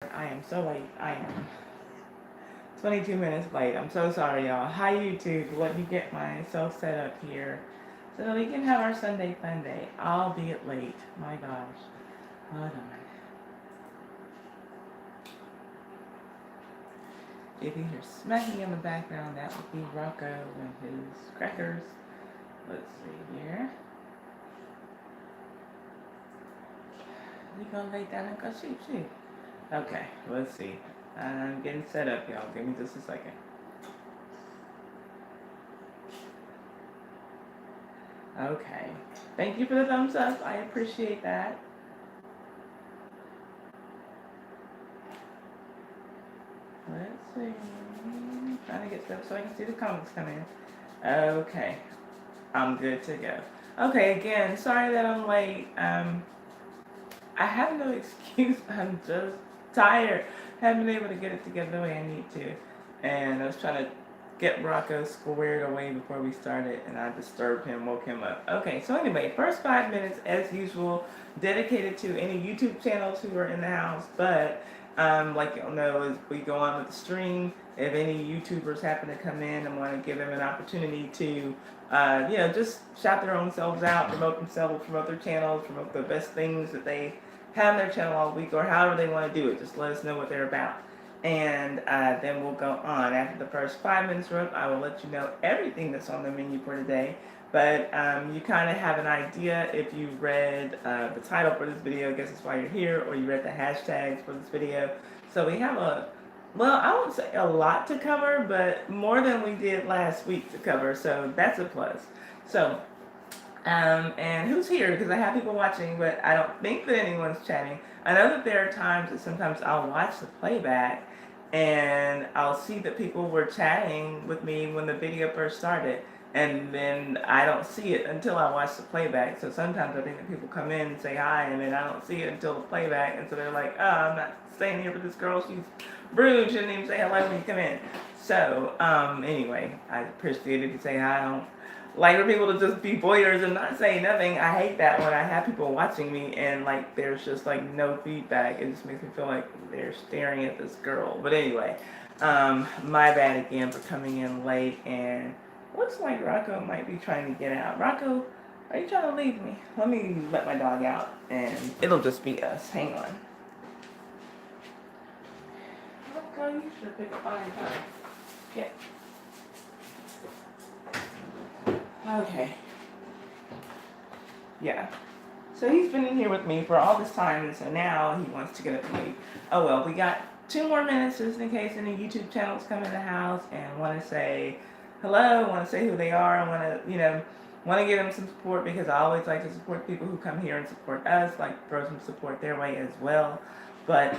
I am so late. I am 22 minutes late. I'm so sorry, y'all. Hi, YouTube. Let me get myself set up here so that we can have our Sunday fun day. Albeit late. My gosh. Hold on. If you hear smacking in the background, that would be Rocco and his crackers. Let's see here. You gonna lay down and go shoot. Okay, let's see. I'm getting set up, y'all. Give me just a second. Okay. Thank you for the thumbs up. I appreciate that. Let's see. Trying to get stuff so I can see the comments come in. Okay. I'm good to go. Okay, again, sorry that I'm late. I have no excuse. I'm just tired. Haven't been able to get it together the way I need to. And I was trying to get Rocco squared away before we started, and I disturbed him, woke him up. Okay, so anyway, first 5 minutes, as usual, dedicated to any YouTube channels who are in the house, but like you'll know, as we go on with the stream, if any YouTubers happen to come in, I want to give them an opportunity to, just shout their own selves out, promote themselves, promote their channels, promote the best things that they have on their channel all week, or however they want to do it. Just let us know what they're about. And then we'll go on. After the first 5 minutes are up, I will let you know everything that's on the menu for today. But you kind of have an idea if you read the title for this video, I guess that's why you're here, or you read the hashtags for this video. So we have I won't say a lot to cover, but more than we did last week to cover, so that's a plus. So, and who's here? Because I have people watching, but I don't think that anyone's chatting. I know that there are times that sometimes I'll watch the playback and I'll see that people were chatting with me when the video first started, and then I don't see it until I watch the playback. So sometimes I think that people come in and say hi, and then I don't see it until the playback, and so they're like, oh, I'm not staying here for this girl, she's rude, she didn't even say hello when you come in. So, anyway, I appreciate it if you say hi. I don't like for people to just be voyeurs and not say nothing. I hate that when I have people watching me and like there's just like no feedback. It just makes me feel like they're staring at this girl. But anyway, my bad again for coming in late, and looks like Rocco might be trying to get out. Rocco, are you trying to leave me? Let me let my dog out and it'll just be us. Hang on. Rocco, you should pick up on your time. Yeah. Okay. Yeah. So he's been in here with me for all this time, and so now he wants to get up and leave. Oh well, we got 2 more minutes just in case any YouTube channels come in the house and want to say hello, want to say who they are, want to, want to give them some support, because I always like to support people who come here and support us, like throw some support their way as well. But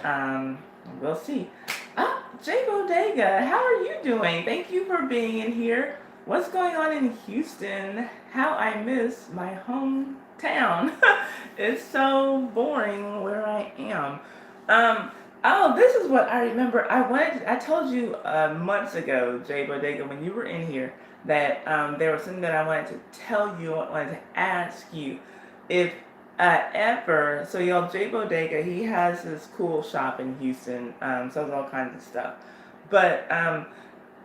we'll see. Ah, Jay Bodega, how are you doing? Thank you for being in here. What's going on in Houston? How I miss my hometown. It's so boring where I am. This is what I remember. I told you months ago, Jay Bodega, when you were in here, that there was something that I wanted to tell you, I wanted to ask you. If ever, so y'all, Jay Bodega, he has this cool shop in Houston, sells all kinds of stuff. But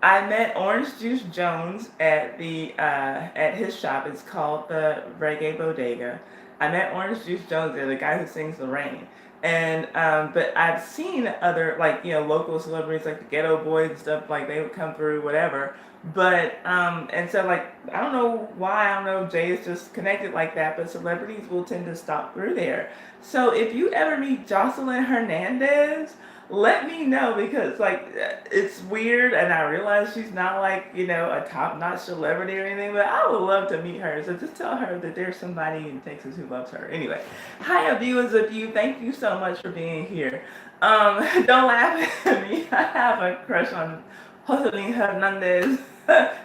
I met Orange Juice Jones at his shop. It's called the Reggae Bodega. I met Orange Juice Jones there, the guy who sings The Rain. And but I've seen other local celebrities like the Ghetto Boys and stuff, like they would come through, whatever. But and so like I don't know why, I don't know, Jay is just connected like that, but celebrities will tend to stop through there. So if you ever meet Jocelyn Hernandez, let me know, because like it's weird, and I realize she's not like a top-notch celebrity or anything, but I would love to meet her. So just tell her that there's somebody in Texas who loves her. Anyway, hi viewers of you, thank you so much for being here. Don't laugh at me. I have a crush on Jocelyn Hernandez.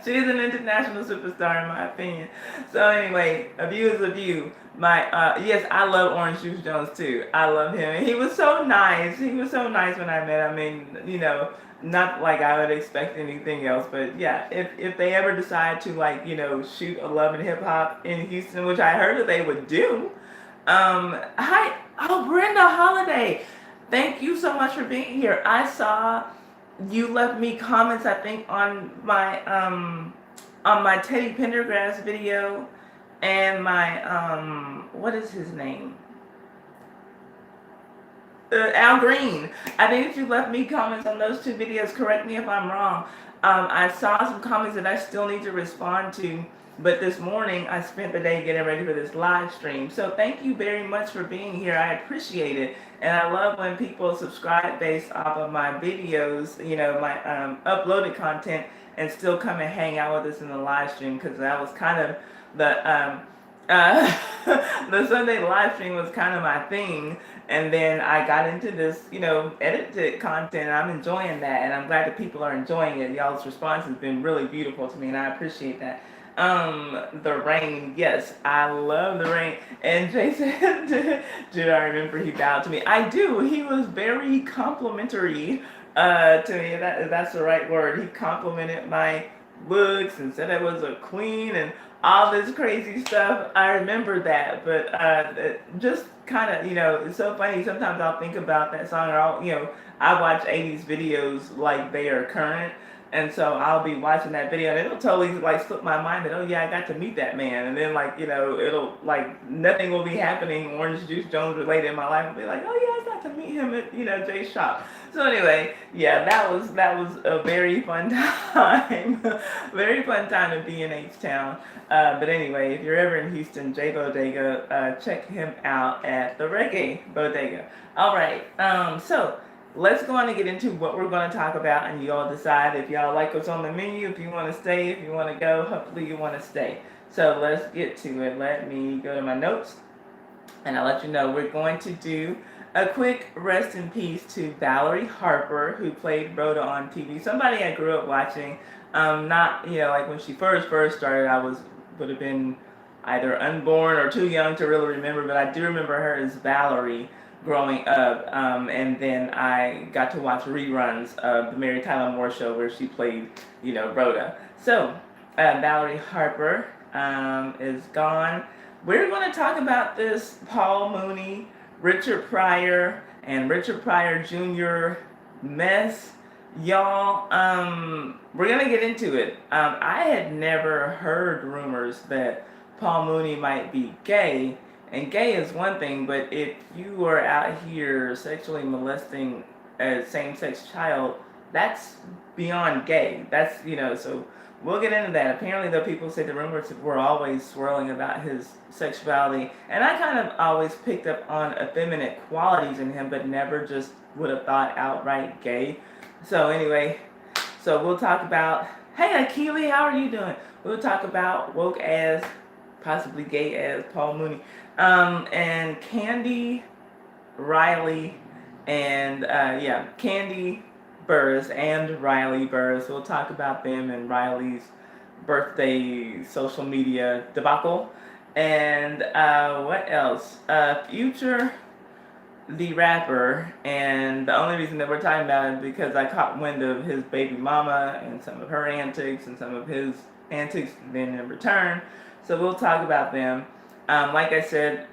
She is an international superstar in my opinion. So anyway, a view is a view. Yes, I love Orange Juice Jones too. I love him. And he was so nice. He was so nice when I met him. I mean, not like I would expect anything else, but yeah, if they ever decide to shoot a Love and Hip Hop in Houston, which I heard that they would do. Hi, oh, Brenda Holiday. Thank you so much for being here. I saw you left me comments, I think, on my Teddy Pendergrass video and my what is his name? Al Green. I think that you left me comments on those two videos. Correct me if I'm wrong. I saw some comments that I still need to respond to, but this morning I spent the day getting ready for this live stream. So thank you very much for being here. I appreciate it. And I love when people subscribe based off of my videos, you know, my uploaded content, and still come and hang out with us in the live stream, because that was kind of uh, the Sunday live stream was kind of my thing. And then I got into this, you know, edited content. I'm enjoying that, and I'm glad that people are enjoying it. Y'all's response has been really beautiful to me, and I appreciate that. The rain, yes, I love the rain. And Jason, do I remember he bowed to me? I do. He was very complimentary to me. That's the right word. He complimented my looks and said I was a queen and all this crazy stuff. I remember that, but just kind of, you know, it's so funny. Sometimes I'll think about that song, or I'll, you know, I watch 80s videos like they are current. And so I'll be watching that video, and it'll totally like slip my mind that, oh yeah, I got to meet that man. And then, like, you know, it'll like nothing will be happening Orange Juice Jones related in my life. I'll be like, oh yeah, I got to meet him at, you know, Jay's shop. So anyway, yeah, that was a very fun time, very fun time to be in H-Town. But anyway, if you're ever in Houston, J Bodega, check him out at the Reggae Bodega. All right, so let's go on and get into what we're going to talk about, and you all decide if y'all like what's on the menu, if you want to stay, if you want to go. Hopefully you want to stay. So let's get to it. Let me go to my notes, and I'll let you know. We're going to do a quick rest in peace to Valerie Harper, who played Rhoda on TV. Somebody I grew up watching. Not, you know, like when she first started, would have been either unborn or too young to really remember, but I do remember her as Valerie growing up, and then I got to watch reruns of the Mary Tyler Moore Show, where she played, you know, Rhoda. So Valerie Harper is gone. We're going to talk about this Paul Mooney, Richard Pryor, and Richard Pryor Jr. mess. Y'all, we're going to get into it. I had never heard rumors that Paul Mooney might be gay. And gay is one thing, but if you are out here sexually molesting a same-sex child, that's beyond gay. That's, you know, so we'll get into that. Apparently, though, people say the rumors were always swirling about his sexuality. And I kind of always picked up on effeminate qualities in him, but never just would have thought outright gay. So anyway, so we'll talk about, hey, Akili, how are you doing? We'll talk about woke ass, possibly gay ass Paul Mooney. And Kandi, Riley, and Kandi Burruss and Riley Burruss. We'll talk about them and Riley's birthday social media debacle. And what else? Future, the rapper, and the only reason that we're talking about it is because I caught wind of his baby mama and some of her antics and some of his antics then in return. So we'll talk about them. Like I said,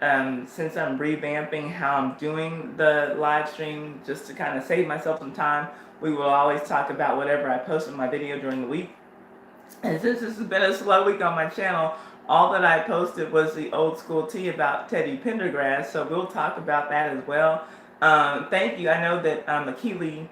since I'm revamping how I'm doing the live stream, just to kind of save myself some time, we will always talk about whatever I post in my video during the week. And since this has been a slow week on my channel, all that I posted was the old school tea about Teddy Pendergrass, so we'll talk about that as well. Thank you. I know that Akili,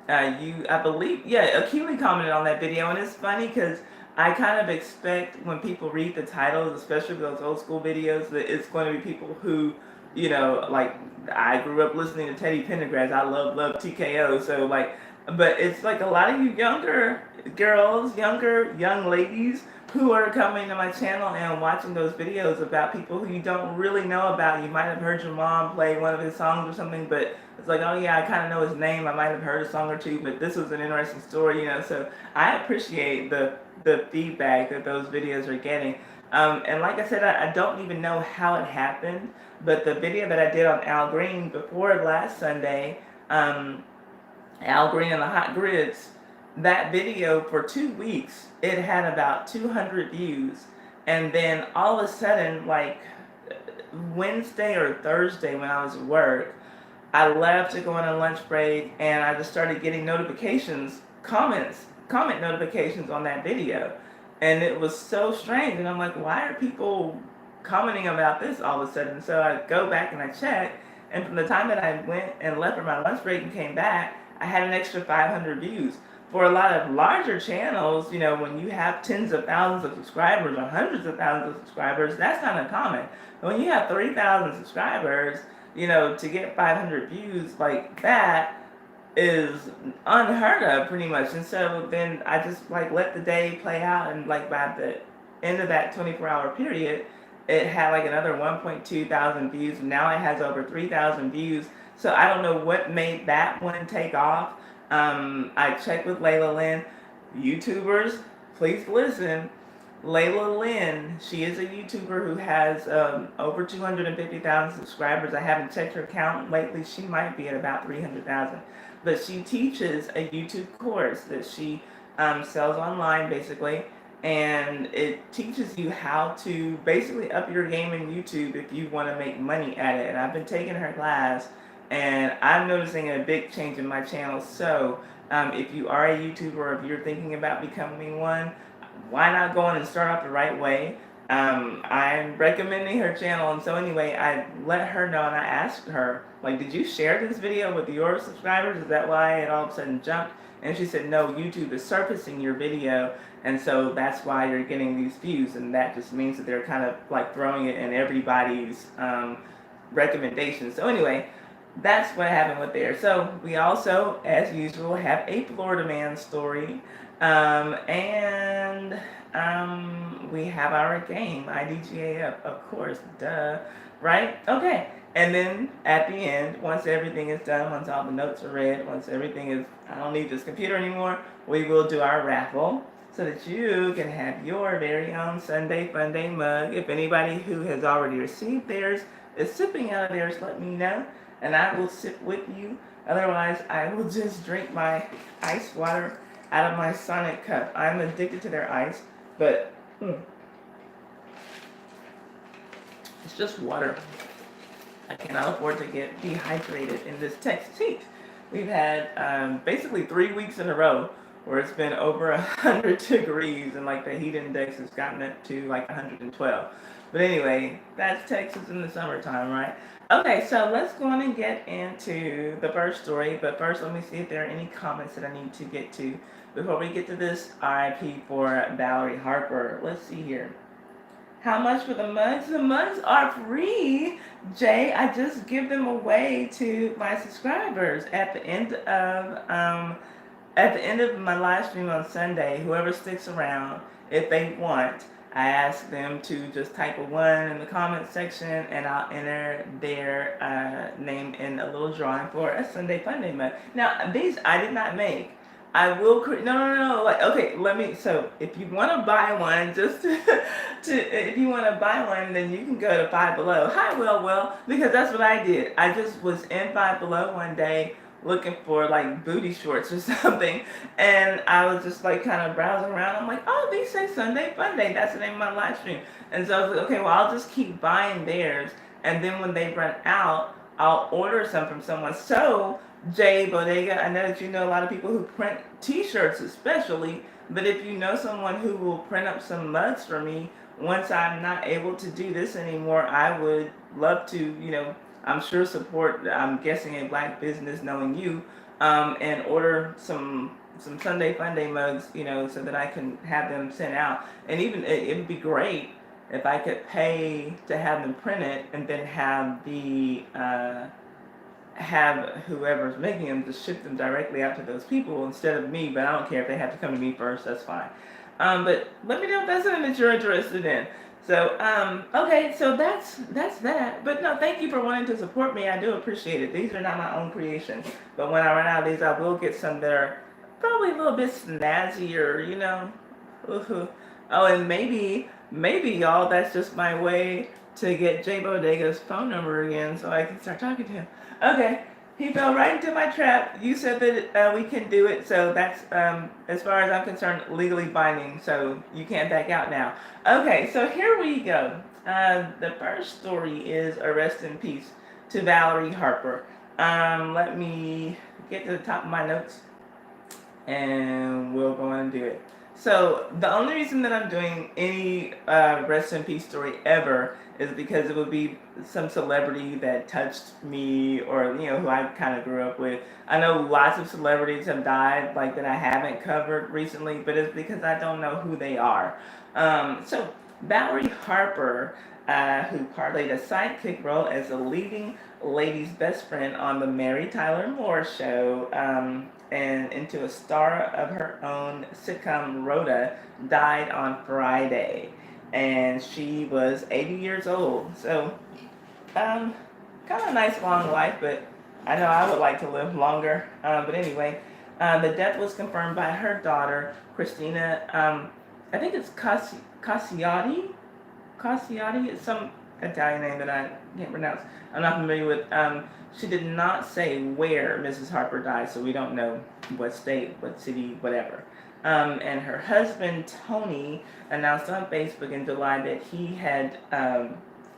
Akili commented on that video, and it's funny because I kind of expect when people read the titles, especially those old school videos, that it's going to be people who, you know, like, I grew up listening to Teddy Pendergrass. I love TKO. So, like, but it's like a lot of you younger girls, young ladies who are coming to my channel and watching those videos about people who you don't really know about. You might have heard your mom play one of his songs or something, but it's like, oh yeah, I kind of know his name. I might have heard a song or two, but this was an interesting story, you know. So I appreciate the feedback that those videos are getting. And like I said, I don't even know how it happened, but the video that I did on Al Green before last Sunday, Al Green and the Hot Grits, that video for 2 weeks, it had about 200 views. And then all of a sudden, like Wednesday or Thursday when I was at work, I left to go on a lunch break, and I just started getting notifications, comment notifications on that video. And it was so strange. And I'm like, why are people commenting about this all of a sudden? So I go back and I check. And from the time that I went and left for my lunch break and came back, I had an extra 500 views. For a lot of larger channels, when you have tens of thousands of subscribers or hundreds of thousands of subscribers, that's not uncommon. But when you have 3,000 subscribers, to get 500 views like that is unheard of pretty much. And so then I just let the day play out, and by the end of that 24-hour period, it had another 1.2 thousand views. Now it has over 3,000 views. So I don't know what made that one take off. I checked with Layla Lynn. YouTubers, please listen. Layla Lynn, she is a YouTuber who has over 250,000 subscribers. I haven't checked her count lately. She might be at about 300,000. But she teaches a YouTube course that she sells online, basically. And it teaches you how to basically up your game in YouTube if you want to make money at it. And I've been taking her class, and I'm noticing a big change in my channel. So if you are a YouTuber, or if you're thinking about becoming one, why not go on and start off the right way? I'm recommending her channel, and so anyway, I let her know, and I asked her, did you share this video with your subscribers? Is that why it all of a sudden jumped? And she said, no, YouTube is surfacing your video, and so that's why you're getting these views, and that just means that they're kind of throwing it in everybody's recommendations. So anyway, that's what happened with there. So we also, as usual, have a Florida man story. And we have our game, IDGAF, of course, duh, right? Okay, and then at the end, once everything is done, once all the notes are read, once everything is, I don't need this computer anymore, we will do our raffle so that you can have your very own Sunday Funday mug. If anybody who has already received theirs is sipping out of theirs, let me know, and I will sip with you. Otherwise, I will just drink my ice water out of my Sonic cup. I'm addicted to their ice, but it's just water. I cannot afford to get dehydrated in this Texas heat. We've had basically 3 weeks in a row where it's been over 100 degrees, and the heat index has gotten up to 112. But anyway, that's Texas in the summertime, right? Okay, so let's go on and get into the first story. But first, let me see if there are any comments that I need to get to before we get to this RIP for Valerie Harper. Let's see here. How much for the mugs? The mugs are free, Jay. I just give them away to my subscribers at the end of my live stream on Sunday. Whoever sticks around, if they want, I ask them to just type a 1 in the comment section, and I'll enter their name in a little drawing for a Sunday Funday mug. Now, these I did not make. I will no. Okay, so if you want to buy one, if you want to buy one, then you can go to Five Below. Hi, well, because that's what I did. I just was in Five Below one day looking for booty shorts or something, and I was just kind of browsing around. I'm like, oh, these say Sunday Funday. That's the name of my live stream. And so I was like, okay, well, I'll just keep buying theirs, and then when they run out, I'll order some from someone. So Jay Bodega, I know that you know a lot of people who print t-shirts especially, but if you know someone who will print up some mugs for me, once I'm not able to do this anymore, I would love to, I'm sure support, I'm guessing a black business knowing you, and order some Sunday Funday mugs, so that I can have them sent out. And even, it would be great if I could pay to have them printed and then have have whoever's making them just ship them directly out to those people instead of me, but I don't care if they have to come to me first, that's fine. But let me know if that's something that you're interested in. So, okay, so that's that. But no, thank you for wanting to support me. I do appreciate it. These are not my own creations. But when I run out of these, I will get some that are probably a little bit snazzier, Ooh. Oh, and maybe y'all, that's just my way to get Jay Bodega's phone number again so I can start talking to him. Okay, he fell right into my trap. You said that we can do it, so that's, as far as I'm concerned, legally binding, so you can't back out now. Okay, so here we go. The first story is a rest in peace to Valerie Harper. Let me get to the top of my notes and we'll go and do it. So the only reason that I'm doing any rest in peace story ever is because it would be some celebrity that touched me, or who I kind of grew up with. I know lots of celebrities have died, like that I haven't covered recently, but it's because I don't know who they are. So Valerie Harper, who played a sidekick role as a leading lady's best friend on the Mary Tyler Moore Show, and into a star of her own sitcom, Rhoda, died on Friday. And she was 80 years old. So, kind of a nice long life, but I know I would like to live longer. But anyway, the death was confirmed by her daughter, Christina. I think it's Cassiati. Cassiati is some Italian name that I can't pronounce. I'm not familiar with. She did not say where Mrs. Harper died, so we don't know what state, what city, whatever. And her husband, Tony, announced on Facebook in July that he had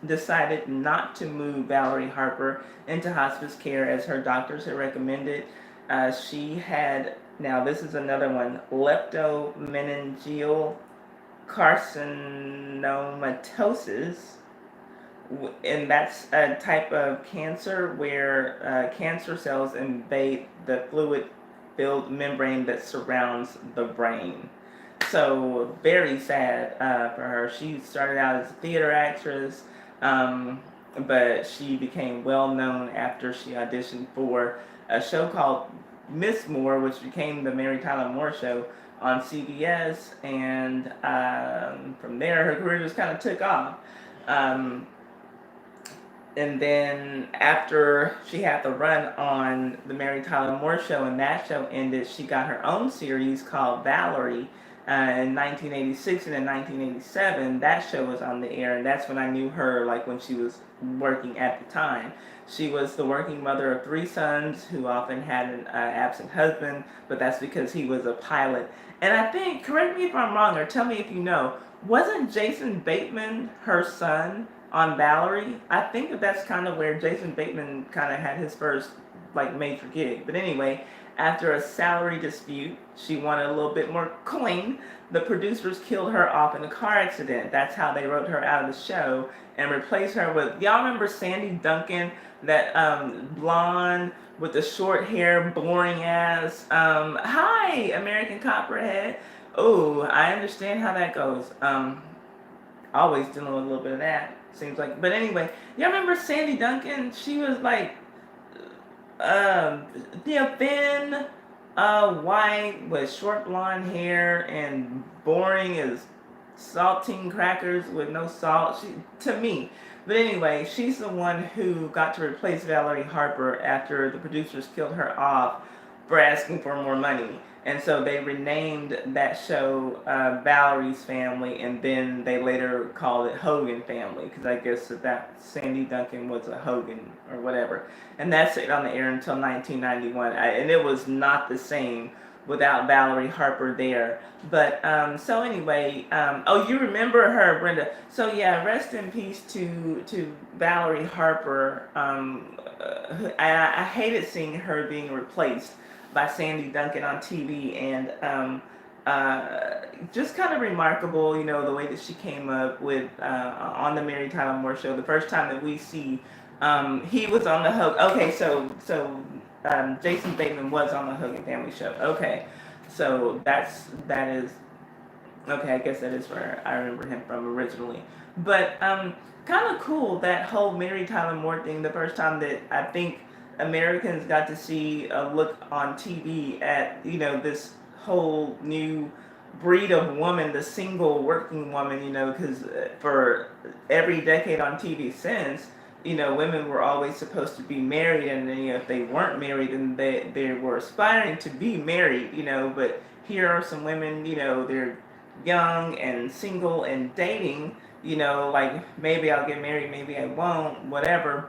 decided not to move Valerie Harper into hospice care as her doctors had recommended. She had, now this is another one, leptomeningeal carcinomatosis, and that's a type of cancer where cancer cells invade the fluid-filled membrane that surrounds the brain. So very sad for her. She started out as a theater actress, but she became well known after she auditioned for a show called Miss Moore, which became the Mary Tyler Moore Show on CBS, and from there her career just kind of took off. And then after she had the run on the Mary Tyler Moore Show and that show ended, she got her own series called Valerie in 1986, and in 1987 that show was on the air, and that's when I knew her, like when she was working at the time. She was the working mother of 3 sons who often had an absent husband, but that's because he was a pilot. And I think, correct me if I'm wrong or tell me if you know, wasn't Jason Bateman her son on Valerie? I think that's kind of where Jason Bateman kind of had his first like major gig. But anyway, after a salary dispute, she wanted a little bit more coin. The producers killed her off in a car accident. That's how they wrote her out of the show and replaced her with, y'all remember Sandy Duncan, that blonde with the short hair, boring ass, hi, American Copperhead. Oh, I understand how that goes. Always dealing with a little bit of that, seems like. But anyway, y'all remember Sandy Duncan? She was like, thin, white, with short blonde hair and boring as saltine crackers with no salt. To me. But anyway, she's the one who got to replace Valerie Harper after the producers killed her off for asking for more money. And so they renamed that show Valerie's Family, and then they later called it Hogan Family, because I guess that Sandy Duncan was a Hogan or whatever. And that stayed on the air until 1991, and it was not the same without Valerie Harper there. But so anyway, oh, you remember her, Brenda? So yeah, rest in peace to Valerie Harper. I hated seeing her being replaced by Sandy Duncan on TV, and just kind of remarkable, the way that she came up with on the Mary Tyler Moore Show. The first time that we see he was on the Hogan. Okay, so Jason Bateman was on the Hogan Family Show. Okay, so that is okay. I guess that is where I remember him from originally. But kind of cool, that whole Mary Tyler Moore thing. The first time that I think Americans got to see a look on TV at this whole new breed of woman, the single working woman. Because for every decade on TV since, women were always supposed to be married, and then, if they weren't married, then they were aspiring to be married. But here are some women, they're young and single and dating. Like, maybe I'll get married, maybe I won't, whatever.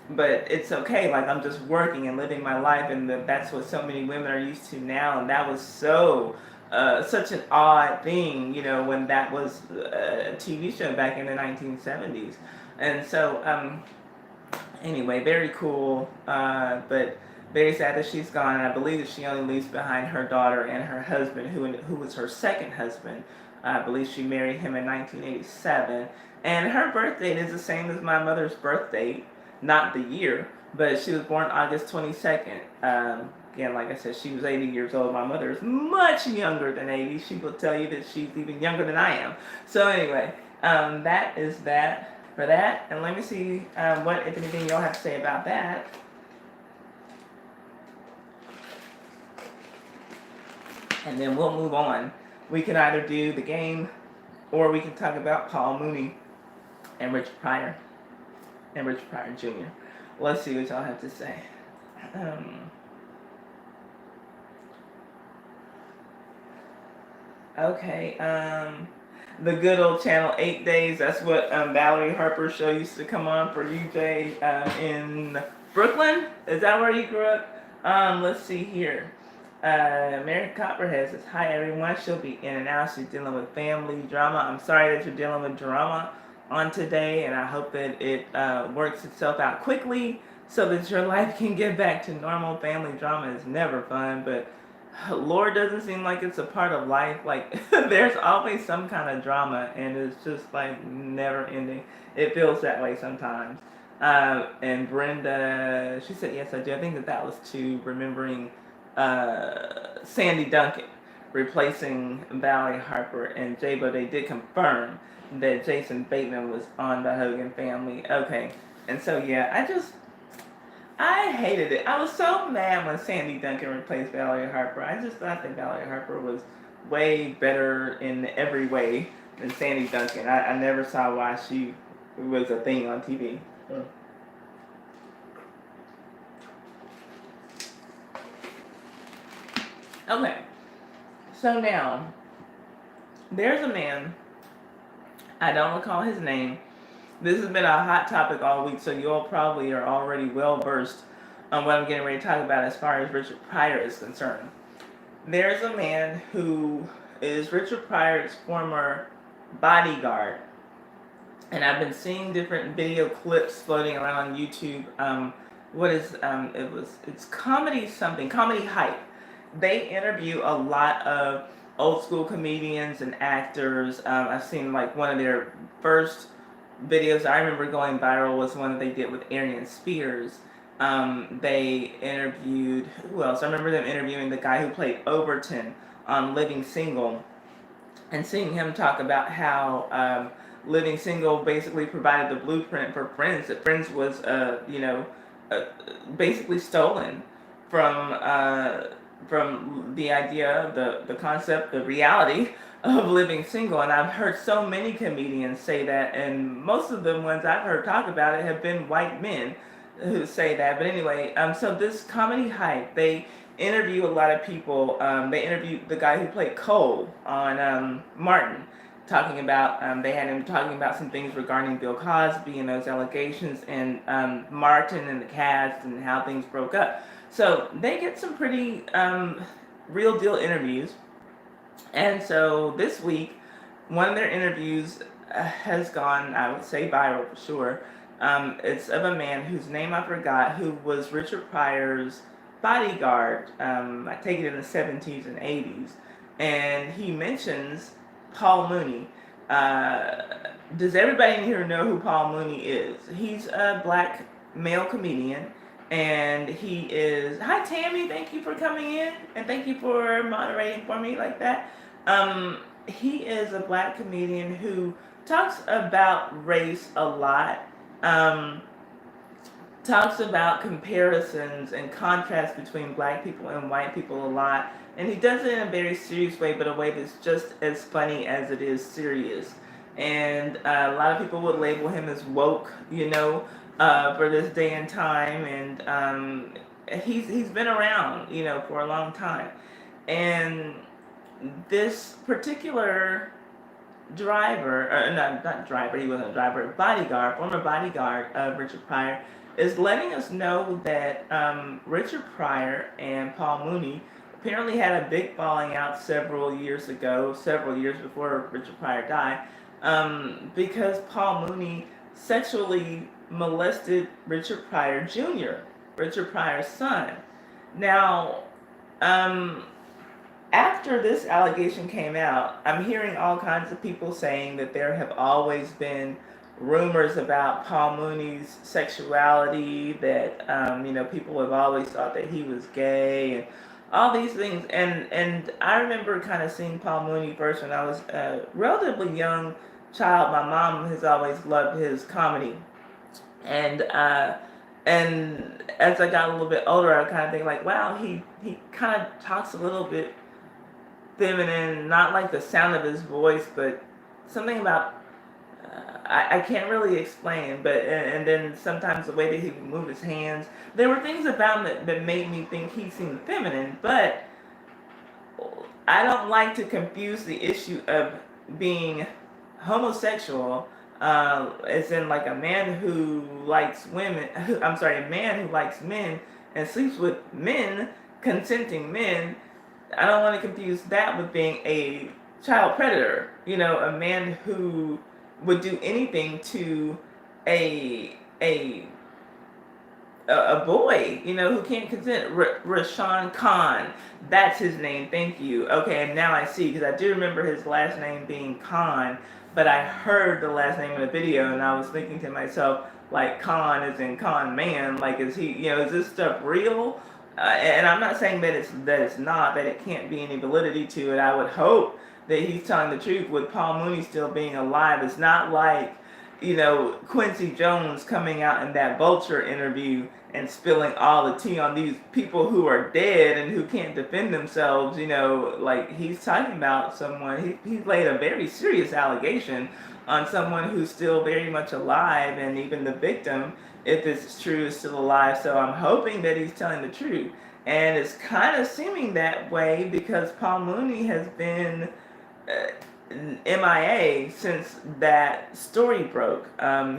But it's okay, like, I'm just working and living my life, and that's what so many women are used to now, and that was such an odd thing, when that was a TV show back in the 1970s. And so, Anyway, very cool, but very sad that she's gone. And I believe that she only leaves behind her daughter and her husband, who was her second husband. I believe she married him in 1987. And her birth date is the same as my mother's birth date, not the year, but she was born August 22nd. Again, like I said, she was 80 years old. My mother is much younger than 80. She will tell you that she's even younger than I am. So anyway, that is that for that. And let me see what, if anything, y'all have to say about that. And then we'll move on. We can either do the game, or we can talk about Paul Mooney and Richard Pryor Jr. Let's see what y'all have to say. Okay, the good old channel 8 Days. That's what Valerie Harper's show used to come on for UJ in Brooklyn. Is that where you grew up? Let's see here. Mary Copperhead says, hi everyone. She'll be in and out. She's dealing with family drama. I'm sorry that you're dealing with drama on today, and I hope that it works itself out quickly so that your life can get back to normal. Family drama is never fun, but Lord, doesn't seem like it's a part of life. Like, there's always some kind of drama, and it's just like never ending. It feels that way sometimes. And Brenda, she said, yes, I do. I think that was to remembering Sandy Duncan replacing Valerie Harper, and J-Bo, they did confirm that Jason Bateman was on the Hogan Family. Okay, and so yeah, I hated it. I was so mad when Sandy Duncan replaced Valerie Harper. I just thought that Valerie Harper was way better in every way than Sandy Duncan. I never saw why she was a thing on TV. Okay, so now, there's a man, I don't recall his name. This has been a hot topic all week, so you all probably are already well versed on what I'm getting ready to talk about as far as Richard Pryor is concerned. There's a man who is Richard Pryor's former bodyguard, and I've been seeing different video clips floating around on YouTube. It's Comedy Hype. They interview a lot of old school comedians and actors. I've seen like one of their first videos I remember going viral was one that they did with Arian Spears. They interviewed, who else? I remember them interviewing the guy who played Overton on Living Single, and seeing him talk about how Living Single basically provided the blueprint for Friends. That Friends was, basically stolen from the idea, the concept, the reality of living single. And I've heard so many comedians say that, and most of the ones I've heard talk about it have been white men who say that. But anyway, so this Comedy Hype, they interview a lot of people. They interviewed the guy who played Cole on Martin, talking about, they had him talking about some things regarding Bill Cosby and those allegations, and Martin and the cast and how things broke up. So they get some pretty real deal interviews. And so this week, one of their interviews has gone, I would say, viral for sure. It's of a man whose name I forgot, who was Richard Pryor's bodyguard, I take it in the 70s and 80s. And he mentions Paul Mooney. Does everybody in here know who Paul Mooney is? He's a black male comedian. And he is, hi Tammy, thank you for coming in, and thank you for moderating for me like that. He is a black comedian who talks about race a lot, talks about comparisons and contrasts between black people and white people a lot, and he does it in a very serious way, but a way that's just as funny as it is serious. And a lot of people would label him as woke, for this day and time, and he's been around, for a long time. And this particular driver, or not driver, he wasn't a driver, former bodyguard of Richard Pryor, is letting us know that Richard Pryor and Paul Mooney apparently had a big falling out several years before Richard Pryor died, because Paul Mooney sexually molested Richard Pryor Jr., Richard Pryor's son. Now, um, after this allegation came out, I'm hearing all kinds of people saying that there have always been rumors about Paul Mooney's sexuality, that people have always thought that he was gay, and all these things. And I remember kind of seeing Paul Mooney first when I was a relatively young child. My mom has always loved his comedy, and as I got a little bit older, I kind of think like, wow, he kind of talks a little bit feminine, not like the sound of his voice, but something about I can't really explain. But and then sometimes the way that he would move his hands, there were things about him that made me think he seemed feminine. But I don't like to confuse the issue of being homosexual, as in like a man who likes women. I'm sorry, a man who likes men and sleeps with men, consenting men. I don't want to confuse that with being a child predator. A man who would do anything to a a a boy, who can't consent. Rashawn Khan, that's his name. Thank you. Okay, and now I see, because I do remember his last name being Khan, but I heard the last name in a video, and I was thinking to myself, like, Khan is in Con Man. Like, is he? Is this stuff real? And I'm not saying that it's not, that it can't be any validity to it. I would hope that he's telling the truth with Paul Mooney still being alive. It's not like, Quincy Jones coming out in that Vulture interview and spilling all the tea on these people who are dead and who can't defend themselves. Like, he's talking about someone, he laid a very serious allegation on someone who's still very much alive, and even the victim, if it's true, is still alive. So I'm hoping that he's telling the truth. And it's kind of seeming that way because Paul Mooney has been MIA since that story broke.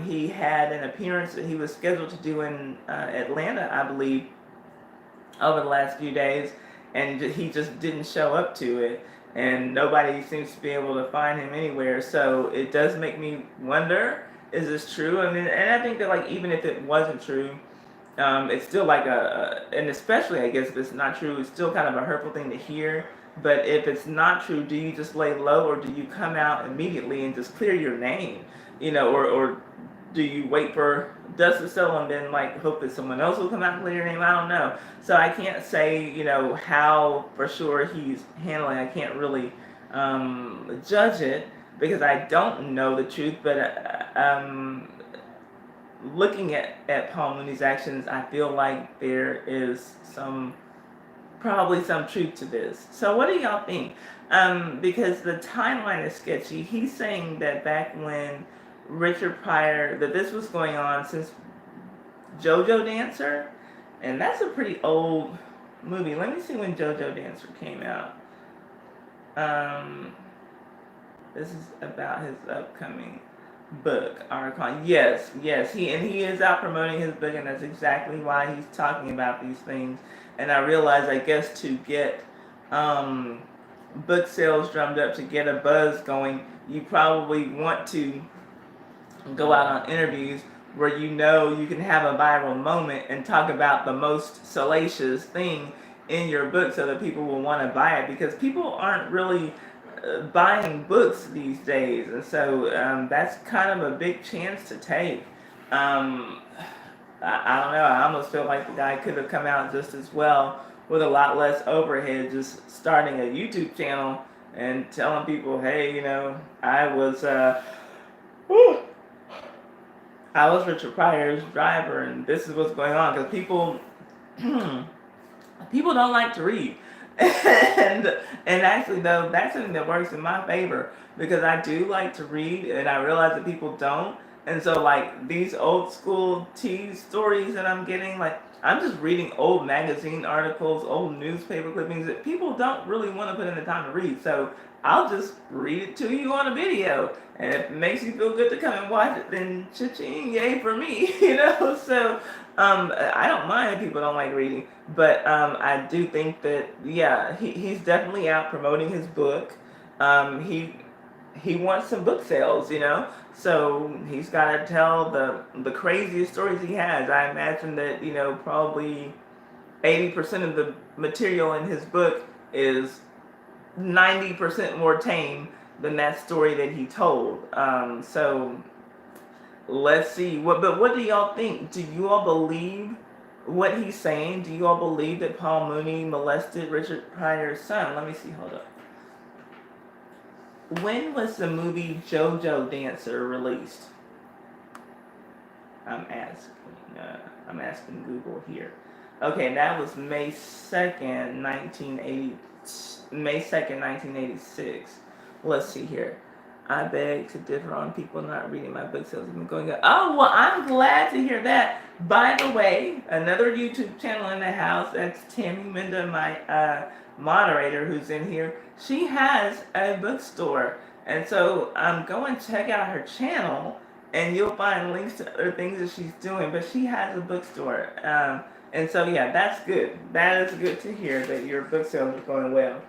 He had an appearance that he was scheduled to do in Atlanta, I believe, over the last few days, and he just didn't show up to it, and nobody seems to be able to find him anywhere. So it does make me wonder, is this true? I mean, and I think that, like, even if it wasn't true, it's still like and especially, I guess, if it's not true, it's still kind of a hurtful thing to hear. But if it's not true, do you just lay low, or do you come out immediately and just clear your name? Or do you wait for dust to settle and then, like, hope that someone else will come out and clear your name? I don't know. So I can't say, how for sure he's handling. I can't really judge it because I don't know the truth. But looking at Paul Mooney's actions, I feel like there is probably some truth to this. So what do y'all think? Because the timeline is sketchy. He's saying that back when Richard Pryor, that this was going on since JoJo Dancer, and that's a pretty old movie. Let me see when JoJo Dancer came out. This is about his upcoming book article. Yes, he is out promoting his book, and that's exactly why he's talking about these things. And I realize, I guess, to get book sales drummed up, to get a buzz going, you probably want to go out on interviews where you can have a viral moment and talk about the most salacious thing in your book so that people will want to buy it, because people aren't really buying books these days. And so that's kind of a big chance to take. I don't know. I almost feel like the guy could have come out just as well with a lot less overhead, just starting a YouTube channel and telling people, hey, I was Richard Pryor's driver, and this is what's going on. Because people don't like to read. and actually, though, that's something that works in my favor, because I do like to read, and I realize that people don't. And so, like, these old school tease stories that I'm getting, like, I'm just reading old magazine articles, old newspaper clippings that people don't really want to put in the time to read. So I'll just read it to you on a video. And if it makes you feel good to come and watch it, then cha-ching, yay for me, So I don't mind if people don't like reading. But I do think that, yeah, he's definitely out promoting his book. He he wants some book sales, so he's got to tell the craziest stories he has. I imagine that probably 80% of the material in his book is 90% more tame than that story that he told. So let's see. But what do y'all think? Do you all believe what he's saying? Do you all believe that Paul Mooney molested Richard Pryor's son? Let me see. Hold up. When was the movie JoJo Dancer released? I'm asking. I'm asking Google here. Okay, that was May 2nd, 1980. May 2nd, 1986. Let's see here. I beg to differ on people not reading my book sales have been going up. Oh, well, I'm glad to hear that. By the way, another YouTube channel in the house, that's Tammy Minda, my moderator who's in here. She has a bookstore. And so go and check out her channel, and you'll find links to other things that she's doing. But she has a bookstore. And so, yeah, that's good. That is good to hear that your book sales are going well.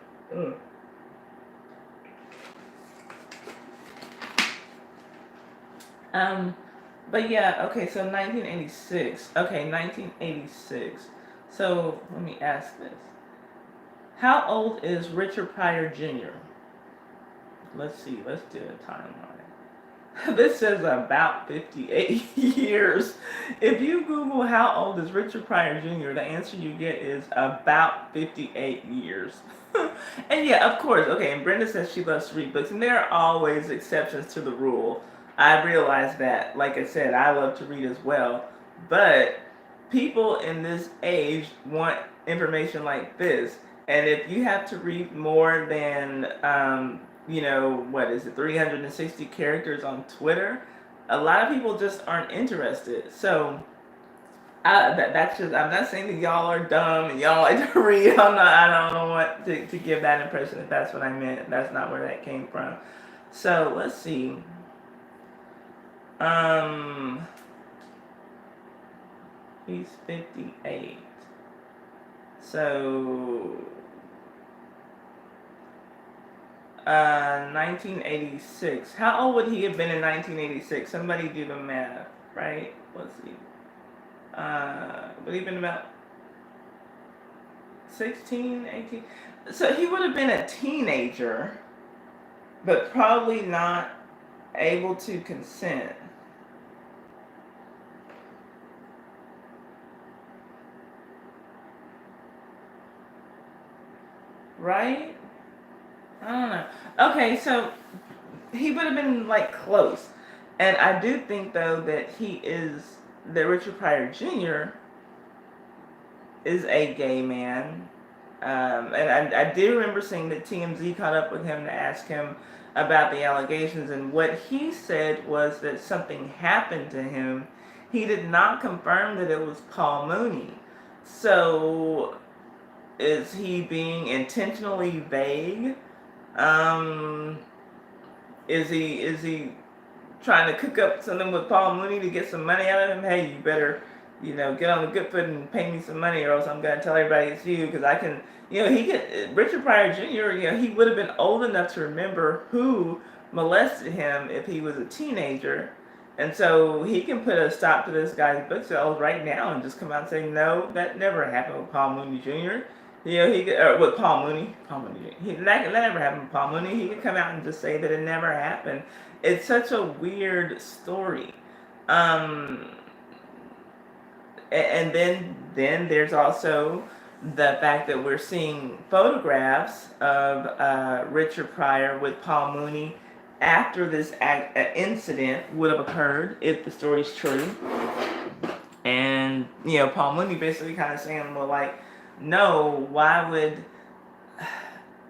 But yeah, okay, so 1986. Okay, 1986. So, let me ask this. How old is Richard Pryor Jr.? Let's see, let's do a timeline. This says about 58 years. If you Google how old is Richard Pryor Jr., the answer you get is about 58 years. And yeah, of course, okay, and Brenda says she loves to read books, and there are always exceptions to the rule. I realize that. Like I said, I love to read as well. But people in this age want information like this. And if you have to read more than, what is it, 360 characters on Twitter, a lot of people just aren't interested. So, that's just, I'm not saying that y'all are dumb and y'all like to read. I don't want to give that impression if that's what I meant. That's not where that came from. So, let's see. He's 58. So, 1986. How old would he have been in 1986? Somebody do the math, right? Let's see. Would he have been about 16, 18? So he would have been a teenager, but probably not able to consent. Right? I don't know. Okay, so he would have been like close. And I do think though that Richard Pryor Jr. is a gay man. And I do remember seeing that TMZ caught up with him to ask him about the allegations, and what he said was that something happened to him. He did not confirm that it was Paul Mooney. So, is he being intentionally vague? Is he trying to cook up something with Paul Mooney to get some money out of him? Hey, you better, get on the good foot and pay me some money, or else I'm gonna tell everybody it's you, because I can. Richard Pryor Jr. He would have been old enough to remember who molested him if he was a teenager, and so he can put a stop to this guy's book sales right now and just come out and say, no, that never happened with Paul Mooney Jr. He could, with Paul Mooney Jr. That never happened with Paul Mooney. He could come out and just say that it never happened. It's such a weird story. And then there's also the fact that we're seeing photographs of Richard Pryor with Paul Mooney after this incident would have occurred, if the story's true. And, Paul Mooney basically kind of saying, well, like, no,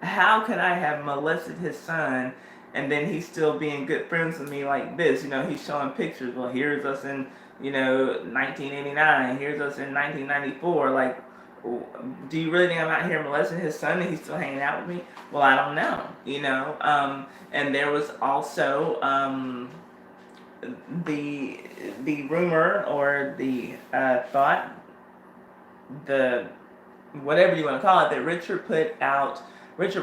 how could I have molested his son and then he's still being good friends with me like this? He's showing pictures. Well, here's us in, 1989. Here's us in 1994. Like, do you really think I'm out here molesting his son and he's still hanging out with me? Well, I don't know, and there was also the rumor or the thought, the whatever you want to call it, that Richard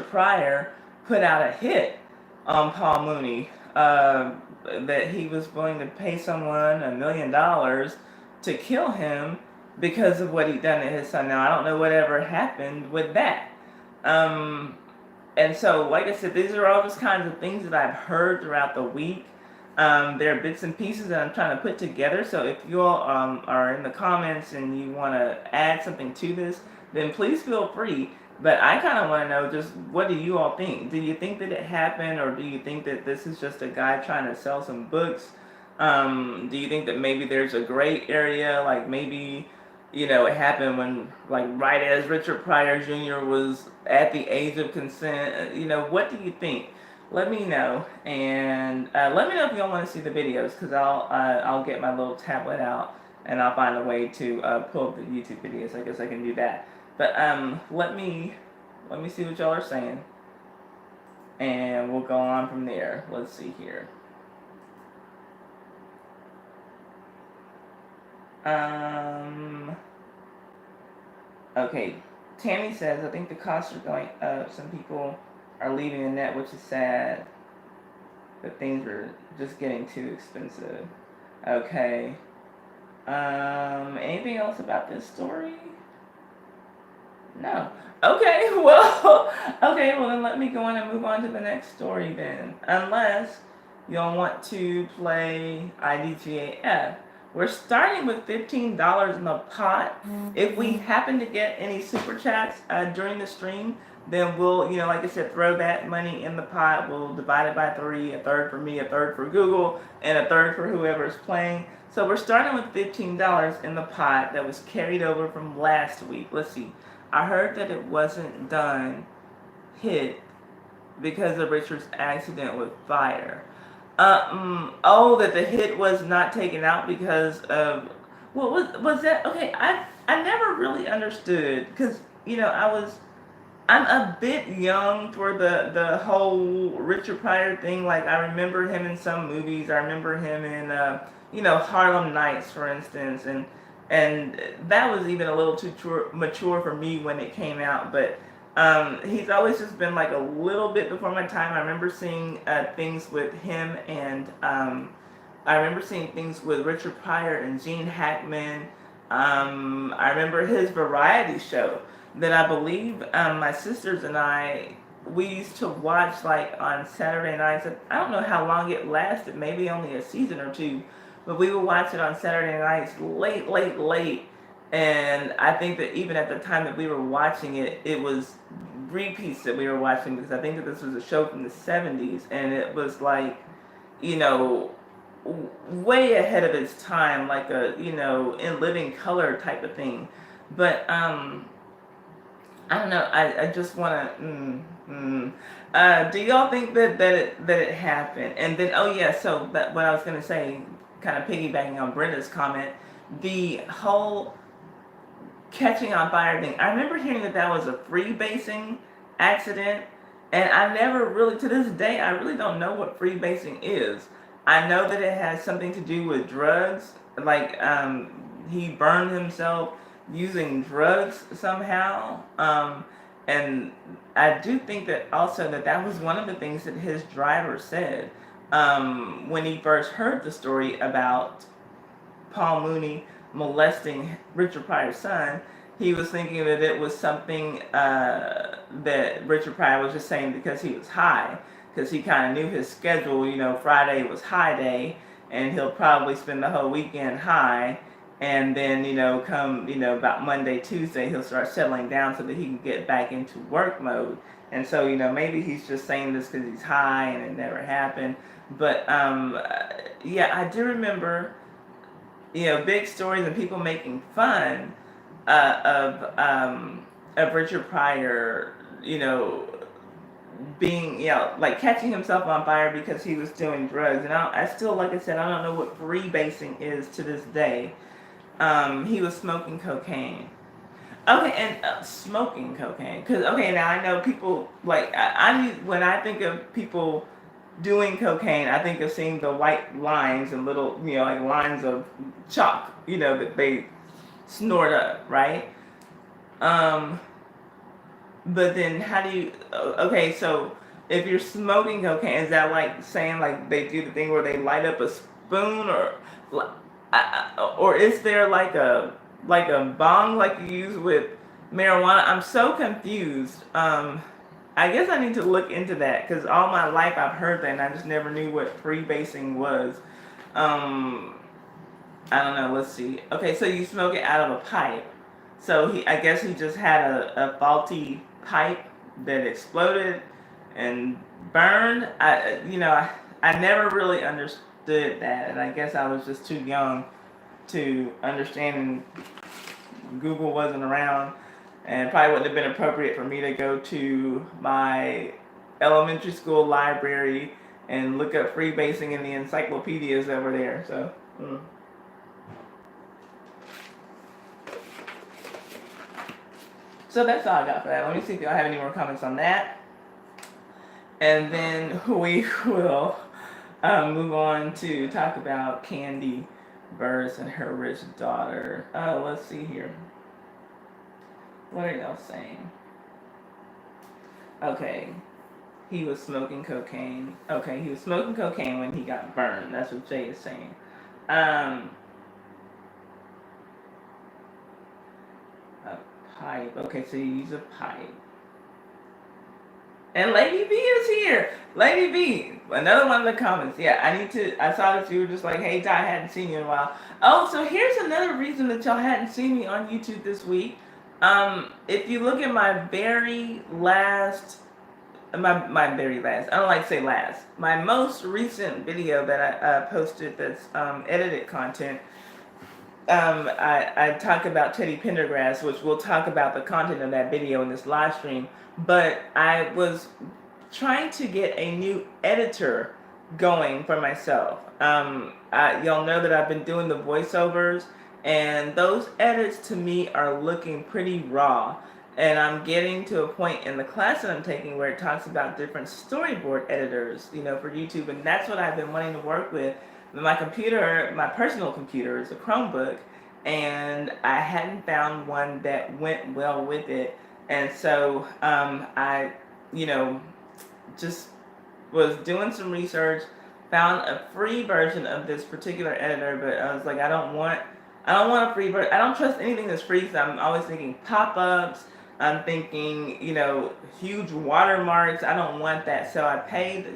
Pryor put out a hit on Paul Mooney, that he was willing to pay someone $1 million to kill him because of what he'd done to his son. Now, I don't know whatever happened with that. Um, and so, like I said, these are all just kinds of things that I've heard throughout the week. There are bits and pieces that I'm trying to put together. So if you all are in the comments and you want to add something to this, then please feel free. But I kind of want to know just what do you all think? Do you think that it happened, or do you think that this is just a guy trying to sell some books? Do you think that maybe there's a gray area, like maybe it happened when, like, right as Richard Pryor Jr. was at the age of consent? What do you think? Let me know, and let me know if y'all want to see the videos, because I'll get my little tablet out and I'll find a way to pull up the YouTube videos. I guess I can do that. But let me see what y'all are saying, and we'll go on from there. Let's see here. Okay, Tammy says, I think the costs are going up. Some people are leaving the net, which is sad. But things are just getting too expensive. Okay. Anything else about this story? No. Okay, well, then let me go on and move on to the next story then. Unless y'all want to play IDGAF. We're starting with $15 in the pot. If we happen to get any super chats during the stream, then we'll, like I said, throw that money in the pot. We'll divide it by 3, a third for me, a third for Google, and a third for whoever's playing. So we're starting with $15 in the pot that was carried over from last week. Let's see. I heard that it wasn't hit because of Richard's accident with fire. That the hit was not taken out because of, what was that? Okay, I never really understood, because I'm a bit young for the whole Richard Pryor thing. Like, I remember him in some movies. I remember him in Harlem Nights, for instance, and that was even a little too mature for me when it came out. But he's always just been like a little bit before my time. I remember seeing things with him, and I remember seeing things with Richard Pryor and Gene Hackman. I remember his variety show that I believe my sisters and we used to watch, like, on Saturday nights. I don't know how long it lasted, maybe only a season or two, but we would watch it on Saturday nights late. And I think that even at the time that we were watching it, it was repeats that we were watching, because I think that this was a show from the 70s, and it was like, way ahead of its time, like a, in living color type of thing. But I don't know. I just want to. Do y'all think that it happened? And then, oh yeah. So what I was gonna say, kind of piggybacking on Brenda's comment, the whole catching on fire thing. I remember hearing that was a freebasing accident, and I never really, to this day, I really don't know what freebasing is. I know that it has something to do with drugs, like he burned himself using drugs somehow, and I do think that also that was one of the things that his driver said when he first heard the story about Paul Mooney molesting Richard Pryor's son. He was thinking that it was something that Richard Pryor was just saying because he was high, because he kind of knew his schedule. Friday was high day, and he'll probably spend the whole weekend high, and then come about Monday, Tuesday, he'll start settling down so that he can get back into work mode. And so maybe he's just saying this because he's high and it never happened. But yeah, I do remember big stories and people making fun of Richard Pryor, being, like, catching himself on fire because he was doing drugs. And I still, like I said, I don't know what freebasing is to this day. He was smoking cocaine. Okay, and smoking cocaine. Because, okay, now I know people, like, when I think of people doing cocaine, I think of seeing the white lines and little, like lines of chalk, that they snort up, right? But then how do you, okay, so if you're smoking cocaine, is that like saying like they do the thing where they light up a spoon, or is there like a bong like you use with marijuana? I'm so confused. I guess I need to look into that because all my life I've heard that and I just never knew what freebasing was. Um, I don't know. Let's see. Okay, so you smoke it out of a pipe. So I guess he just had a faulty pipe that exploded and burned. I never really understood that, and I guess I was just too young to understand. And Google wasn't around, and probably wouldn't have been appropriate for me to go to my elementary school library and look up freebasing in the encyclopedias that were there. So. So that's all I got for that. Let me see if y'all have any more comments on that. And then we will move on to talk about Kandi Burris and her rich daughter. Let's see here. What are y'all saying? Okay. He was smoking cocaine. Okay, he was smoking cocaine when he got burned. That's what Jay is saying. A pipe. Okay, so you use a pipe. And Lady B is here. Lady B, another one of the comments. Yeah, I saw that you were just like, hey, Ty, I hadn't seen you in a while. Oh, so here's another reason that y'all hadn't seen me on YouTube this week. If you look at my very last, I don't like to say last, my most recent video that I posted that's edited content, I talk about Teddy Pendergrass, which we'll talk about the content of that video in this live stream. But I was trying to get a new editor going for myself. Y'all know that I've been doing the voiceovers, and those edits to me are looking pretty raw. And I'm getting to a point in the class that I'm taking where it talks about different storyboard editors, for YouTube, and that's what I've been wanting to work with. My computer, my personal computer, is a Chromebook, and I hadn't found one that went well with it. And so I, just was doing some research, found a free version of this particular editor, but I was like, I don't want a free version. I don't trust anything that's free, so I'm always thinking pop-ups. I'm thinking, huge watermarks. I don't want that. So I paid,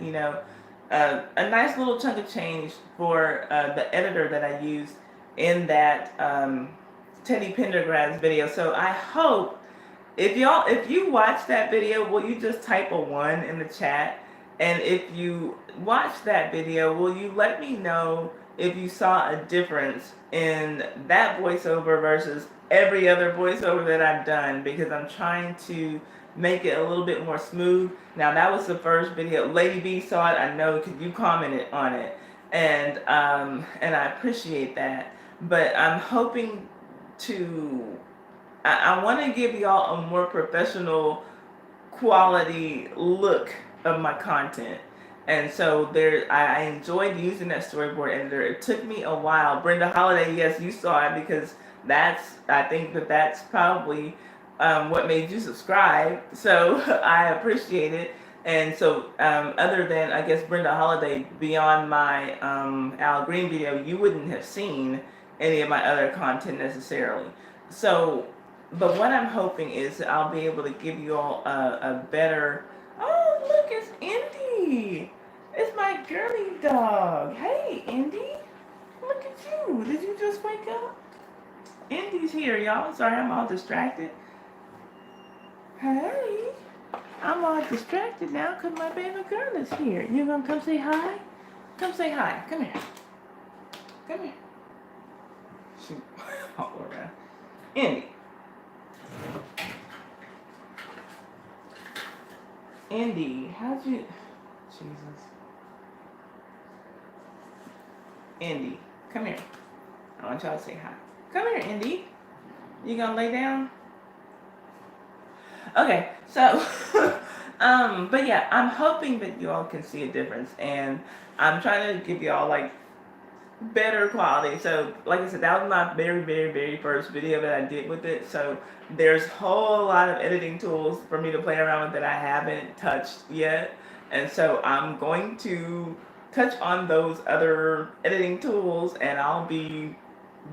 a nice little chunk of change for the editor that I used in that Teddy Pendergrass video. So I hope, if you watch that video, will you just type a 1 in the chat? And if you watch that video, will you let me know if you saw a difference in that voiceover versus every other voiceover that I've done? Because I'm trying to make it a little bit more smooth. Now, that was the first video. Lady B saw it, I know, because you commented on it. And I appreciate that. But I'm hoping to, I want to give y'all a more professional quality look of my content. And so I enjoyed using that storyboard editor. It took me a while. Brenda Holiday, yes, you saw it, because I think that's probably what made you subscribe. So I appreciate it. And so other than, I guess, Brenda Holiday, beyond my Al Green video, you wouldn't have seen any of my other content necessarily. So, but what I'm hoping is that I'll be able to give you all a better, oh, look, it's Indy. It's my girly dog. Hey, Indy. Look at you. Did you just wake up? Indy's here, y'all. Sorry, I'm all distracted. Hey. I'm all distracted now because my baby girl is here. You gonna come say hi? Come say hi. Come here. Come here. She all around. Indy. Indy, how'd you... Jesus. Indy, come here. I want y'all to say hi. Come here, Indy. You gonna lay down? Okay, so, but yeah, I'm hoping that you all can see a difference, and I'm trying to give you all, like, better quality. So, like I said, that was my very, very, very first video that I did with it, so there's a whole lot of editing tools for me to play around with that I haven't touched yet, And so I'm going to touch on those other editing tools, and I'll be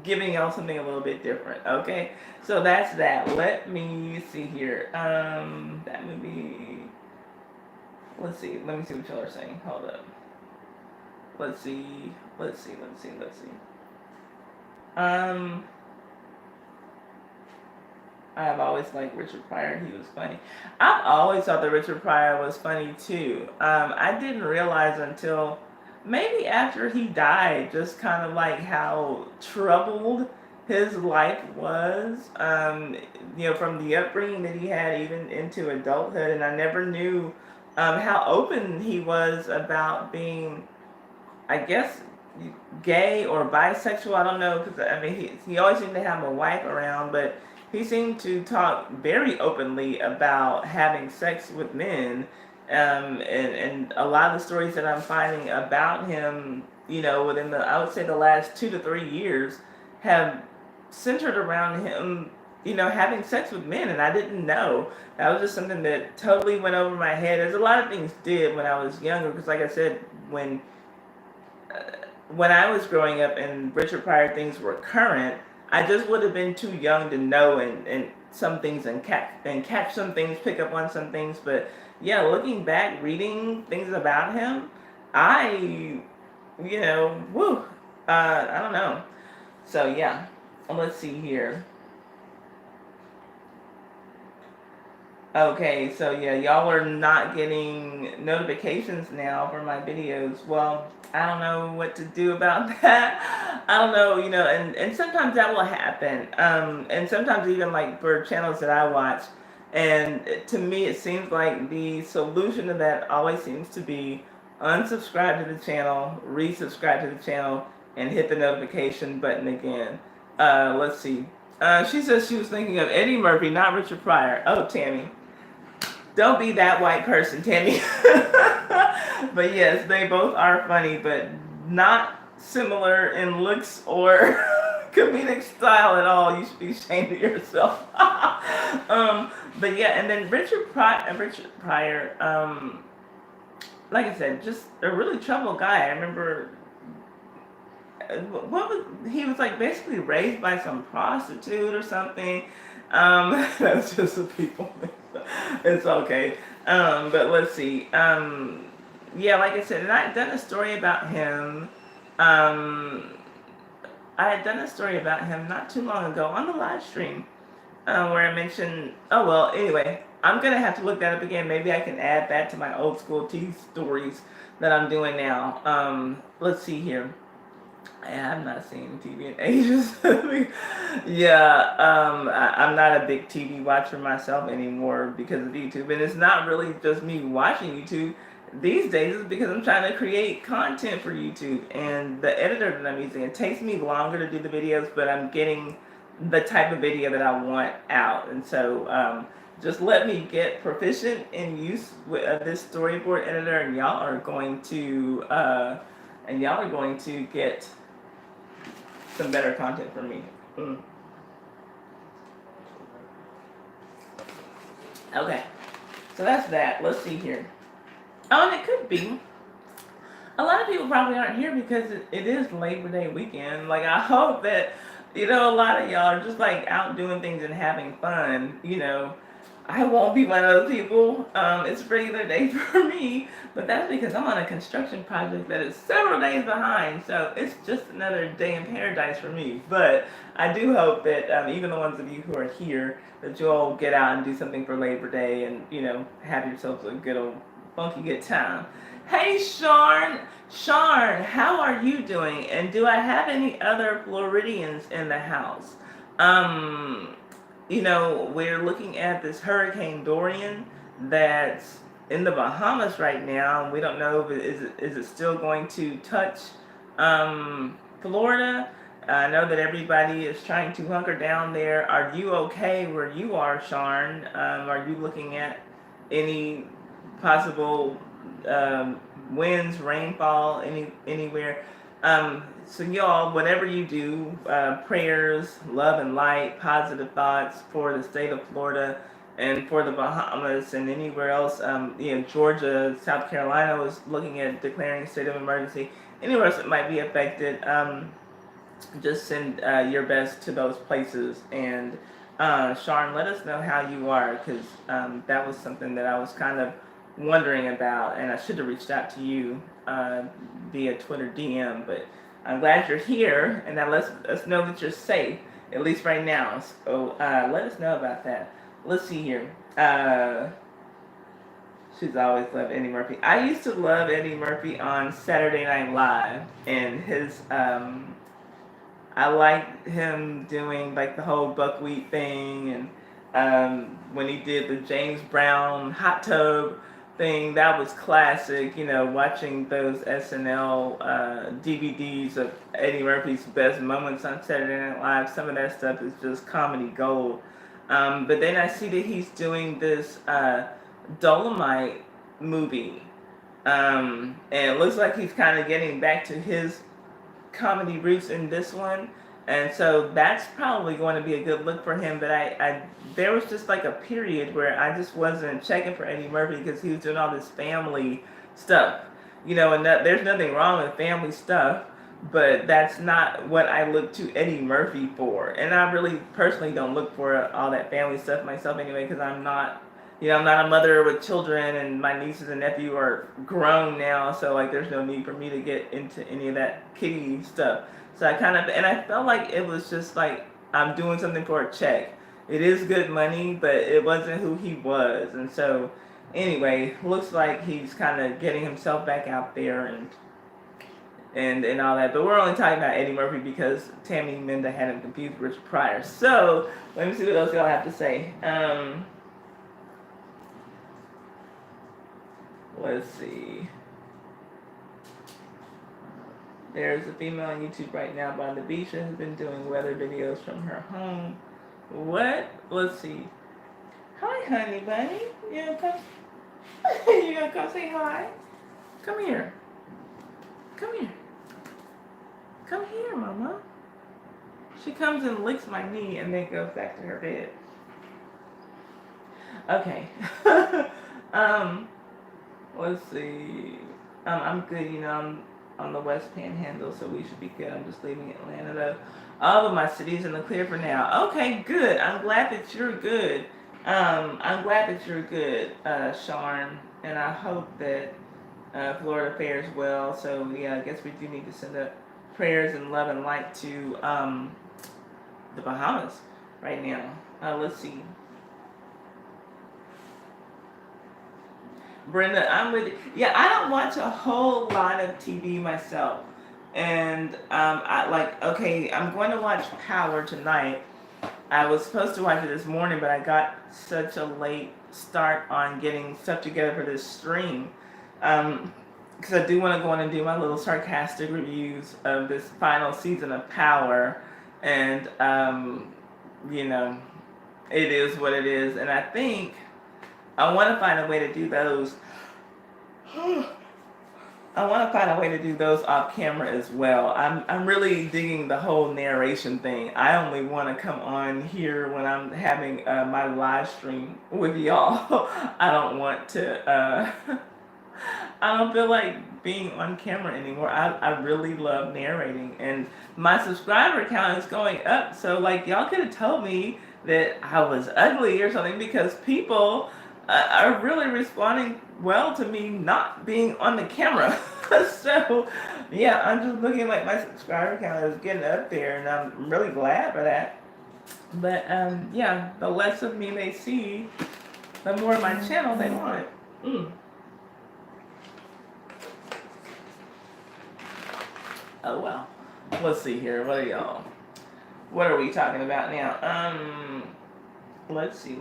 giving y'all something a little bit different. Okay, so that's that. Let me see here. That movie. Let's see. Let me see what y'all are saying. Hold up. Let's see. Let's see. Let's see. Let's see. Um, I've always liked Richard Pryor. He was funny. I've always thought that Richard Pryor was funny too. I didn't realize until maybe after he died, just kind of like how troubled his life was. From the upbringing that he had even into adulthood, and I never knew how open he was about being, I guess, gay or bisexual. I don't know, because I mean he always seemed to have a wife around, but he seemed to talk very openly about having sex with men. And a lot of the stories that I'm finding about him, within I would say the last 2 to 3 years, have centered around him, having sex with men, and I didn't know. That was just something that totally went over my head. There's a lot of things did when I was younger, because like I said, when I was growing up and Richard Pryor things were current, I just would have been too young to know and some things and catch some things, pick up on some things. But yeah, looking back, reading things about him, I, woo, I don't know. So yeah, let's see here. Okay, so yeah, y'all are not getting notifications now for my videos. Well, I don't know what to do about that. I don't know, and sometimes that will happen. And sometimes even like for channels that I watch, and to me it seems like the solution to that always seems to be unsubscribe to the channel, resubscribe to the channel, and hit the notification button again. Let's see. She says she was thinking of Eddie Murphy, not Richard Pryor. Oh, Tammy. Don't be that white person, Tammy. But yes, they both are funny, but not similar in looks or comedic style at all. You should be ashamed of yourself. But yeah, and then Richard Pryor, like I said, just a really troubled guy. I remember he was like basically raised by some prostitute or something. That's just what people think. It's okay. But let's see. Yeah, like I said, and I had done a story about him. I had done a story about him not too long ago on the live stream, where I mentioned. Oh well. Anyway, I'm gonna have to look that up again. Maybe I can add that to my old school tea stories that I'm doing now. Let's see here. I have not seen TV in ages. Yeah, I'm not a big TV watcher myself anymore because of YouTube. And it's not really just me watching YouTube. These days it's because I'm trying to create content for YouTube. And the editor that I'm using, it takes me longer to do the videos, but I'm getting the type of video that I want out. And so just let me get proficient in use with this storyboard editor, and y'all are going to get some better content from me. Okay, so that's that. Let's see here. Oh, and it could be. A lot of people probably aren't here because it is Labor Day weekend. Like, I hope that, a lot of y'all are just like out doing things and having fun. I won't be one of those people. It's regular day for me, but that's because I'm on a construction project that is several days behind, so it's just another day in paradise for me. But I do hope that even the ones of you who are here, that you all get out and do something for Labor Day and, have yourselves a good old funky good time. Hey, Sharn, how are you doing? And do I have any other Floridians in the house? We're looking at this Hurricane Dorian that's in the Bahamas right now. We don't know if is it still going to touch Florida. I know that everybody is trying to hunker down there. Are you okay where you are, Sharn? Are you looking at any possible winds, rainfall, anywhere? So y'all, whatever you do, prayers, love and light, positive thoughts for the state of Florida. And for the Bahamas and anywhere else, Georgia, South Carolina was looking at declaring a state of emergency. Anywhere else that might be affected, just send your best to those places. And Sharon, let us know how you are, because that was something that I was kind of wondering about, and I should have reached out to you via Twitter DM. But I'm glad you're here, and that lets us know that you're safe, at least right now. So let us know about that. Let's see here. She's always loved Eddie Murphy. I used to love Eddie Murphy on Saturday Night Live, and his I liked him doing like the whole buckwheat thing, and when he did the James Brown hot tub thing, that was classic. Watching those SNL DVDs of Eddie Murphy's best moments on Saturday Night Live, some of that stuff is just comedy gold. But then I see that he's doing this Dolomite movie, and it looks like he's kind of getting back to his comedy roots in this one, and so that's probably going to be a good look for him. But there was just like a period where I just wasn't checking for Eddie Murphy because he was doing all this family stuff, and there's nothing wrong with family stuff, but that's not what I look to Eddie Murphy for. And I really personally don't look for all that family stuff myself anyway, because I'm not a mother with children, and my nieces and nephew are grown now, so like there's no need for me to get into any of that kiddie stuff. So I felt like it was just like I'm doing something for a check. It is good money, but it wasn't who he was. And so anyway, looks like he's kind of getting himself back out there and all that. But we're only talking about Eddie Murphy because Tammy Minda had him confused with Richard Pryor. So let me see what else y'all have to say. Let's see. There's a female on YouTube right now by the beach and has been doing weather videos from her home. What? Let's see. Hi, honey bunny. You gonna come? You gonna come say hi? Come here. Come here. Come here, mama. She comes and licks my knee and then goes back to her bed. Okay. Let's see. I'm good. I'm on the West Panhandle, so we should be good. I'm just leaving Atlanta though. All of my cities in the clear for now. Okay, good. I'm glad that you're good. I'm glad that you're good, Sharon, and I hope that Florida fares well. So yeah, I guess we do need to send up prayers and love and light to the Bahamas right now. Let's see. Brenda, I'm with you. Yeah, I don't watch a whole lot of TV myself. And I'm going to watch Power tonight. I was supposed to watch it this morning, but I got such a late start on getting stuff together for this stream. Because I do want to go in and do my little sarcastic reviews of this final season of Power. And, it is what it is. And I think I want to find a way to do those. I want to find a way to do those off camera as well. I'm really digging the whole narration thing. I only want to come on here when I'm having my live stream with y'all. I don't want to. I don't feel like being on camera anymore. I really love narrating, and my subscriber count is going up. So like y'all could have told me that I was ugly or something, because people are really responding well to me not being on the camera. So yeah, I'm just looking like my subscriber count is getting up there, and I'm really glad for that. But yeah, the less of me they see, the more of my channel they want. Oh well. Let's see here. What are we talking about now? Let's see.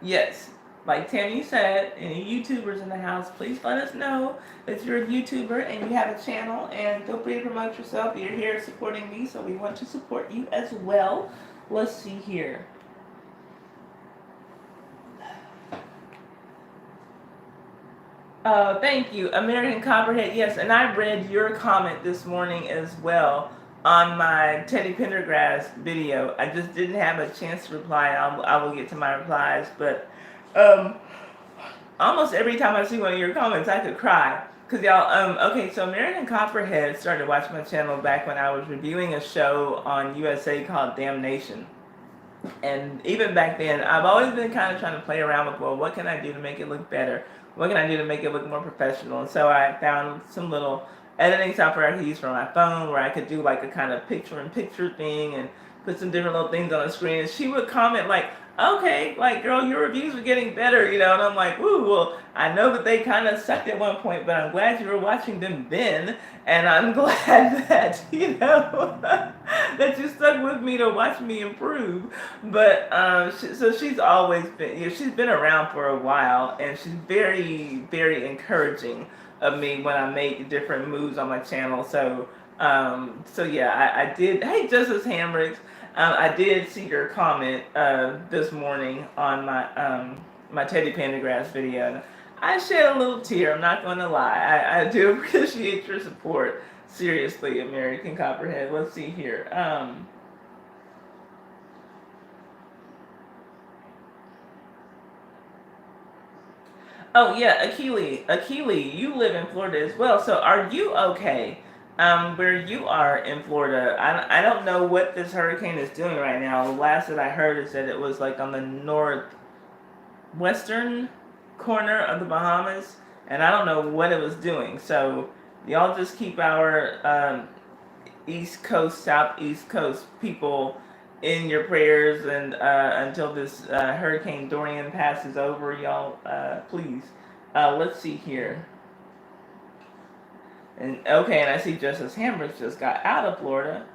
Yes, like Tammy said, any YouTubers in the house, please let us know if you're a YouTuber and you have a channel, and feel free to promote yourself. You're here supporting me, so we want to support you as well. Let's see here. Thank you, American Copperhead. Yes, and I read your comment this morning as well. on my Teddy Pendergrass video. I just didn't have a chance to reply. I will get to my replies, but um, almost every time I see one of your comments, I could cry. Cause y'all, okay, so American Copperhead started watching my channel back when I was reviewing a show on USA called Damnation. And even back then, I've always been kind of trying to play around with, well, what can I do to make it look better? What can I do to make it look more professional? And so I found some little editing software I could use for my phone where I could do like a kind of picture-in-picture thing and put some different little things on the screen. And she would comment like, okay, like, girl, your reviews are getting better, you know? And I'm like, woo, well, I know that they kind of sucked at one point, but I'm glad you were watching them then. And I'm glad that, you know, that you stuck with me to watch me improve. But, so she's always been, you know, she's been around for a while, and she's very, very encouraging of me when I make different moves on my channel. So, so yeah, I did, hey, Justice Hamricks, I did see your comment this morning on my my Teddy Pendergrass video. I shed a little tear, I'm not going to lie. I do appreciate your support. Seriously, American Copperhead. Let's see here. Oh yeah, Akili, you live in Florida as well. So are you okay? Where you are in Florida, I don't know what this hurricane is doing right now. The last that I heard is that it was like on the northwestern corner of the Bahamas, and I don't know what it was doing. So y'all just keep our East Coast, Southeast Coast people in your prayers, and until this Hurricane Dorian passes over, y'all, please. Let's see here. And okay, and I see Justice Hamricks just got out of Florida.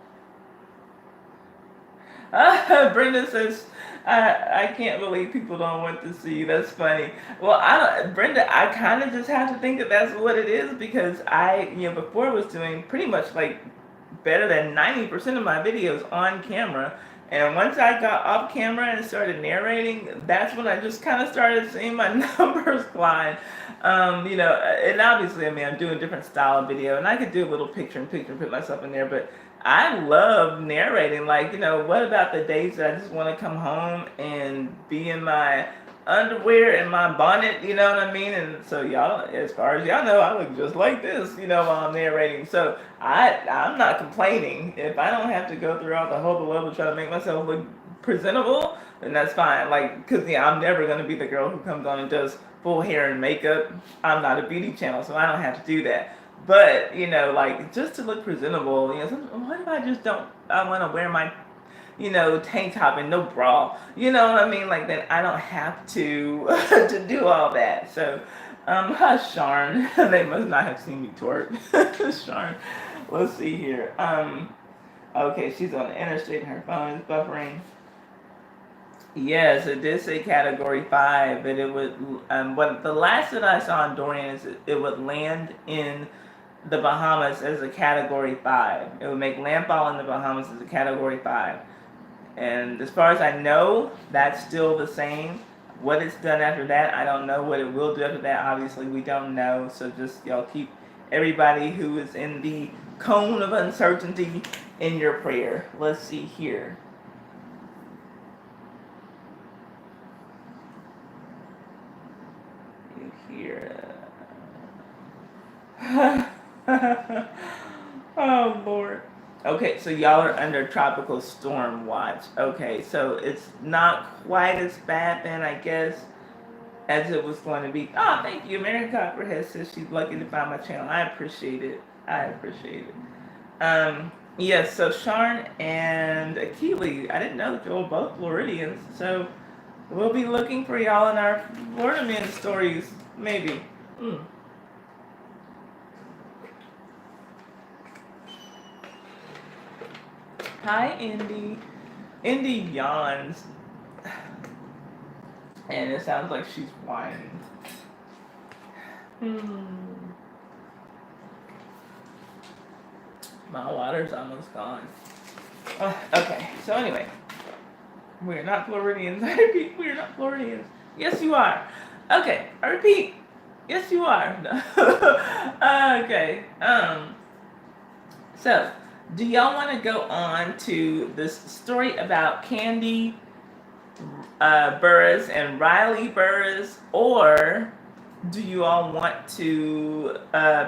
Brenda says, I can't believe people don't want to see you. That's funny. Well, Brenda, I kind of just have to think that that's what it is, because before I was doing pretty much like better than 90% of my videos on camera. And once I got off camera and started narrating, that's when I just kind of started seeing my numbers climb. And obviously, I mean, I'm doing a different style of video, and I could do a little picture-in-picture and put myself in there, but I love narrating. Like, what about the days that I just want to come home and be in my underwear and my bonnet, you know what I mean? And so y'all, as far as y'all know, I look just like this, while I'm narrating. So I'm not complaining. If I don't have to go through all the hubble to try to make myself look presentable, then that's fine. Like, because I'm never going to be the girl who comes on and does full hair and makeup. I'm not a beauty channel, so I don't have to do that. But, like, just to look presentable, what if I just I want to wear my tank top and no bra, you know what I mean? Like, then I don't have to to do all that. So, hush, Sharn. They must not have seen me twerk. Sharn. Let's see here. Okay, she's on the interstate and her phone is buffering. Yes, it did say Category 5, but it would, what the last that I saw on Dorian is it would land in the Bahamas as a Category 5. It would make landfall in the Bahamas as a Category 5. And as far as I know, that's still the same. What it's done after that, I don't know. What it will do after that, obviously, we don't know. So just, y'all, keep everybody who is in the cone of uncertainty in your prayer. Let's see here. Oh, Lord. Okay, so y'all are under tropical storm watch. Okay, so it's not quite as bad then, I guess, as it was going to be. Oh, thank you. American Copperhead says she's lucky to find my channel. I appreciate it. Yes, so Sharn and Akili, I didn't know that you were both Floridians, so we'll be looking for y'all in our Florida Man stories, maybe. Hi, Indy. Indy yawns. And it sounds like she's whining. My water's almost gone. Okay, so anyway. We're not Floridians. I repeat, we're not Floridians. Yes, you are. Okay, I repeat. Yes, you are. Okay. So, Do y'all want to go on to this story about Kandi Burris and Riley Burris, or do you all want to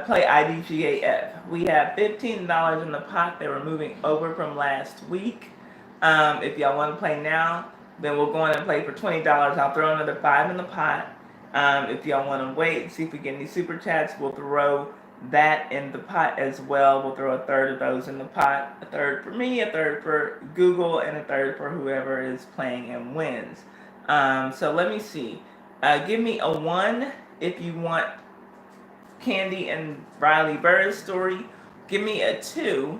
play IDGAF? We have $15 in the pot that we're moving over from last week. If y'all want to play now, then we'll go on and play for $20. I'll throw another 5 in the pot. If y'all want to wait and see if we get any super chats, we'll throw that in the pot as well. We'll throw a third of those in the pot. A third for me, a third for Google, and a third for whoever is playing and wins. So let me see. Give me a 1 if you want Kandi and Riley Burris story. Give me a 2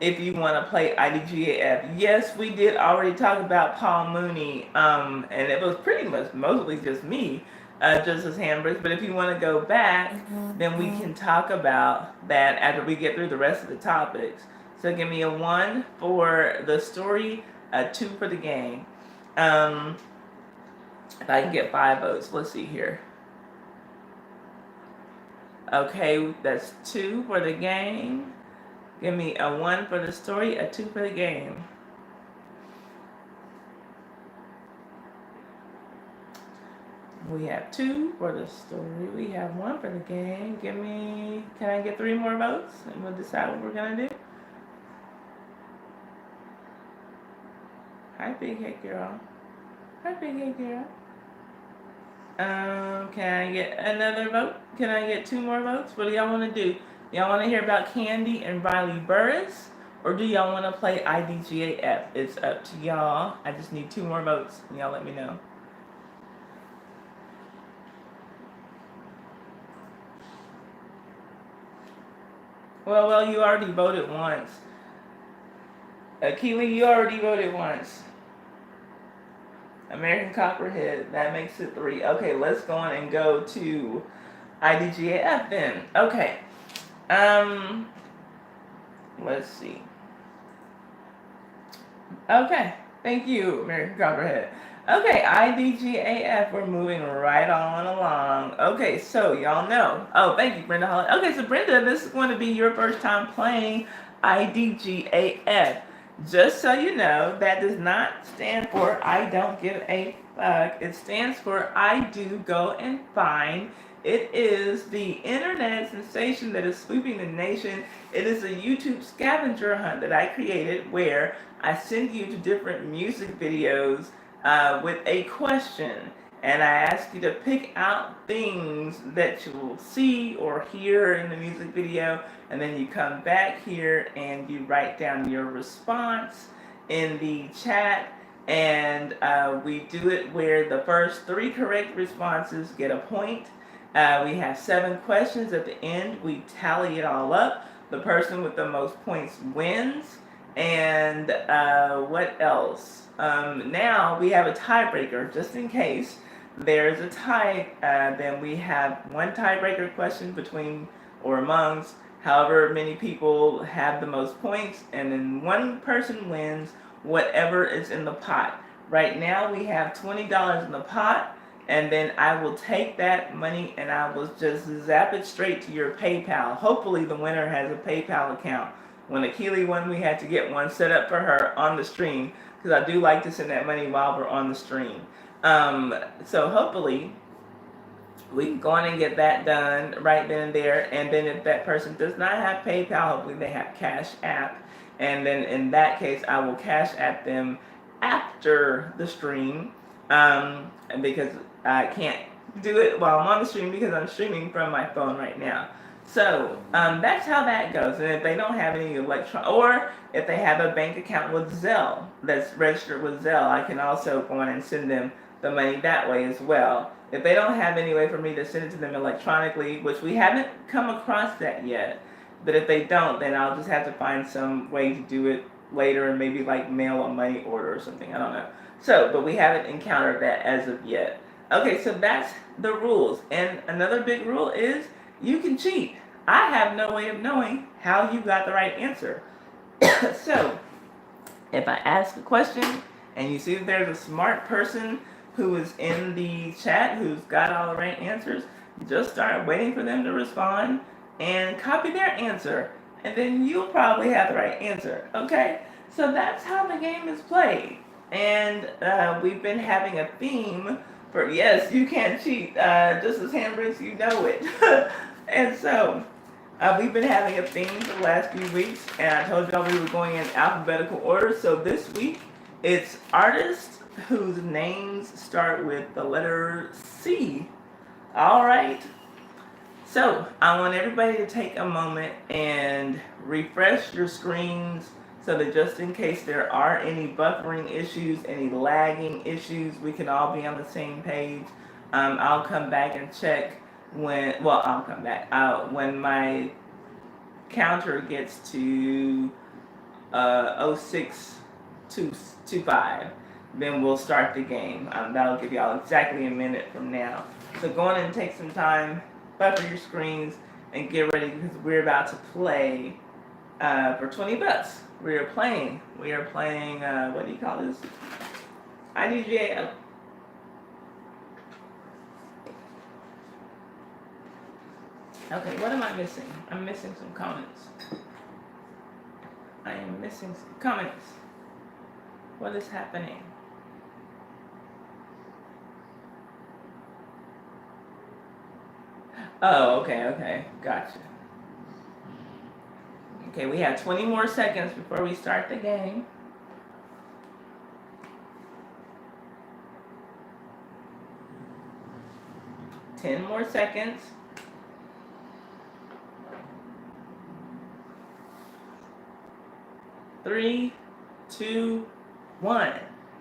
if you want to play IDGAF. Yes, we did already talk about Paul Mooney, and it was pretty much mostly just me, just as Hambridge. But if you want to go back, then we can talk about that after we get through the rest of the topics. So give me a 1 for the story, a 2 for the game. If I can get 5 votes, let's see here. Okay, that's 2 for the game. Give me a 1 for the story, a 2 for the game. We have 2 for the story. We have 1 for the game. Can I get 3 more votes? And we'll decide what we're gonna do. Hi, big head girl. Hi, big head girl. Can I get another vote? Can I get 2 more votes? What do y'all want to do? Y'all want to hear about Kandi and Riley Burris? Or do y'all want to play IDGAF? It's up to y'all. I just need 2 more votes. And y'all let me know. Well, you already voted once. Keely, you already voted once. American Copperhead, that makes it 3. Okay, let's go on and go to IDGAF then. Okay. Let's see. Okay, thank you, American Copperhead. Okay, IDGAF, we're moving right on along. Okay, so y'all know. Oh, thank you, Brenda Holland. Okay, so Brenda, this is going to be your first time playing IDGAF. Just so you know, that does not stand for I don't give a fuck. It stands for I do go and find. It is the internet sensation that is sweeping the nation. It is a YouTube scavenger hunt that I created where I send you to different music videos with a question. And I ask you to pick out things that you will see or hear in the music video, and then you come back here and you write down your response in the chat, and we do it where the first 3 correct responses get a point. We have 7 questions at the end. We tally it all up. The person with the most points wins. And what else? Now we have a tiebreaker just in case there's a tie. Then we have 1 tiebreaker question between or amongst however many people have the most points, and then 1 person wins whatever is in the pot. Right now we have $20 in the pot, and then I will take that money and I will just zap it straight to your PayPal. Hopefully the winner has a PayPal account. When Akili won, we had to get one set up for her on the stream, because I do like to send that money while we're on the stream. So hopefully we can go on and get that done right then and there. And then if that person does not have PayPal, hopefully they have Cash App. And then in that case, I will Cash App them after the stream, and because I can't do it while I'm on the stream because I'm streaming from my phone right now. So that's how that goes. And if they don't have any or if they have a bank account with Zelle that's registered with Zelle, I can also go on and send them the money that way as well. If they don't have any way for me to send it to them electronically, which we haven't come across that yet, but if they don't, then I'll just have to find some way to do it later and maybe like mail a money order or something. I don't know. So, but we haven't encountered that as of yet. Okay, so that's the rules. And another big rule is you can cheat. I have no way of knowing how you got the right answer. So, if I ask a question and you see that there's a smart person who is in the chat who's got all the right answers, just start waiting for them to respond and copy their answer. and then you'll probably have the right answer. Okay, so that's how the game is played, and we've been having a theme for yes, you can't cheat. Just as handbricks, you know it, and so. We've been having a theme for the last few weeks, and I told y'all we were going in alphabetical order. So this week, it's artists whose names start with the letter C. All right. So I want everybody to take a moment and refresh your screens so that just in case there are any buffering issues, any lagging issues, we can all be on the same page. I'll come back and check I'll come back when my counter gets to 0625, then we'll start the game. That'll give y'all exactly a minute from now. So go on and take some time, buffer your screens, and get ready because we're about to play for 20 bucks. We are playing, what do you call this? IDGAF. Okay, what am I missing? I'm missing some comments. I am missing some comments. What is happening? Oh, okay, gotcha. Okay, we have 20 more seconds before we start the game. Ten more seconds. 3, 2, 1.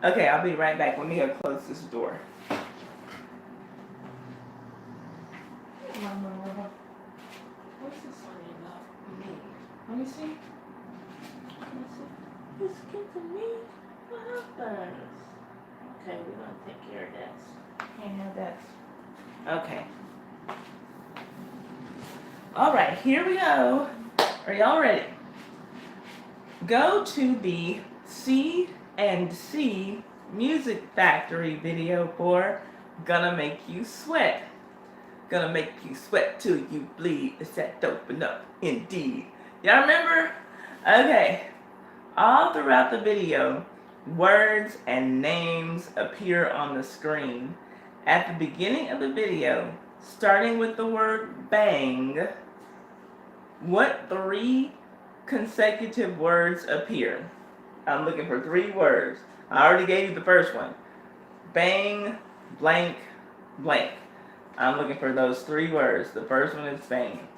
Okay, I'll be right back. Let me go close this door. What's this one about me? Let me see. It's getting me. What happens? Okay, we're gonna take care of that. Can't have that. Okay. All right, here we go. Are y'all ready? Go to the C and C Music Factory video for Gonna Make You Sweat. Gonna make you sweat till you bleed. It's that doping up, indeed. Y'all remember? Okay. All throughout the video, words and names appear on the screen. At the beginning of the video, starting with the word bang, what 3 consecutive words appear? I'm looking for 3 words. I already gave you the first one. Bang, blank, blank. I'm looking for those 3 words. The first one is bang.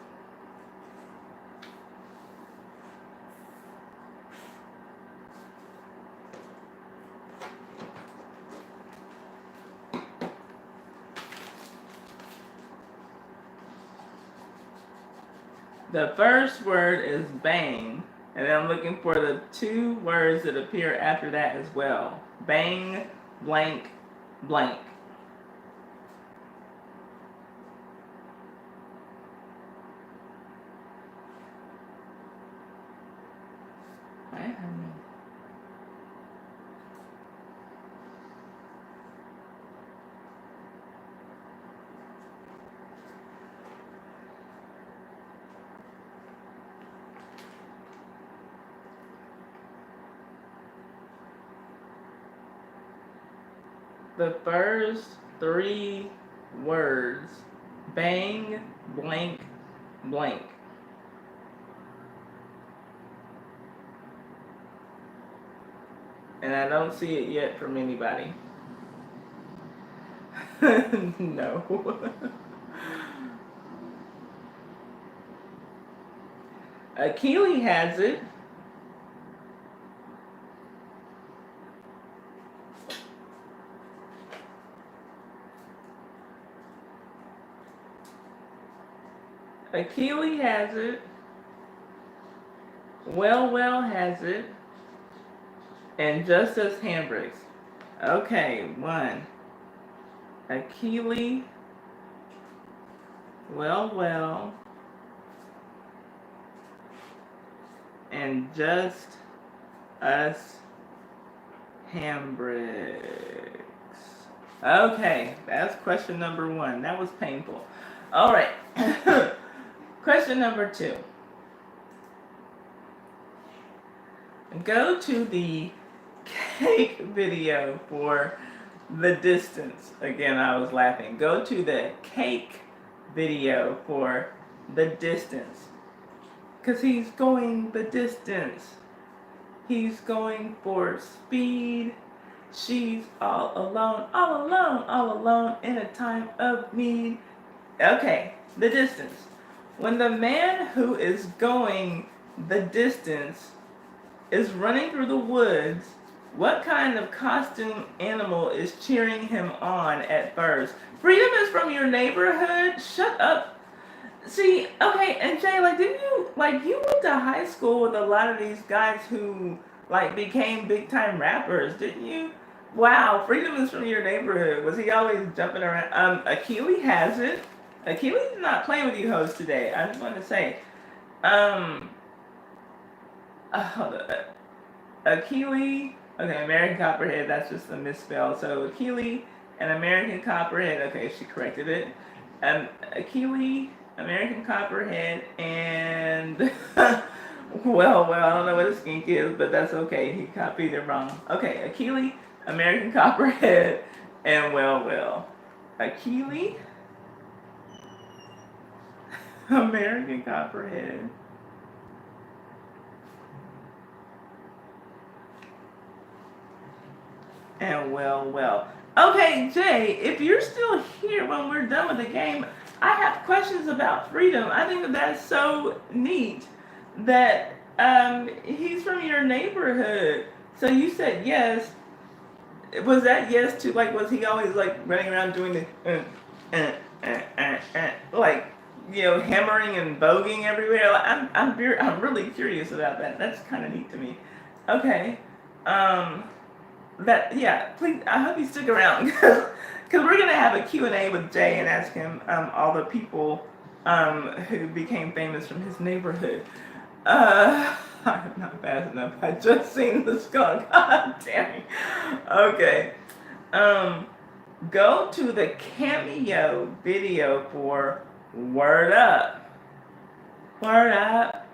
The first word is bang, and then I'm looking for the 2 words that appear after that as well. Bang, blank, blank. The first 3 words, bang, blank, blank. And I don't see it yet from anybody. No. Keely has it. Keely has it. Well has it. And Just As Handbricks. Okay, 1. Keely. Well. And Just Us Handbricks. Okay, that's question number 1. That was painful. All right. Question number 2. Go to the cake video for the distance. Again, I was laughing. Go to the cake video for the distance. Because he's going the distance. He's going for speed. She's all alone, all alone, all alone in a time of need. Okay, the distance. When the man who is going the distance is running through the woods, what kind of costume animal is cheering him on at first? Freedom is from your neighborhood? Shut up. See, okay, and Jay, like, didn't you, like, you went to high school with a lot of these guys who, like, became big time rappers, didn't you? Wow, freedom is from your neighborhood. Was he always jumping around? Akili has it. Akili's not playing with you hoes today. I just want to say, hold on. Akili, okay, American Copperhead, that's just a misspell. So Akili and American Copperhead, okay, she corrected it. Akili, American Copperhead, and well, I don't know what a skink is, but that's okay. He copied it wrong. Okay, Akili, American Copperhead, and well. Akili, American Copperhead. And well. Okay, Jay, if you're still here when we're done with the game, I have questions about freedom. I think that that's so neat that he's from your neighborhood. So you said yes. Was that yes to, like, was he always like running around doing the like, you know, hammering and voguing everywhere? Like, I'm really curious about that. That's kind of neat to me. Okay. That, yeah, please, I hope you stick around because we're gonna have a Q&A with Jay and ask him all the people who became famous from his neighborhood. I'm not fast enough. I just seen the skunk. God damn it. Okay. Go to the cameo video for Word Up. Word Up.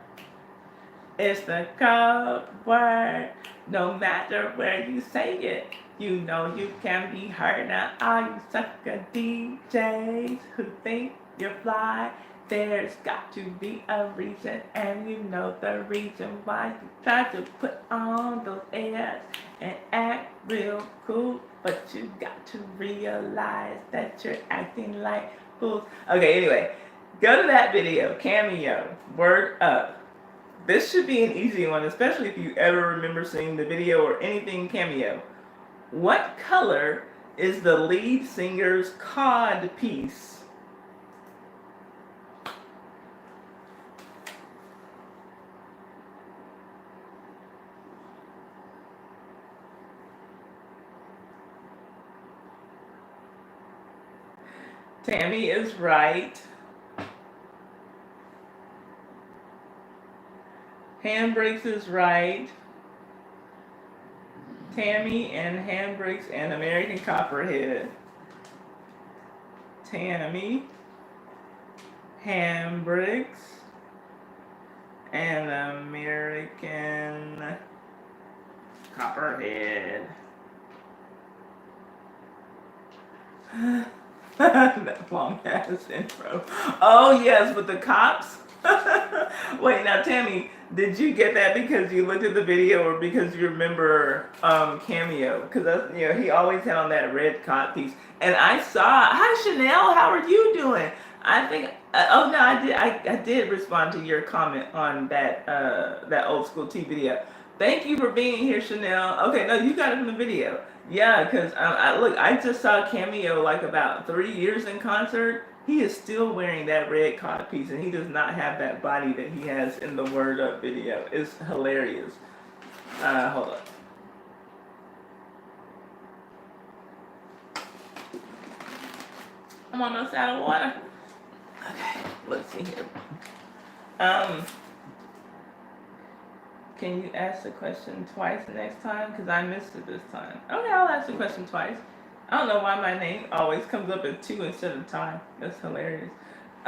It's the code word. No matter where you say it, you know you can be heard. Now all you sucker DJs who think you're fly, there's got to be a reason, and you know the reason why you try to put on those airs and act real cool, but you got to realize that you're acting like fools. Okay, anyway, go to that video, cameo, Word Up. This should be an easy one, especially if you ever remember seeing the video or anything cameo. What color is the lead singer's cod piece? Tammy is right. Handbrakes is right. Tammy and Handbrakes and American Copperhead. Tammy, Handbrakes, and American Copperhead. That long ass intro. Oh yes, with the cops. Wait, now Tammy, did you get that because you looked at the video or because you remember cameo? Because he always had on that red cot piece, and I saw. Hi Chanel, how are you doing? I think. Oh no, I did. I did respond to your comment on that old school T video. Thank you for being here, Chanel. Okay, no, you got it from the video. Yeah, because I just saw cameo like about 3 years in concert. He is still wearing that red cod piece, and he does not have that body that he has in the Word Up video. It's hilarious. Hold on. I'm almost out of water. Okay, let's see here. Can you ask the question twice next time? Because I missed it this time. Okay, I'll ask the question twice. I don't know why my name always comes up as 2 instead of time. That's hilarious.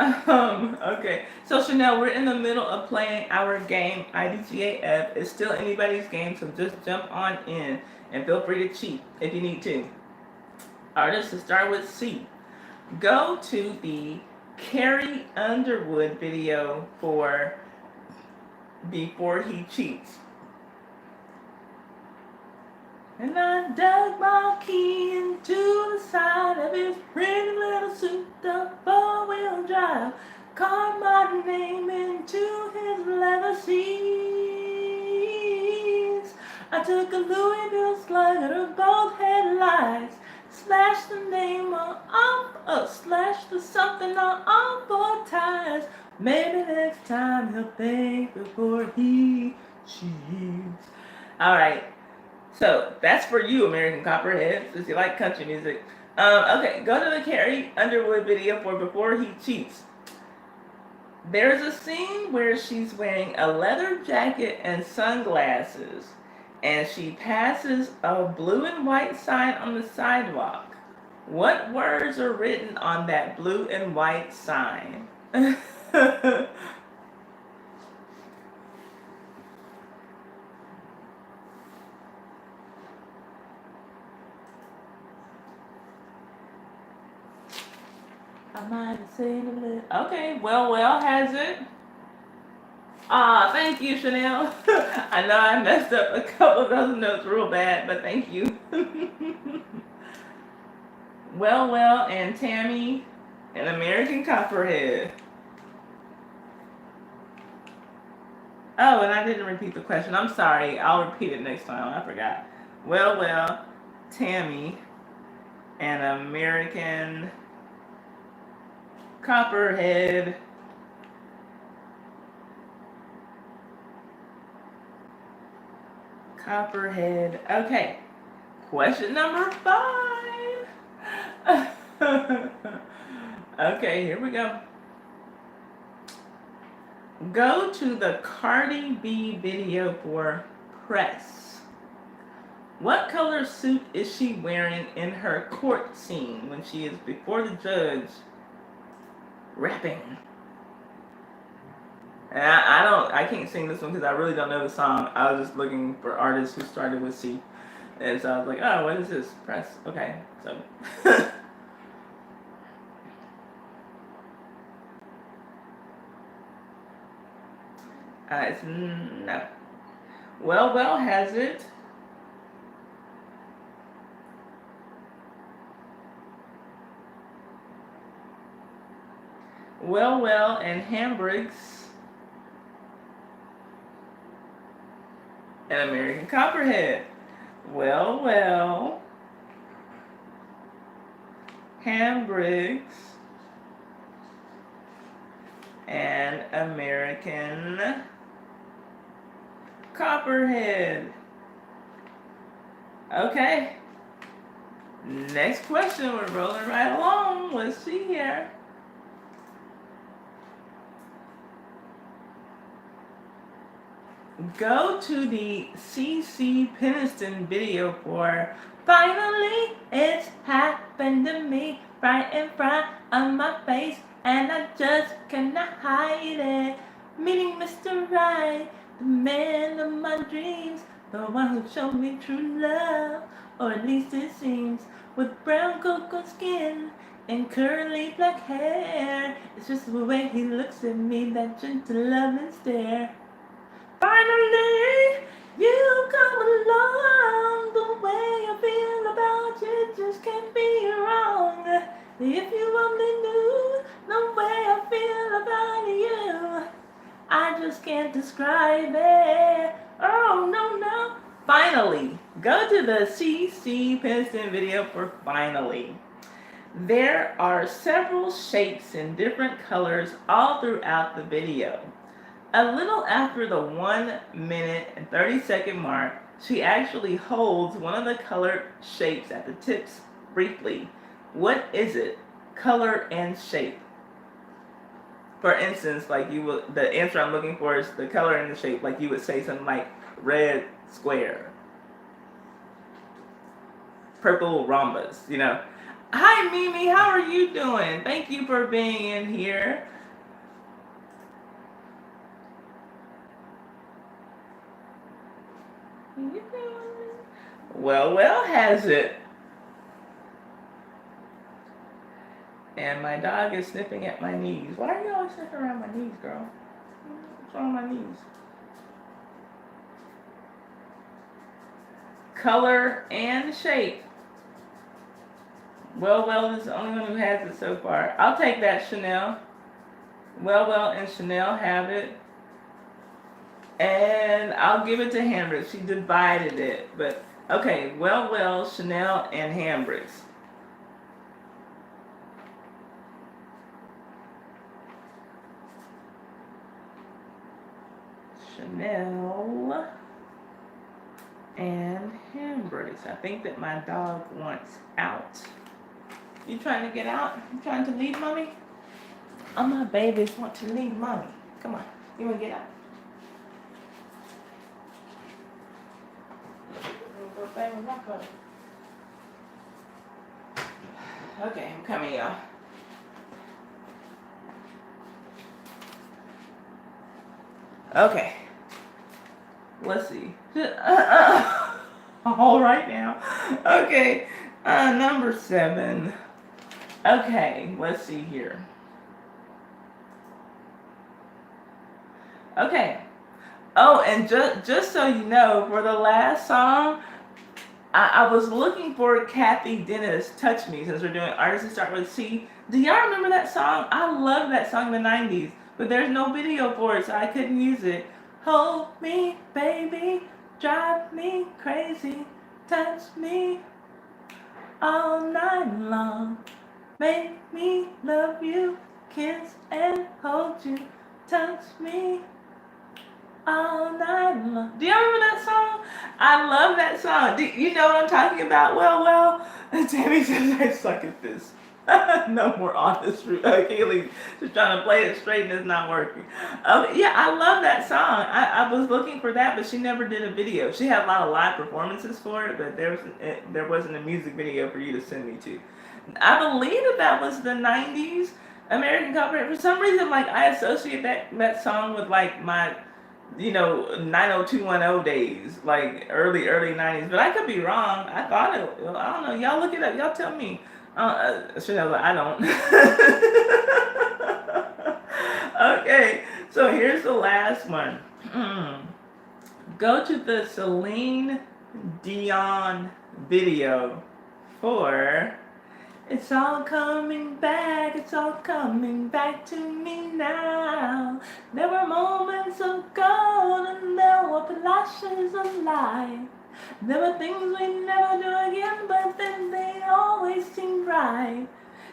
Okay. So Chanel, we're in the middle of playing our game, IDGAF. It's still anybody's game, so just jump on in and feel free to cheat if you need to. Artists, to start with C. Go to the Carrie Underwood video for Before He Cheats. And I dug my key into the side of his pretty little souped-up four-wheel drive. Carved my name into his leather seats. I took a Louisville Slugger to both headlights. Slashed the name slashed the something on all four tires. Maybe next time he'll think before he cheats. Alright. So that's for you, American Copperhead, since you like country music. Okay, go to the Carrie Underwood video for Before He Cheats. There's a scene where she's wearing a leather jacket and sunglasses, and she passes a blue and white sign on the sidewalk. What words are written on that blue and white sign? I might have said a little. Okay, well has it. Thank you, Chanel. I know I messed up a couple of those notes real bad, but thank you. Well, and Tammy, and American Copperhead. Oh, and I didn't repeat the question. I'm sorry. I'll repeat it next time. I forgot. Well, Tammy, and American Copperhead. Okay. Question number 5. Okay, here we go. Go to the Cardi B video for Press. What color suit is she wearing in her court scene when she is before the judge rapping? And I can't sing this one because I really don't know the song. I was just looking for artists who started with C. And so I was like, oh, what is this? Press. Okay, so. It's no. Well has it. Well, and Hambriggs, and American Copperhead. Well, Hambriggs, and American Copperhead. Okay. Next question. We're rolling right along. Let's see here. Go to the CC Peniston video for Finally It's Happened to Me, right in front of my face, and I just cannot hide it. Meeting Mr. Right, the man of my dreams, the one who showed me true love, or at least it seems, with brown cocoa skin and curly black hair. It's just the way he looks at me, that gentle loving stare. Finally, you come along. The way I feel about you just can't be wrong. If you only knew the way I feel about you, I just can't describe it. Oh, no. Finally, go to the CC Peniston video for Finally. There are several shapes in different colors all throughout the video. A little after the 1 minute and 30-second mark, she actually holds one of the colored shapes at the tips briefly. What is it? Color and shape. For instance, the answer I'm looking for is the color and the shape. Like you would say something like red square, purple rhombus, Hi, Mimi. How are you doing? Thank you for being in here. Well, has it? And my dog is sniffing at my knees. Why are you always sniffing around my knees, girl? What's wrong with my knees? Color and shape. Well is the only one who has it so far. I'll take that, Chanel. Well and Chanel have it. And I'll give it to Hambricks. She divided it. But, okay, well, Chanel, and Hambricks. Chanel and Hambricks. I think that my dog wants out. You trying to get out? You trying to leave, mommy? All my babies want to leave mommy. Come on. You want to get out? Okay, I'm coming, y'all. Okay. Let's see. All right now. Okay. Number 7. Okay, let's see here. Okay. Oh, and just so you know, for the last song, I was looking for Kathy Dennis Touch Me, since we're doing artists that start with C. Do y'all remember that song? I love that song in the 90s, but there's no video for it, so I couldn't use it. Hold me, baby, drive me crazy, touch me all night long, make me love you, kiss and hold you, touch me all night long. Do y'all remember that song? I love that song. Do you know what I'm talking about? Well. Tammy says I suck at this. No more honest. Kaylee just trying to play it straight and it's not working. Yeah, I love that song. I was looking for that, but she never did a video. She had a lot of live performances for it, but there wasn't a music video for you to send me to. I believe that was the 90s American Copyright. For some reason, like, I associate that song with, like, my 90210 days, like early 90s, but I could be wrong. I thought it, I don't know. Y'all look it up. Y'all tell me. Chanel, I don't. Okay, so here's the last one. Go to the Celine Dion video for It's All Coming Back, It's All Coming Back to Me Now. There were moments of gold and there were flashes of light. There were things we'd never do again, but then they always seemed right.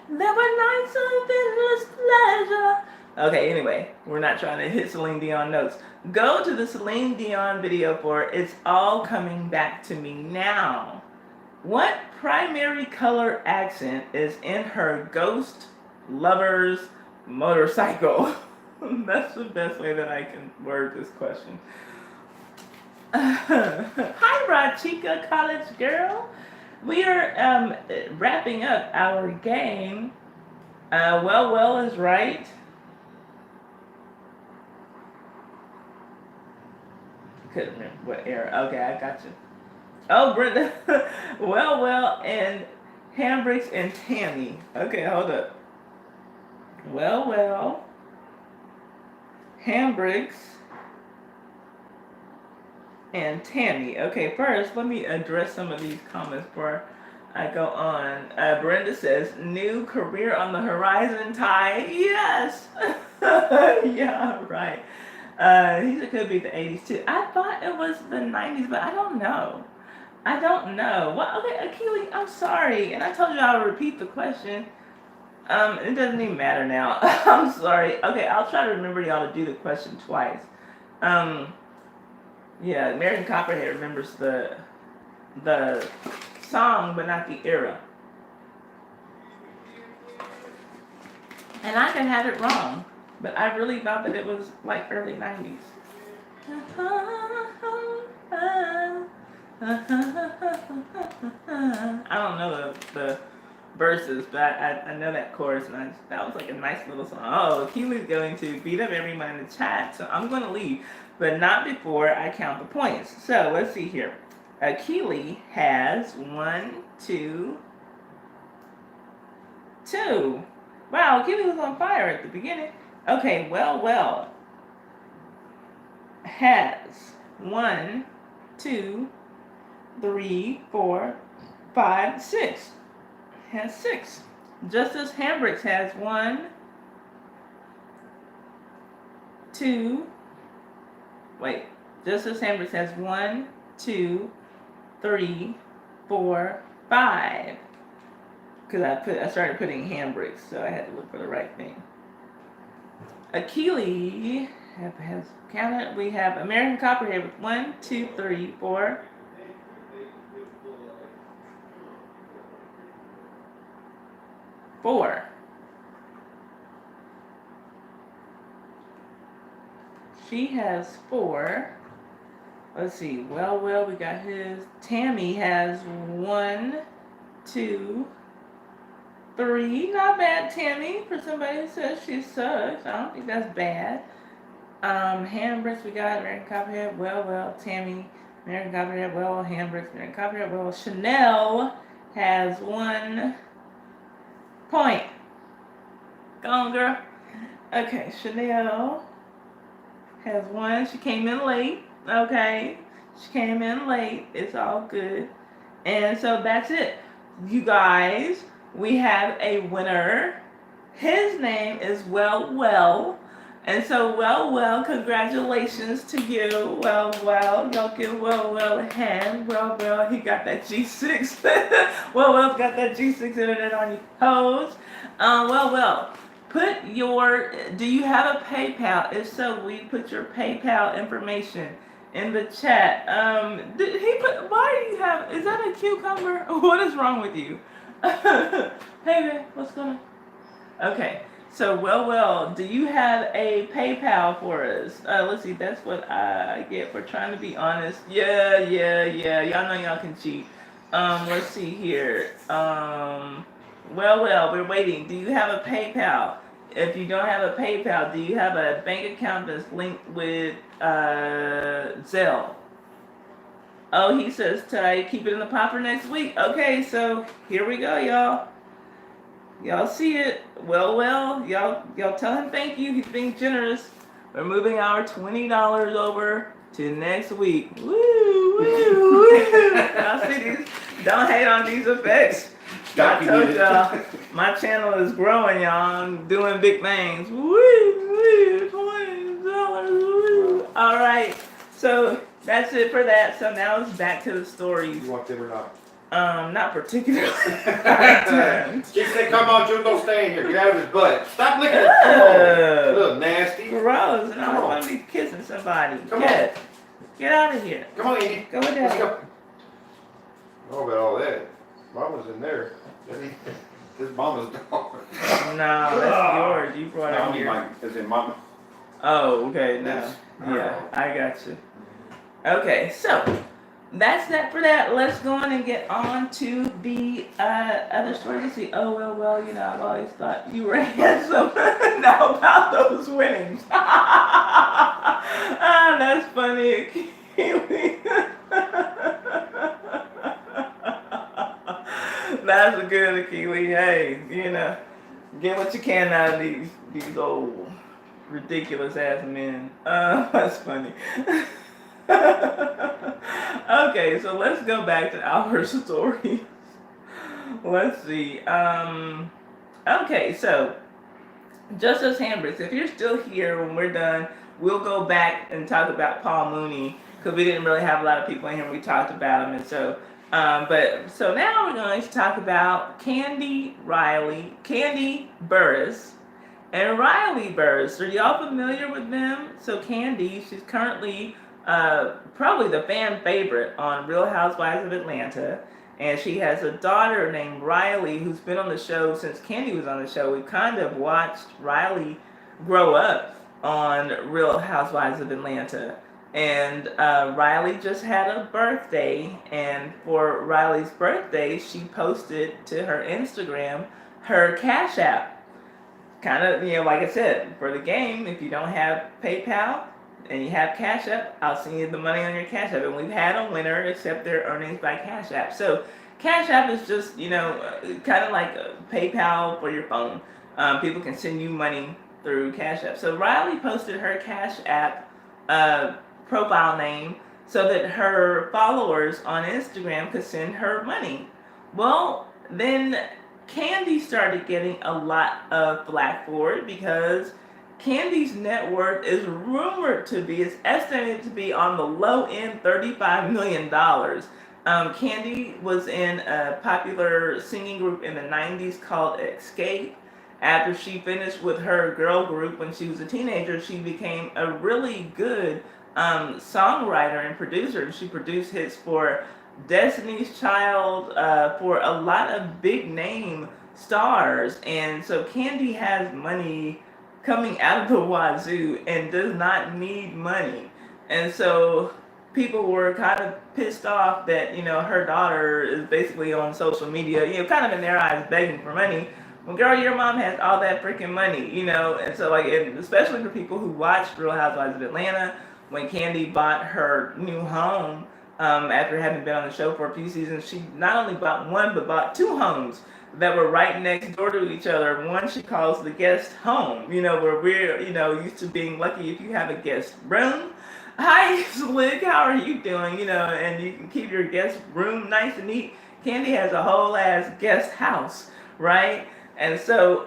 There were nights of endless pleasure. Okay, anyway, we're not trying to hit Celine Dion notes. Go to the Celine Dion video for It's All Coming Back to Me Now. What primary color accent is in her ghost lover's motorcycle? That's the best way that I can word this question. Hi, Rachika, college girl. We are wrapping up our game. Well is right. Couldn't remember what era. Okay, I got you. Oh, Brenda. well, and Hambricks and Tammy. Okay, hold up. Well, Hambricks and Tammy. Okay, first, let me address some of these comments before I go on. Brenda says, new career on the horizon, Ty. Yes. Yeah, right. He could be the 80s too. I thought it was the 90s, but I don't know. Well, okay, Akili, I'm sorry. And I told you I would repeat the question. It doesn't even matter now. I'm sorry. Okay, I'll try to remember y'all to do the question twice. Yeah, American Copperhead remembers the song, but not the era. And I can have it wrong, but I really thought that it was like early 90s. I don't know verses, but I know that chorus, and that was like a nice little song. Oh, Keely's going to beat up everyone in the chat, so I'm going to leave, but not before I count the points. So let's see here. Keely has 1, 2, 2. Wow, Keely was on fire at the beginning. Okay, well has 1, 2, 3, 4, 5, 6. Has 6. Justice Hambricks has 1, 2. Wait. Justice Hambricks has 1, 2, 3, 4, 5. Because I started putting handbrakes, so I had to look for the right thing. Keely has counted. We have American Copperhead with 1, 2, 3, 4. 4. She has 4. Let's see. Well, we got his. Tammy has 1, 2, 3. Not bad, Tammy, for somebody who says she sucks. I don't think that's bad. Handbricks, we got American Copperhead. Well, Tammy, American Copperhead. Well, Handbricks, American Copperhead. Well, Chanel has 1 point. Go on, girl. Okay, Chanel has 1. She came in late. Okay, she came in late. It's all good. And so that's it. You guys, we have a winner. His name is Well. And so, Well, congratulations to you. Well, y'all give Well a hand. Well, he got that G6. Well, got that G6 internet on your toes. Well, do you have a PayPal? If so, will you put your PayPal information in the chat? Why do you have, is that a cucumber? What is wrong with you? Hey man, what's going on? Okay. So, Well, do you have a PayPal for us? Let's see, that's what I get for trying to be honest. Yeah. Y'all know y'all can cheat. Let's see here. Well, we're waiting. Do you have a PayPal? If you don't have a PayPal, do you have a bank account that's linked with Zelle? Oh, he says, Ty, keep it in the popper next week. Okay, so here we go, y'all. Y'all see it. Well, y'all tell him thank you. He's being generous. We're moving our $20 over to next week. Woo. Y'all see these? Don't hate on these effects. I told y'all, my channel is growing, y'all. I'm doing big things. $20. Woo. All right. So that's it for that. So now it's back to the stories. You want them or not? Not particularly. She said, come on, June, don't stay in here. Get out of his butt. Stop licking his phone. Look, nasty. Gross. And I don't want to be kissing somebody. Come on. Get out of here. Come on, Andy. Go with that. Let's go. Oh, about all that. Mama's in there. This Mama's dog. No, that's yours. You brought it here. Is it Mama? Oh, okay. No. Yeah, I got you. Okay, so that's that for that. Let's go on and get on to the other story. Let's see. Oh, well, I've always thought you were handsome. Now about those winnings. That's funny. That's a good Keely. Hey, get what you can out of these old ridiculous ass men. That's funny. Okay, so let's go back to our story. Let's see. Okay, so Justice Hambricks, if you're still here when we're done, we'll go back and talk about Paul Mooney because we didn't really have a lot of people in here. We talked about him, and so. So now we're going to talk about Kandi Burruss, and Riley Burruss. Are y'all familiar with them? So Kandi, she's currently probably the fan favorite on Real Housewives of Atlanta, and she has a daughter named Riley who's been on the show since Kandi was on the show. We kind of watched Riley grow up on Real Housewives of Atlanta. And Riley just had a birthday, and for Riley's birthday, she posted to her Instagram her Cash App. Kind of, like I said, for the game, if you don't have PayPal and you have Cash App, I'll send you the money on your Cash App. And we've had a winner accept their earnings by Cash App. So Cash App is just, kind of like PayPal for your phone. People can send you money through Cash App. So Riley posted her Cash App profile name so that her followers on Instagram could send her money. Well, then Kandi started getting a lot of flack for it because Kandi's net worth is estimated to be on the low end $35 million. Kandi was in a popular singing group in the 90s called Escape. After she finished with her girl group when she was a teenager, she became a really good songwriter and producer. She produced hits for Destiny's Child, for a lot of big name stars. And so Kandi has money coming out of the wazoo and does not need money. And so people were kind of pissed off that, her daughter is basically on social media, kind of in their eyes begging for money. Well, girl, your mom has all that freaking money, and so and especially for people who watched Real Housewives of Atlanta, when Kandi bought her new home, after having been on the show for a few seasons, she not only bought one, but bought two homes that were right next door to each other. One she calls the guest home, where we're, used to being lucky if you have a guest room. Hi, Slick, how are you doing? And you can keep your guest room nice and neat. Kandi has a whole ass guest house, right? And so,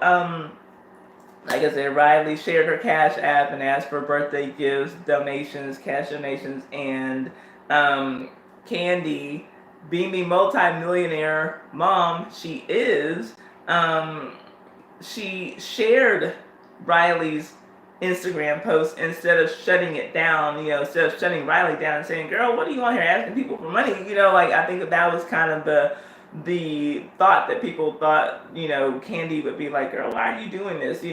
like I said, Riley shared her Cash App and asked for birthday gifts, donations, cash donations, and Kandi, being the multi-millionaire mom she is, she shared Riley's Instagram post instead of shutting it down, instead of shutting Riley down and saying, girl, what are you on here asking people for money? I think that was kind of the thought that people thought, Kandi would be like, girl, why are you doing this,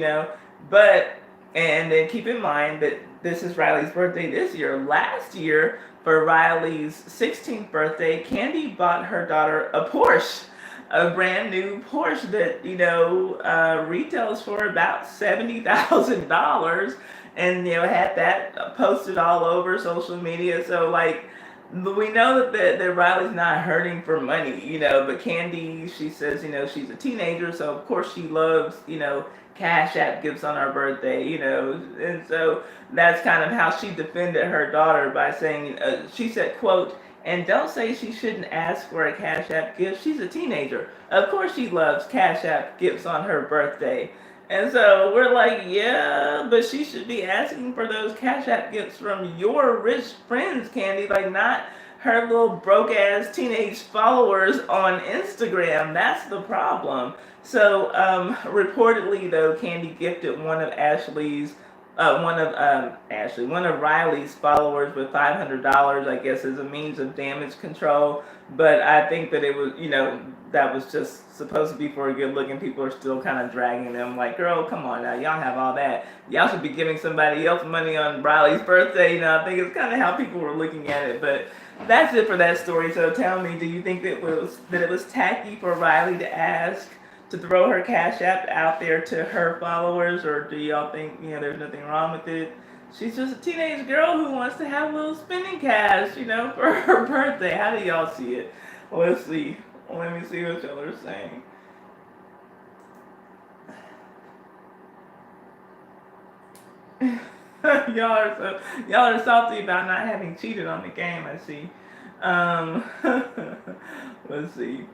But, and then keep in mind that this is Riley's birthday this year. Last year, for Riley's 16th birthday, Kandi bought her daughter a Porsche, a brand new Porsche that, retails for about $70,000, and, had that posted all over social media. So, we know that Riley's not hurting for money, but Kandi, she says, she's a teenager, so of course she loves, Cash App gifts on her birthday, and so that's kind of how she defended her daughter by saying, she said, quote, and don't say she shouldn't ask for a Cash App gift. She's a teenager. Of course she loves Cash App gifts on her birthday. And so we're like, yeah, but she should be asking for those Cash App gifts from your rich friends, Kandi, not her little broke ass teenage followers on Instagram. That's the problem. So reportedly though, Kandi gifted one of Riley's followers with $500, I guess, as a means of damage control. But I think that it was, that was just supposed to be for a good look, and people are still kind of dragging them like, girl, come on now, y'all have all that. Y'all should be giving somebody else money on Riley's birthday. I think it's kind of how people were looking at it. But that's it for that story. So tell me, do you think that it was tacky for Riley to ask to throw her Cash App out there to her followers, or do y'all think, there's nothing wrong with it? She's just a teenage girl who wants to have a little spending cash, for her birthday. How do y'all see it? Let's see. Let me see what y'all are saying. y'all are salty about not having cheated on the game, I see. Let's see.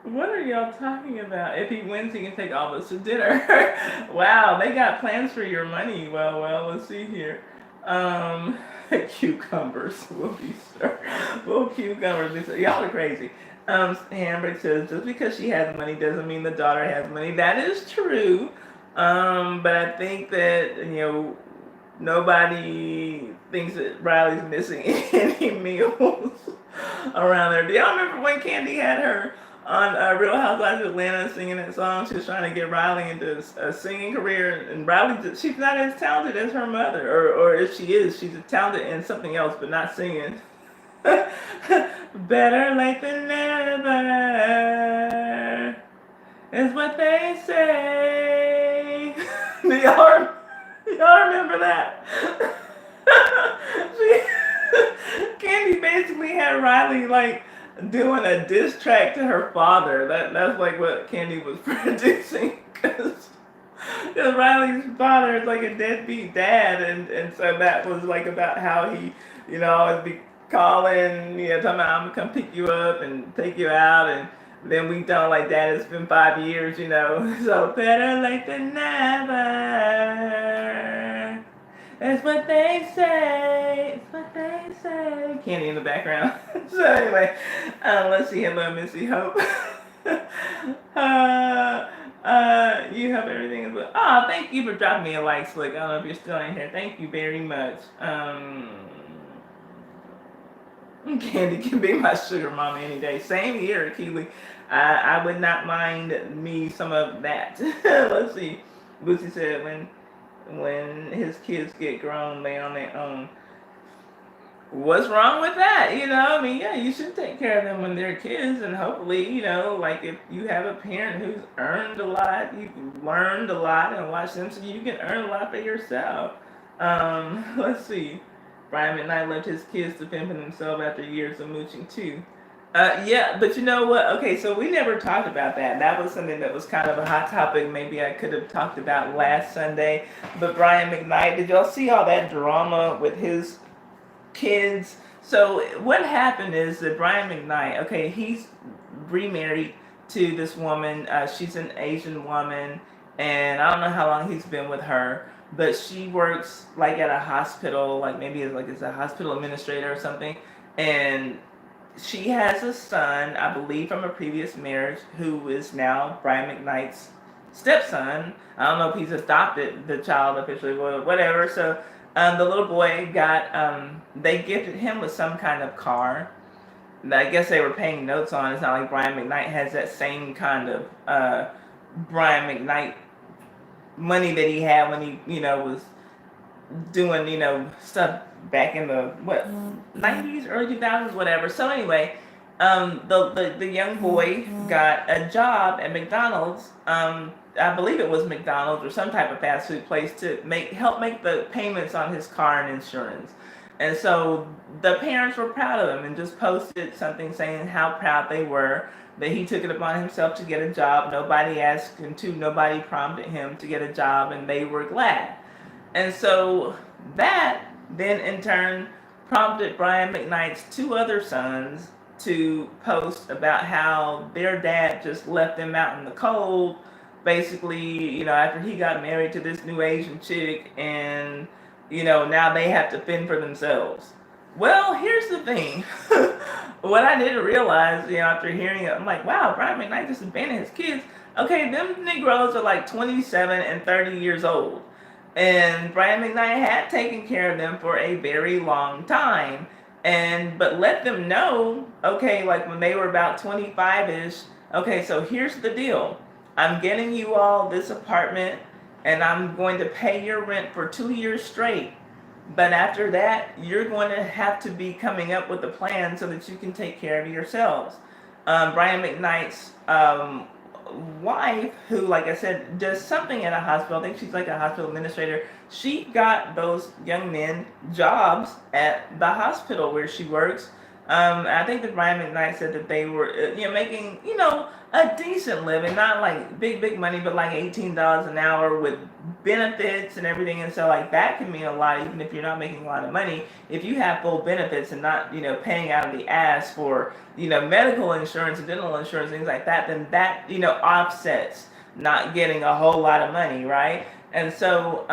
What are y'all talking about? If he wins, he can take all of us to dinner. Wow, they got plans for your money. Well, let's see here. Cucumbers will be served. Well, cucumbers be served. Y'all are crazy. Hambrick says, just because she has money doesn't mean the daughter has money. That is true. But I think that, nobody thinks that Riley's missing any meals around there. Do y'all remember when Kandi had her on Real Housewives of Atlanta singing that song. She was trying to get Riley into a singing career, and Riley, she's not as talented as her mother, or if she is, she's talented in something else, but not singing. Better late than never is what they say. y'all remember that? Kandi basically had Riley like doing a diss track to her father. That's like what Kandi was producing, because Riley's father is like a deadbeat dad, and so that was like about how he, always be calling, talking about, I'm gonna come pick you up and take you out, and then we don't like, Dad, it's been 5 years, so better late than never. That's what they say. It's what they say. Kandi in the background. So anyway, let's see. Hello, Missy Hope. You have everything is well. Oh, thank you for dropping me a like, Slick. I don't know if you're still in here. Thank you very much. Kandi can be my sugar mama any day. Same here, Keely. I would not mind me some of that. Let's see. Boosie said when his kids get grown, they on their own. What's wrong with that? Yeah, you should take care of them when they're kids, and hopefully, like if you have a parent who's earned a lot, you've learned a lot and watch them so you can earn a lot for yourself. Let's see. Brian McKnight left his kids to fend for themselves after years of mooching too. Yeah, but you know what? Okay, so we never talked about that. That was something that was kind of a hot topic. Maybe I could have talked about last Sunday. But Brian McKnight, did y'all see all that drama with his kids? So what happened is that Brian McKnight, okay, he's remarried to this woman. She's an Asian woman, and I don't know how long he's been with her, but she works like at a hospital, like maybe it's a hospital administrator or something, and she has a son, I believe, from a previous marriage, who is now Brian McKnight's stepson. I don't know if he's adopted the child officially or whatever. So the little boy got, they gifted him with some kind of car that I guess they were paying notes on. It's not like Brian McKnight has that same kind of Brian McKnight money that he had when he, was doing, stuff back in the 90s, early 2000s, whatever. So anyway, the young boy got a job at McDonald's. I believe it was McDonald's or some type of fast food place to help make the payments on his car and insurance. And so the parents were proud of him and just posted something saying how proud they were that he took it upon himself to get a job. Nobody asked him to, nobody prompted him to get a job, and they were glad. And so that then in turn prompted Brian McKnight's 2 other sons to post about how their dad just left them out in the cold, basically, after he got married to this new Asian chick, and, now they have to fend for themselves. Well, here's the thing. What I didn't realize, after hearing it, I'm like, wow, Brian McKnight just abandoned his kids. Okay, them Negroes are like 27 and 30 years old. And Brian McKnight had taken care of them for a very long time. But let them know, okay, like when they were about 25-ish, okay, so here's the deal. I'm getting you all this apartment, and I'm going to pay your rent for 2 years straight. But after that, you're going to have to be coming up with a plan so that you can take care of yourselves. Brian McKnight's wife, who, like I said, does something at a hospital, I think she's like a hospital administrator, she got those young men jobs at the hospital where she works. I think that Brian McKnight said that they were, making, a decent living, not like big money, but like $18 an hour with benefits and everything. And so like that can mean a lot, even if you're not making a lot of money. If you have full benefits and not, paying out of the ass for, medical insurance and dental insurance, things like that, then that, offsets not getting a whole lot of money, right? And so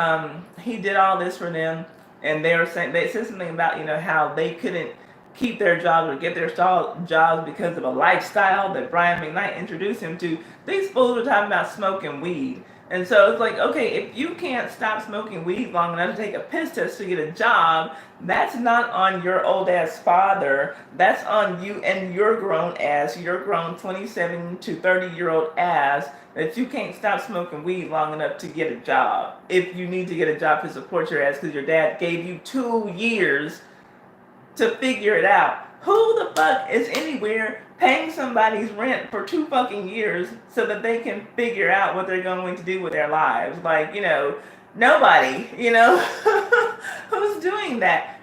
he did all this for them, and they said something about, how they couldn't keep their jobs or get their jobs because of a lifestyle that Brian McKnight introduced him to. These fools were talking about smoking weed. And so it's like, okay, if you can't stop smoking weed long enough to take a piss test to get a job, that's not on your old ass father. That's on you and your grown ass, your grown 27 to 30-year-old ass, that you can't stop smoking weed long enough to get a job. If you need to get a job to support your ass because your dad gave you 2 years to figure it out. Who the fuck is anywhere paying somebody's rent for 2 fucking years so that they can figure out what they're going to do with their lives? Like, nobody, who's doing that?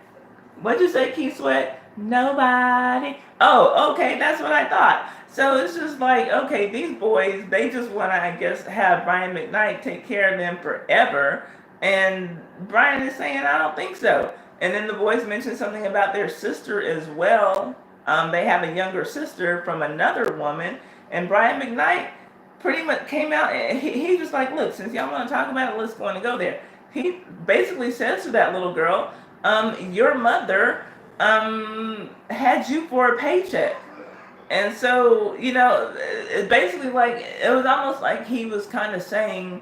What'd you say, Keith Sweat? Nobody. Oh, okay, that's what I thought. So it's just like, okay, these boys, they just want to, I guess, have Brian McKnight take care of them forever. And Brian is saying, I don't think so. And then the boys mentioned something about their sister as well. They have a younger sister from another woman. And Brian McKnight pretty much came out and he just like, look, since y'all want to talk about it, let's go on and go there. He basically says to that little girl, your mother had you for a paycheck. And so, it basically like, it was almost like he was kind of saying,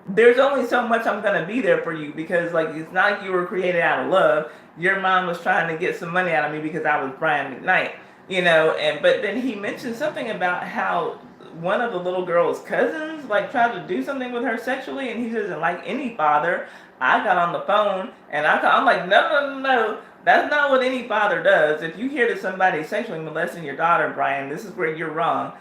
there's only so much I'm going to be there for you, because like, it's not like you were created out of love. Your mom was trying to get some money out of me because I was Brian McKnight, but then he mentioned something about how one of the little girl's cousins like tried to do something with her sexually, and he doesn't like any father. I got on the phone and I'm like, no. That's not what any father does. If you hear that somebody's sexually molesting your daughter, Brian, this is where you're wrong.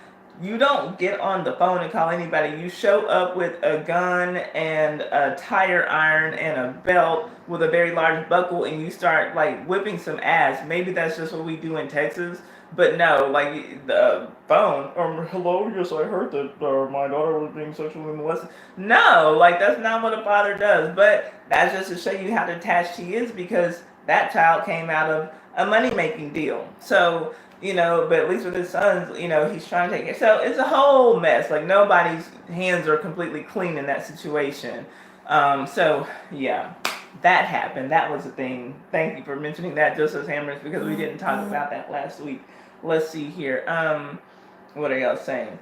You don't get on the phone and call anybody. You show up with a gun and a tire iron and a belt with a very large buckle, and you start like whipping some ass. Maybe that's just what we do in Texas. But no, like the phone, hello, yes, I heard that my daughter was being sexually molested. No, like that's not what a father does. But that's just to show you how detached he is, because that child came out of a money-making deal. So, but at least with his sons, he's trying to take it. So it's a whole mess. Like nobody's hands are completely clean in that situation. So yeah, that happened. That was a thing. Thank you for mentioning that, Justice Hammers, because we didn't talk about that last week. Let's see here. What are y'all saying?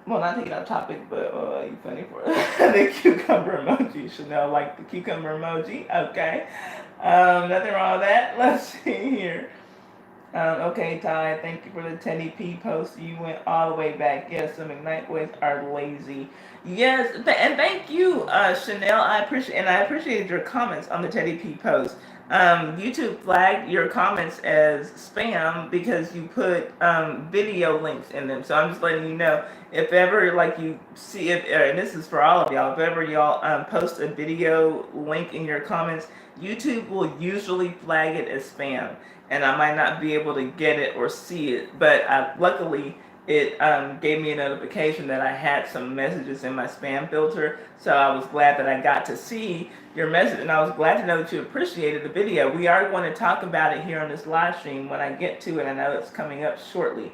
Well, not taking off topic, but you funny for the cucumber emoji. Chanel liked the cucumber emoji. Okay. Nothing wrong with that. Let's see here. Okay, Ty, thank you for the Teddy P post. You went all the way back. Yes, the McKnight boys are lazy. Yes, and thank you, Chanel. I appreciated your comments on the Teddy P post. YouTube flagged your comments as spam because you put video links in them. So I'm just letting you know, if ever like you see, and this is for all of y'all, if ever y'all post a video link in your comments, YouTube will usually flag it as spam, and I might not be able to get it or see it, but luckily it gave me a notification that I had some messages in my spam filter, so I was glad that I got to see your message, and I was glad to know that you appreciated the video. We are going to talk about it here on this live stream when I get to it. I know it's coming up shortly.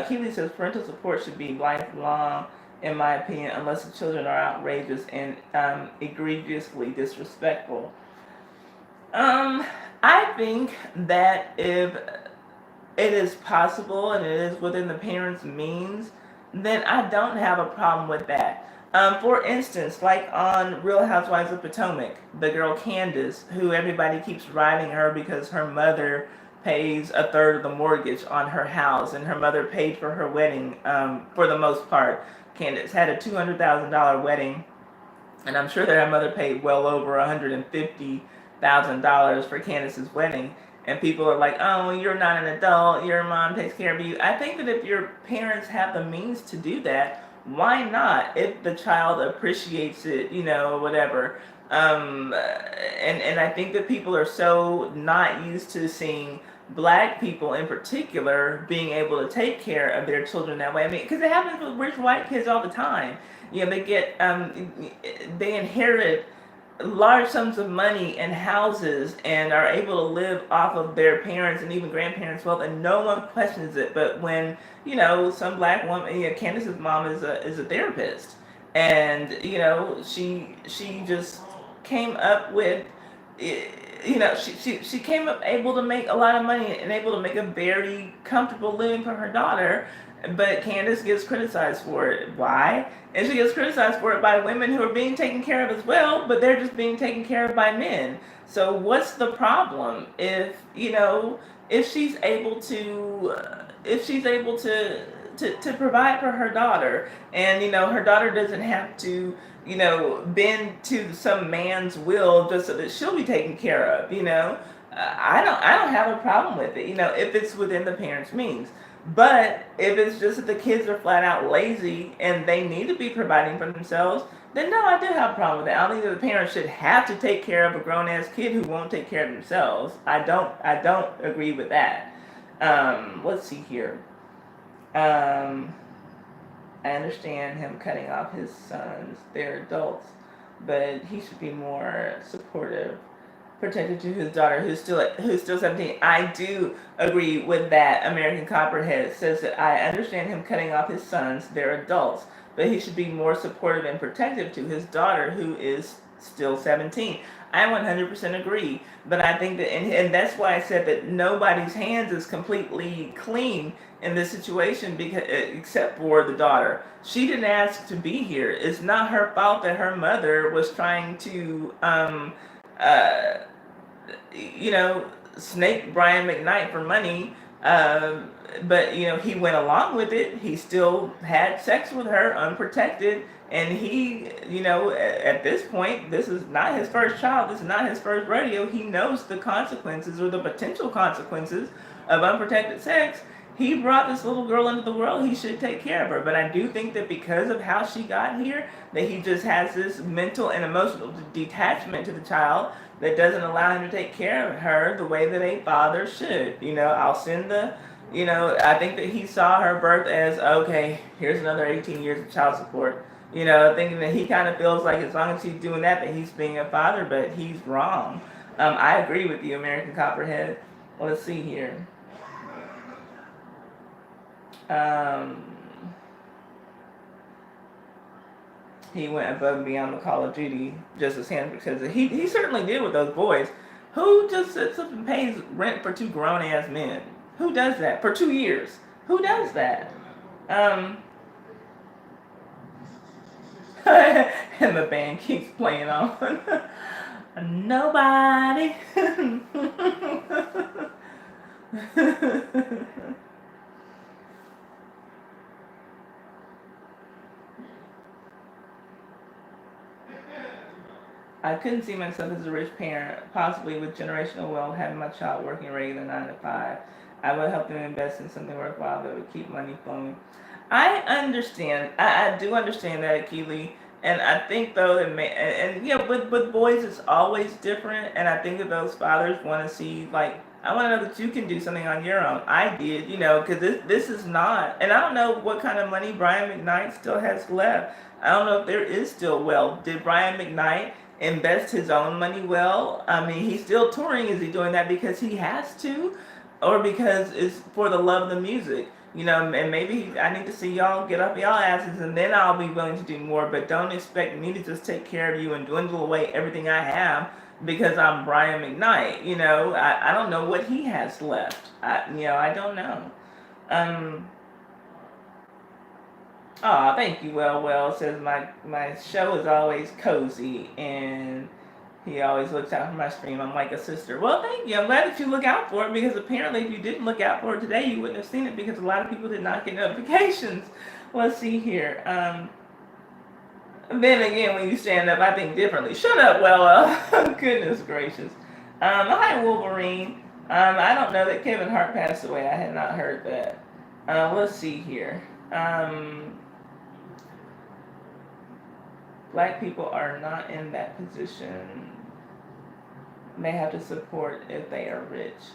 Keely says parental support should be lifelong, in my opinion, unless the children are outrageous and egregiously disrespectful. I think that if it is possible and it is within the parents' means, then I don't have a problem with that. For instance, like on Real Housewives of Potomac, the girl Candace, who everybody keeps riding her because her mother pays a third of the mortgage on her house, and her mother paid for her wedding for the most part. Candace had a $200,000 wedding, and I'm sure that her mother paid well over $150,000 for Candace's wedding. And people are like, oh, you're not an adult, your mom takes care of you. I think that if your parents have the means to do that, why not? If the child appreciates it, whatever. And I think that people are so not used to seeing black people in particular being able to take care of their children that way. I mean, because it happens with rich white kids all the time. They get, they inherit large sums of money and houses and are able to live off of their parents and even grandparents' wealth, and no one questions it. But when some black woman, Candace's mom is a therapist, and she just came up with she came up able to make a lot of money and able to make a very comfortable living for her daughter, but Candace gets criticized for it. Why? And she gets criticized for it by women who are being taken care of as well, but they're just being taken care of by men. So what's the problem if she's able to to provide for her daughter, and her daughter doesn't have to bend to some man's will just so that she'll be taken care of. I don't have a problem with it. If it's within the parents' means. But if it's just that the kids are flat out lazy and they need to be providing for themselves, then no, I do have a problem with that. I don't think that the parents should have to take care of a grown ass kid who won't take care of themselves. I don't agree with that. Let's see here. I understand him cutting off his sons. They're adults, but he should be more supportive, protective to his daughter, who's still 17. I do agree with that. American Copperhead says that I understand him cutting off his sons. They're adults, but he should be more supportive and protective to his daughter, who is still 17. I 100% agree, but I think that, and that's why I said that nobody's hands is completely clean in this situation, because except for the daughter. She didn't ask to be here. It's not her fault that her mother was trying to uh, snake Brian McKnight for money. But he went along with it. He still had sex with her unprotected, and he, at this point, this is not his first child. This is not his first rodeo. He knows the consequences, or the potential consequences, of unprotected sex. He brought this little girl into the world. He should take care of her. But I do think that because of how she got here, that he just has this mental and emotional detachment to the child that doesn't allow him to take care of her the way that a father should. I'll send the, I think that he saw her birth as, okay, here's another 18 years of child support. Thinking that he kind of feels like as long as he's doing that he's being a father, but he's wrong. I agree with you, American Copperhead. Let's see here. He went above and beyond the Call of Duty just as Hendrix says. He certainly did with those boys. Who just sits up and pays rent for two grown ass men? Who does that for 2 years? Who does that? And the band keeps playing on. Nobody. I couldn't see myself as a rich parent, possibly with generational wealth, having my child working a regular 9 to 5. I would help them invest in something worthwhile that would keep money flowing. I understand. I do understand that, Keely. And I think though that with boys it's always different. And I think that those fathers want to see, like, I want to know that you can do something on your own. I did, because this is not. And I don't know what kind of money Brian McKnight still has left. I don't know if there is still wealth. Did Brian McKnight invest his own money well? I mean, he's still touring. Is he doing that because he has to, or because it's for the love of the music? And maybe I need to see y'all get up y'all asses, and then I'll be willing to do more. But don't expect me to just take care of you and dwindle away everything I have because I'm Brian McKnight. I don't know what he has left. I don't know. Oh, thank you, Well. Says my show is always cozy, and he always looks out for my stream. I'm like a sister. Well, thank you. I'm glad that you look out for it, because apparently if you didn't look out for it today, you wouldn't have seen it, because a lot of people did not get notifications. Let's see here. Then again, when you stand up, I think differently. Shut up, Well. Goodness gracious. Hi, Wolverine. I don't know that Kevin Hart passed away. I had not heard that. Let's see here. Black people are not in that position. They have to support if they are rich.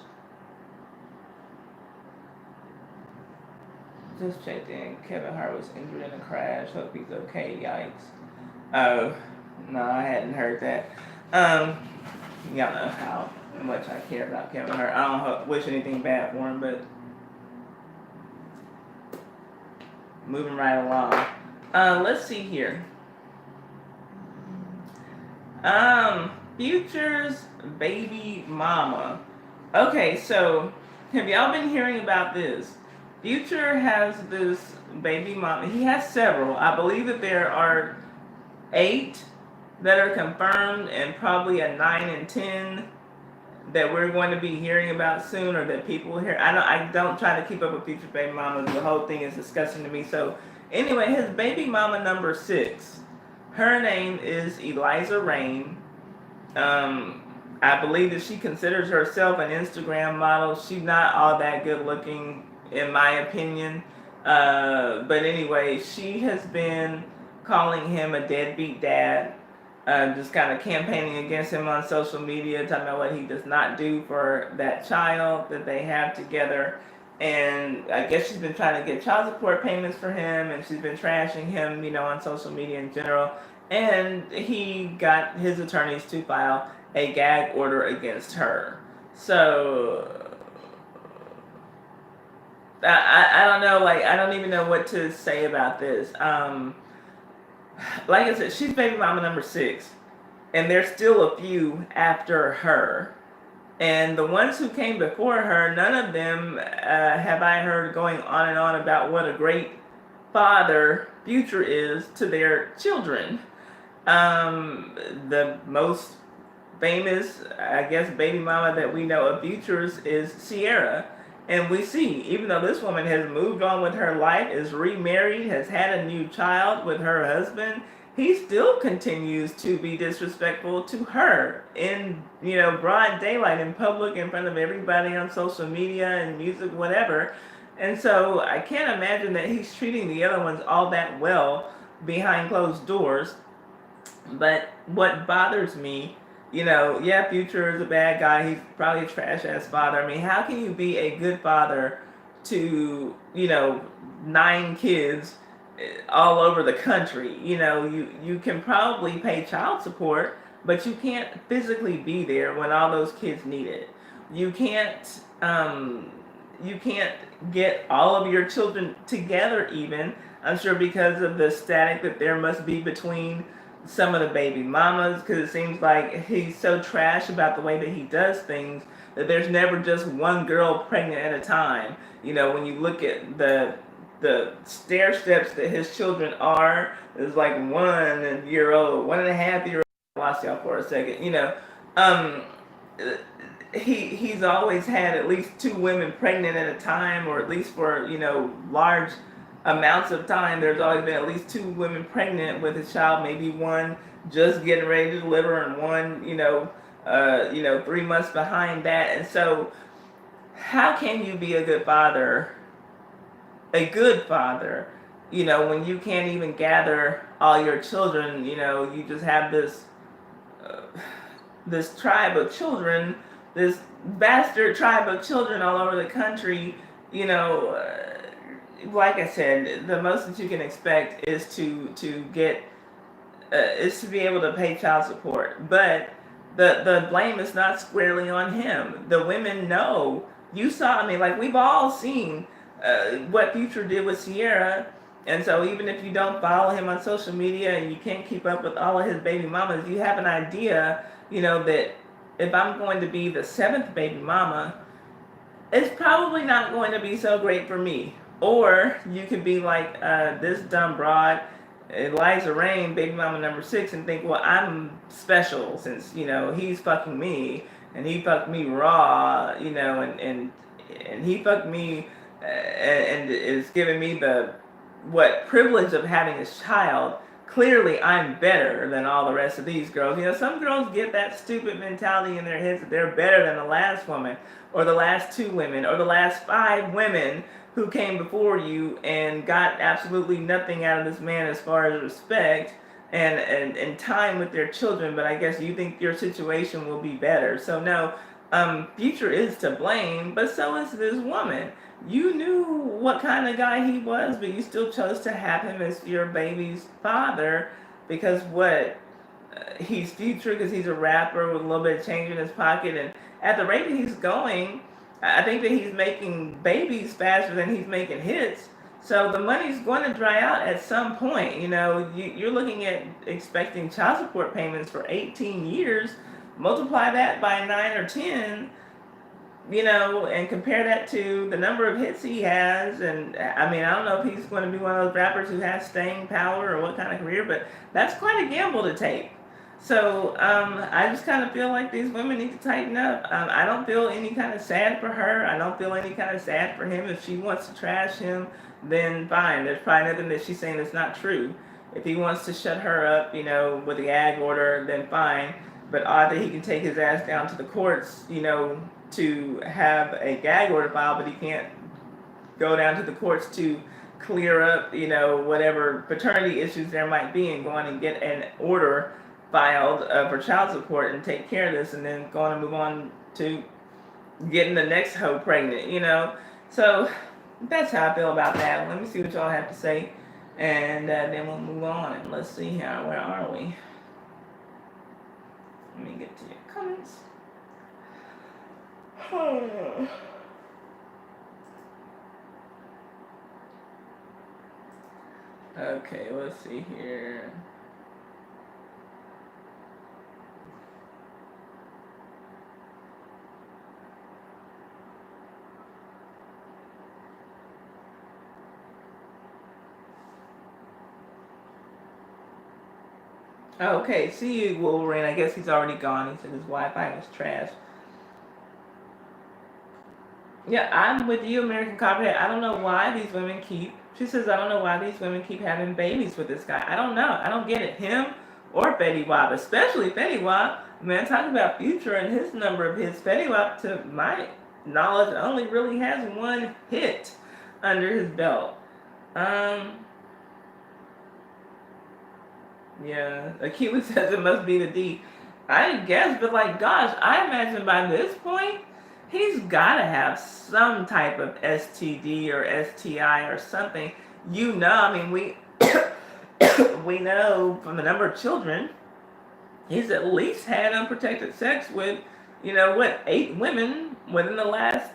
Just checked in. Kevin Hart was injured in a crash. Hope he's okay. Yikes. Oh, no, I hadn't heard that. Y'all know how much I care about Kevin Hart. I don't wish anything bad for him, but moving right along. Let's see here. Future's baby mama. Okay, so have y'all been hearing about this? Future has this baby mama. He has several. I believe that there are 8 that are confirmed, and probably a 9 and 10 that we're going to be hearing about soon, or that people hear. I don't try to keep up with Future baby mamas. The whole thing is disgusting to me. So anyway, his baby mama number 6. Her name is Eliza Rain. Um, I believe that she considers herself an Instagram model. She's not all that good looking, in my opinion. But anyway, she has been calling him a deadbeat dad, just kind of campaigning against him on social media, talking about what he does not do for that child that they have together. And I guess she's been trying to get child support payments for him, and she's been trashing him, on social media in general. And he got his attorneys to file a gag order against her. So I don't know, like, I don't even know what to say about this. Like I said, she's baby mama number 6, and there's still a few after her. And the ones who came before her, none of them have I heard going on and on about what a great father Future is to their children. The most famous, I guess, baby mama that we know of Future's is Sierra. And we see, even though this woman has moved on with her life, is remarried, has had a new child with her husband, he still continues to be disrespectful to her in, broad daylight, in public, in front of everybody, on social media and music, whatever. And so I can't imagine that he's treating the other ones all that well behind closed doors. But what bothers me, yeah, Future is a bad guy. He's probably a trash ass father. I mean, how can you be a good father to, 9 kids all over the country? You can probably pay child support, but you can't physically be there when all those kids need it. You can't get all of your children together even. I'm sure because of the static that there must be between some of the baby mamas, because it seems like he's so trash about the way that he does things that there's never just one girl pregnant at a time. When you look at the stair steps that his children are, there's like 1 year old, 1.5 year old. I lost y'all for a second. Um, he's always had at least 2 women pregnant at a time, or at least for large amounts of time. There's always been at least 2 women pregnant with a child, maybe one just getting ready to deliver, and one 3 months behind that. And so how can you be a good father, when you can't even gather all your children? You just have this tribe of children, this bastard tribe of children all over the country. Like I said, the most that you can expect is to get is to be able to pay child support. But the blame is not squarely on him. The women know. You saw, like, we've all seen what Future did with Sierra. And so even if you don't follow him on social media and you can't keep up with all of his baby mamas, you have an idea, that if I'm going to be the 7th baby mama, it's probably not going to be so great for me. Or you could be like this dumb broad, Eliza Rain, baby mama number 6, and think, well, I'm special since, he's fucking me, and he fucked me raw, and he fucked me and is giving me the privilege of having a child. Clearly I'm better than all the rest of these girls. Some girls get that stupid mentality in their heads that they're better than the last woman, or the last 2 women, or the last 5 women who came before you and got absolutely nothing out of this man as far as respect and time with their children. But I guess you think your situation will be better. So no, Future is to blame, but so is this woman. You knew what kind of guy he was, but you still chose to have him as your baby's father because he's Future, because he's a rapper with a little bit of change in his pocket, and at the rate that he's going, I think that he's making babies faster than he's making hits. So the money's going to dry out at some point. You're looking at expecting child support payments for 18 years. multiply that by 9 or 10, and compare that to the number of hits he has. And I mean, I don't know if he's going to be one of those rappers who has staying power or what kind of career, but that's quite a gamble to take. So I just kind of feel like these women need to tighten up. I don't feel any kind of sad for her. I don't feel any kind of sad for him. If she wants to trash him, then fine. There's probably nothing that she's saying that's not true. If he wants to shut her up, with a gag order, then fine. But odd that he can take his ass down to the courts, to have a gag order filed, but he can't go down to the courts to clear up, whatever paternity issues there might be, and go on and get an order filed for child support and take care of this, and then go on and move on to getting the next hoe pregnant. So that's how I feel about that. Let me see what y'all have to say, and then we'll move on. And let's see here. Where are we? Let me get to your comments. Okay, let's see here. Okay, see you, Wolverine. I guess he's already gone. He said his Wi-Fi was trash. Yeah, I'm with you, American Copperhead. I don't know why these women keep. She says, I don't know why these women keep having babies with this guy. I don't know. I don't get it. Him or Fetty Wap, especially Fetty Wap. Man, talking about Future and his number of hits. Fetty Wap, to my knowledge, only really has one hit under his belt. Yeah, Akila says it must be the D. I guess, but like, gosh, I imagine by this point, he's got to have some type of STD or STI or something. I mean, we we know from the number of children, he's at least had unprotected sex with, 8 women within the last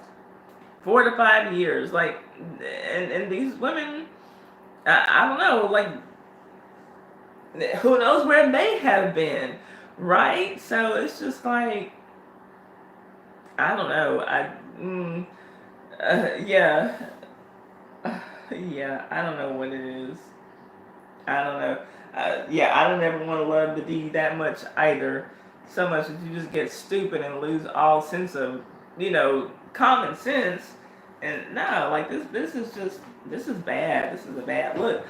4 to 5 years. Like, and these women, I don't know, like, who knows where they have been, right? So it's just like, I don't know. Yeah. Yeah, I don't know what it is. I don't know. Yeah, I don't ever want to love the D that much either. So much that you just get stupid and lose all sense of, common sense. And no, like this is bad. This is a bad look.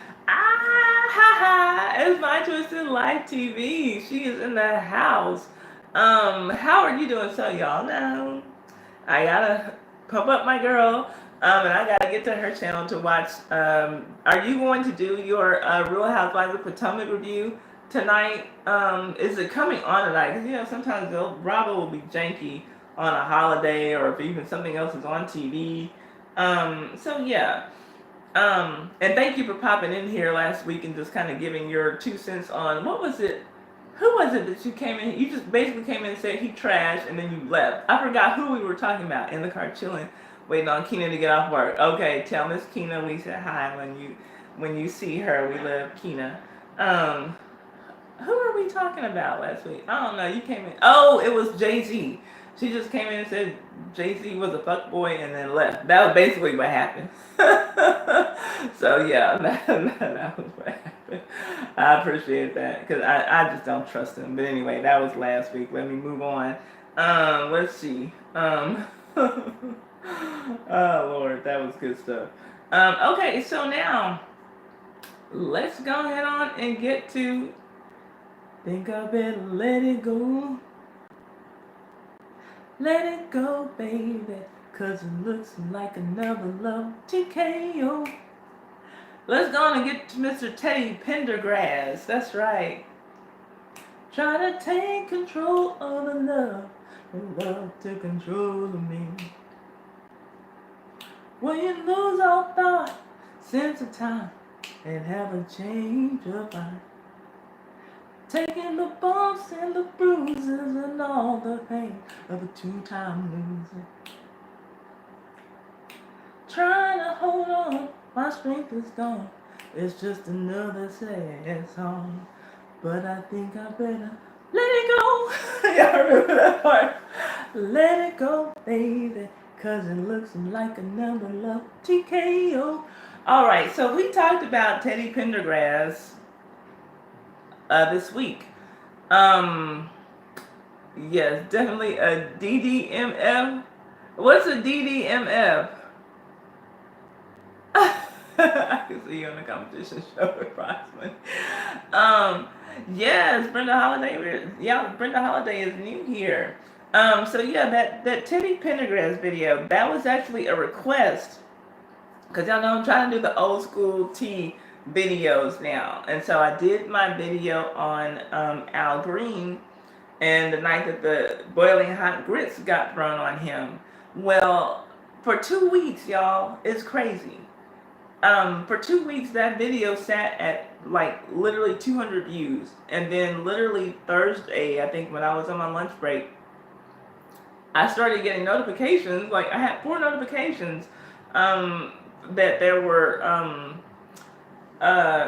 It's my Twisted Life TV. She is in the house. How are you doing? So y'all know, I gotta pump up my girl. And I gotta get to her channel to watch. Are you going to do your Real Housewives of Potomac review tonight? Is it coming on tonight? Because sometimes Bravo will be janky on a holiday, or if even something else is on TV. So yeah. And thank you for popping in here last week and just kind of giving your 2 cents on what was it? Who was it that you came in? You just basically came in and said he trashed, and then you left. I forgot who we were talking about. In the car chilling, waiting on Keena to get off work. Okay, tell Miss Keena we said hi when you see her. We love Keena. Who were we talking about last week? I don't know. You came in. Oh, it was Jay-Z. She just came in and said Jay-Z was a fuckboy and then left. That was basically what happened. So yeah, that was what happened. I appreciate that because I just don't trust him. But anyway, that was last week. Let me move on. Let's see. Oh Lord, that was good stuff. Okay, so now let's go ahead on and get to Think I Better Let It Go. Let it go, baby, 'cause it looks like another love TKO. Let's go on and get to Mr. Teddy Pendergrass. That's right. Try to take control of the love, and love to control of me. When you lose all thought, sense of time, and have a change of mind. Taking the bumps and the bruises and all the pain of a 2-time loser. Trying to hold on, my strength is gone. It's just another sad song. But I think I better Let it go. Y'all remember that part? Let it go, baby, cause it looks like another love TKO. All right, so we talked about Teddy Pendergrass this week. Um, yes, definitely a DDMF. What's a DDMF? I can see you on the competition show with Rossman. Um, yes, Brenda Holiday. Yeah, Brenda Holiday is new here. So yeah, that Teddy Pendergrass video, that was actually a request, because y'all know I'm trying to do the old school tea videos now, and so I did my video on Al Green and the night that the boiling hot grits got thrown on him. Well, for 2 weeks, y'all, it's crazy. For 2 weeks, that video sat at like literally 200 views, and then literally Thursday, I think when I was on my lunch break, I started getting notifications. Like I had 4 notifications that there were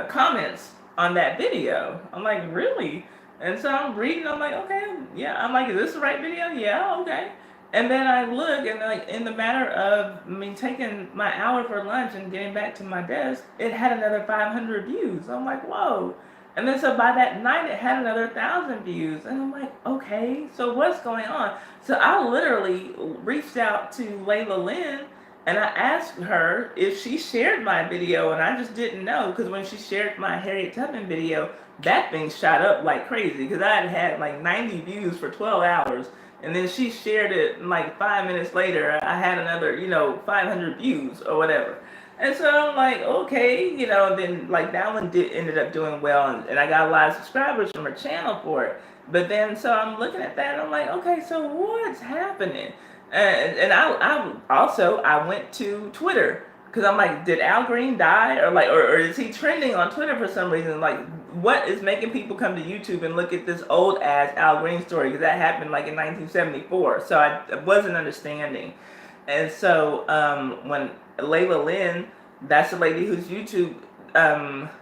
comments on that video. I'm like, really? And so I'm reading. I'm like, okay, yeah. I'm like, is this the right video? Yeah, okay. And then I look, and like in the matter of me taking my hour for lunch and getting back to my desk, it had another 500 views. I'm like, whoa. And then so by that night, it had another 1,000 views. And I'm like, okay, so what's going on? So I literally reached out to Layla Lynn, and I asked her if she shared my video, and I just didn't know, because when she shared my Harriet Tubman video, that thing shot up like crazy, because I had like 90 views for 12 hours. And then she shared it, and like 5 minutes later, I had another, 500 views or whatever. And so I'm like, okay, then like that one ended up doing well, and I got a lot of subscribers from her channel for it. But then, so I'm looking at that, and I'm like, okay, so what's happening? And I went to Twitter, because I'm like, did Al Green die, or is he trending on Twitter for some reason? Like, what is making people come to YouTube and look at this old ass Al Green story? Because that happened like in 1974, so I wasn't understanding. And so when Layla Lynn, that's the lady whose YouTube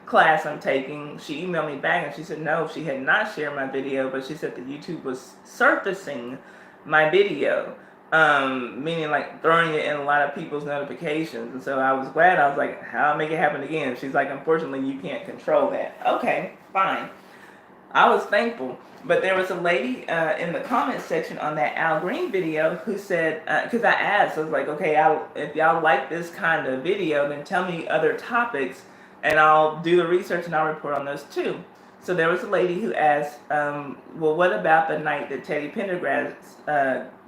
class I'm taking, she emailed me back and she said no, she had not shared my video, but she said that YouTube was surfacing my video. Meaning like throwing it in a lot of people's notifications. And so I was glad. I was like, how make it happen again? She's like, unfortunately, you can't control that. Okay, fine. I was thankful. But there was a lady in the comment section on that Al Green video who said, because I asked, I was like, okay, if y'all like this kind of video, then tell me other topics, and I'll do the research and I'll report on those too. So there was a lady who asked, well, what about the night that Teddy Pendergrass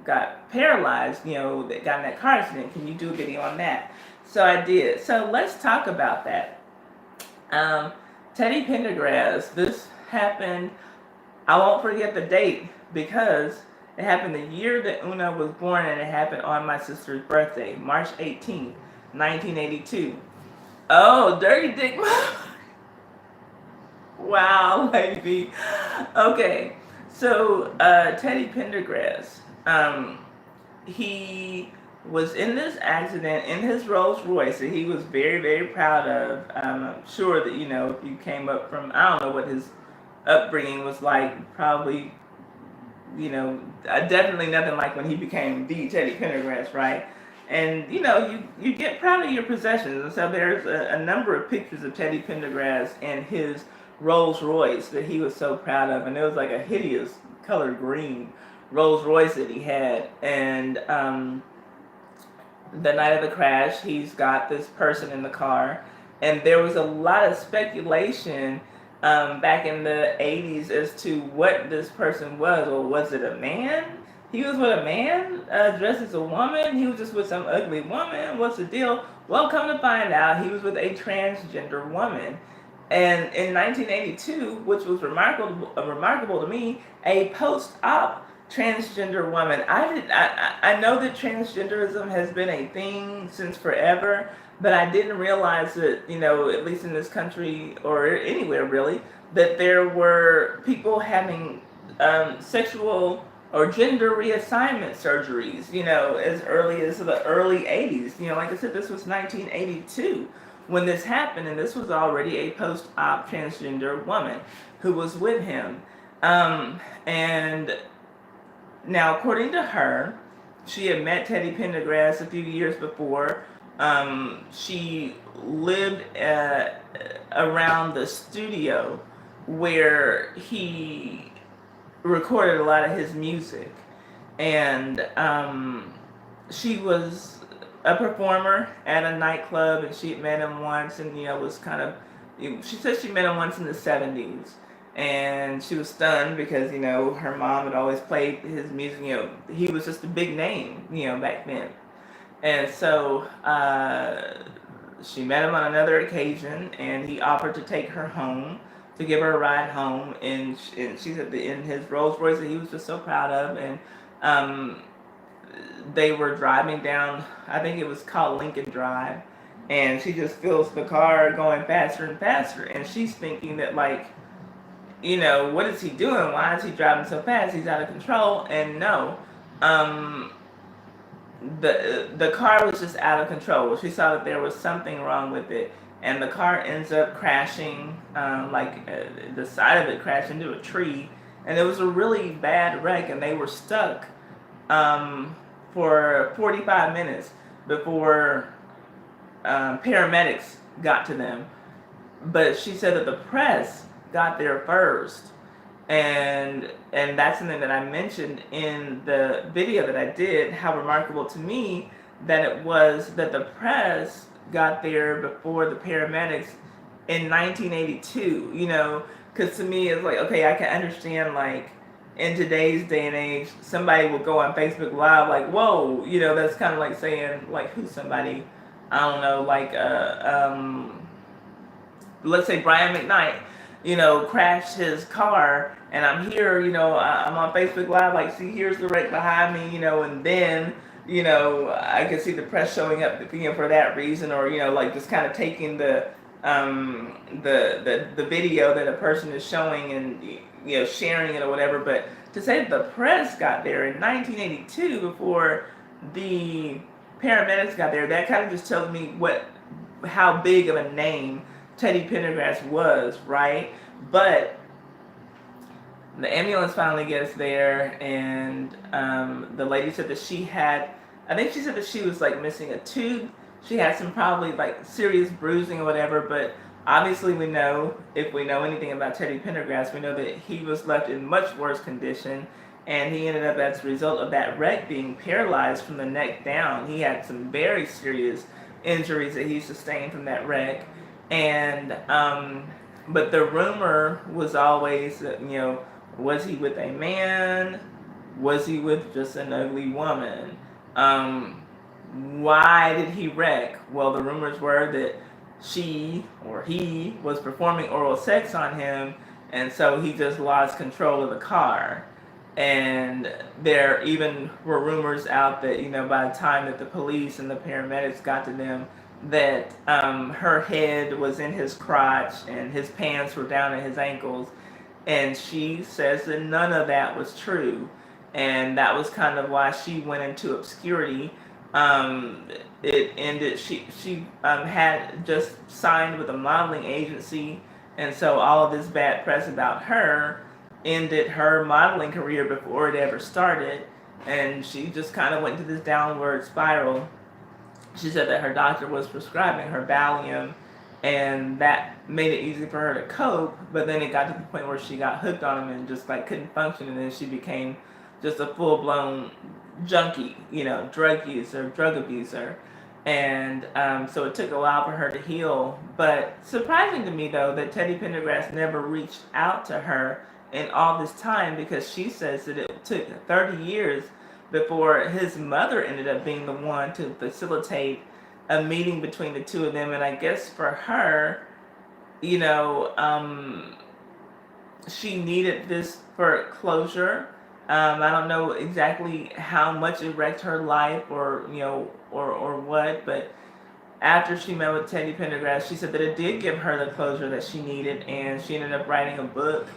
got paralyzed, that got in that car accident? Can you do a video on that? So I did. So let's talk about that. Teddy Pendergrass, this happened, I won't forget the date, because it happened the year that Una was born, and it happened on my sister's birthday, March 18th, 1982. Oh, Dirty Dick. Wow, lady. Okay, so Teddy Pendergrass, he was in this accident in his Rolls Royce that he was very, very proud of. I'm sure that, if you came up from, I don't know what his upbringing was like, probably, definitely nothing like when he became the Teddy Pendergrass, right? And, you get proud of your possessions. And so there's a number of pictures of Teddy Pendergrass and his Rolls Royce that he was so proud of. And it was like a hideous colored green Rolls Royce that he had. And the night of the crash, he's got this person in the car. And there was a lot of speculation back in the 80s as to what this person was. Or was it a man? He was with a man dressed as a woman? He was just with some ugly woman? What's the deal? Well, come to find out, he was with a transgender woman. And in 1982, which was remarkable to me, a post-op transgender woman. I know that transgenderism has been a thing since forever, but I didn't realize that, at least in this country or anywhere really, that there were people having sexual or gender reassignment surgeries, as early as the early 80s. Like I said, this was 1982 when this happened, and this was already a post-op transgender woman who was with him. And now, according to her, she had met Teddy Pendergrass a few years before. She lived around the studio where he recorded a lot of his music. And she was a performer at a nightclub, and she had met him once, and was kind of. She said she met him once in the '70s, and she was stunned because her mom had always played his music. He was just a big name, back then, and so she met him on another occasion, and he offered to take her home, to give her a ride home, and she said that in his Rolls Royce that he was just so proud of, and they were driving down, I think it was called Lincoln Drive, and she just feels the car going faster and faster, and she's thinking that what is he doing? Why is he driving so fast? He's out of control. And no, the car was just out of control. She saw that there was something wrong with it, and the car ends up crashing, the side of it crashed into a tree, and it was a really bad wreck, and they were stuck for 45 minutes before paramedics got to them. But she said that the press got there first, and that's something that I mentioned in the video that I did, how remarkable to me that it was that the press got there before the paramedics in 1982, because to me it's like, okay, I can understand, in today's day and age, somebody will go on Facebook Live like, whoa, that's kind of like saying, who's somebody, I don't know, let's say Brian McKnight, crashed his car, and I'm here, I'm on Facebook Live, see, here's the wreck behind me, and then, I can see the press showing up, for that reason, or, just kind of taking the video that a person is showing and, sharing it or whatever. But to say that the press got there in 1982 before the paramedics got there, that kind of just tells me how big of a name Teddy Pendergrass was, right? But the ambulance finally gets there, and the lady said that she said that she was missing a tooth. She had some probably serious bruising or whatever, but obviously we know, if we know anything about Teddy Pendergrass, we know that he was left in much worse condition, and he ended up, as a result of that wreck, being paralyzed from the neck down. He had some very serious injuries that he sustained from that wreck. And but the rumor was always that, was he with a man? Was he with just an ugly woman? Why did he wreck? Well, the rumors were that she or he was performing oral sex on him, and so he just lost control of the car. And there even were rumors out that, by the time that the police and the paramedics got to them, that her head was in his crotch and his pants were down at his ankles. And she says that none of that was true. And that was kind of why she went into obscurity. It ended, she had just signed with a modeling agency, and so all of this bad press about her ended her modeling career before it ever started, and she just kind of went into this downward spiral. She said that her doctor was prescribing her Valium, and that made it easy for her to cope, but then it got to the point where she got hooked on them and just couldn't function, and then she became just a full-blown junkie, drug user, drug abuser. And so it took a while for her to heal. But surprising to me, though, that Teddy Pendergrass never reached out to her in all this time, because she says that it took 30 years before his mother ended up being the one to facilitate a meeting between the two of them. And I guess for her, she needed this for closure. I don't know exactly how much it wrecked her life, or or what, but after she met with Teddy Pendergrass, she said that it did give her the closure that she needed, and she ended up writing a book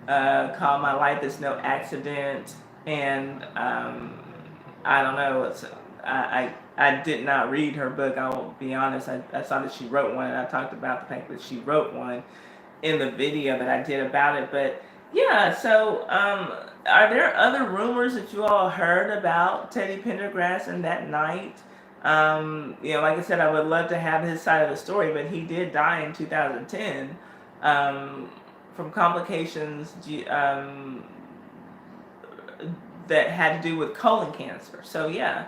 called "My Life Is No Accident." And I don't know, I did not read her book, I'll be honest. I saw that she wrote one, and I talked about the fact that she wrote one in the video that I did about it. But Yeah, so are there other rumors that you all heard about Teddy Pendergrass and that night? Like I said, I would love to have his side of the story, but he did die in 2010 um, from complications that had to do with colon cancer. So yeah,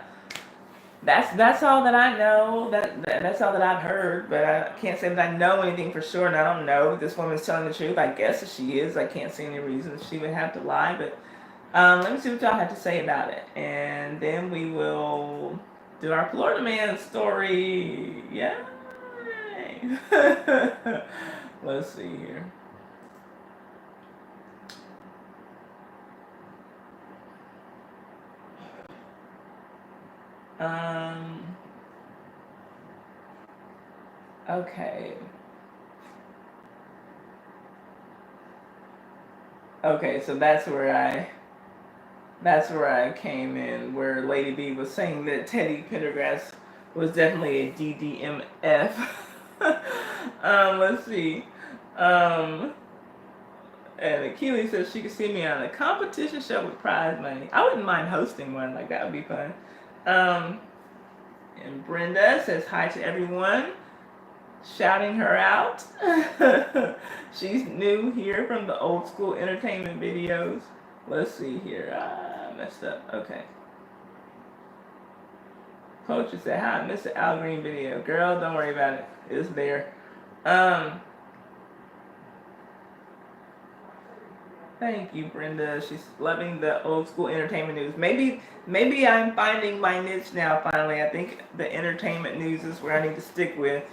that's all that I know. That's all that I've heard, but I can't say that I know anything for sure, and I don't know if this woman's telling the truth. I guess if she is, I can't see any reason she would have to lie. But let me see what y'all have to say about it, and then we will do our Florida man story. Yay! Let's see here. Um. Okay. Okay, so that's where I came in, where Lady B was saying that Teddy Pendergrass was definitely a DDMF. Let's see. Um, and Keely says she could see me on a competition show with prize money. I wouldn't mind hosting one, like that would be fun. Um, and Brenda says hi to everyone, shouting her out. She's new here from the old school entertainment videos. Let's see here. I messed up. Okay. Poetry said, hi, I missed the Al Green video. Girl, don't worry about it. It's there. Um, Thank you, Brenda. She's loving the old school entertainment news. Maybe I'm finding my niche now. Finally, I think the entertainment news is where I need to stick with,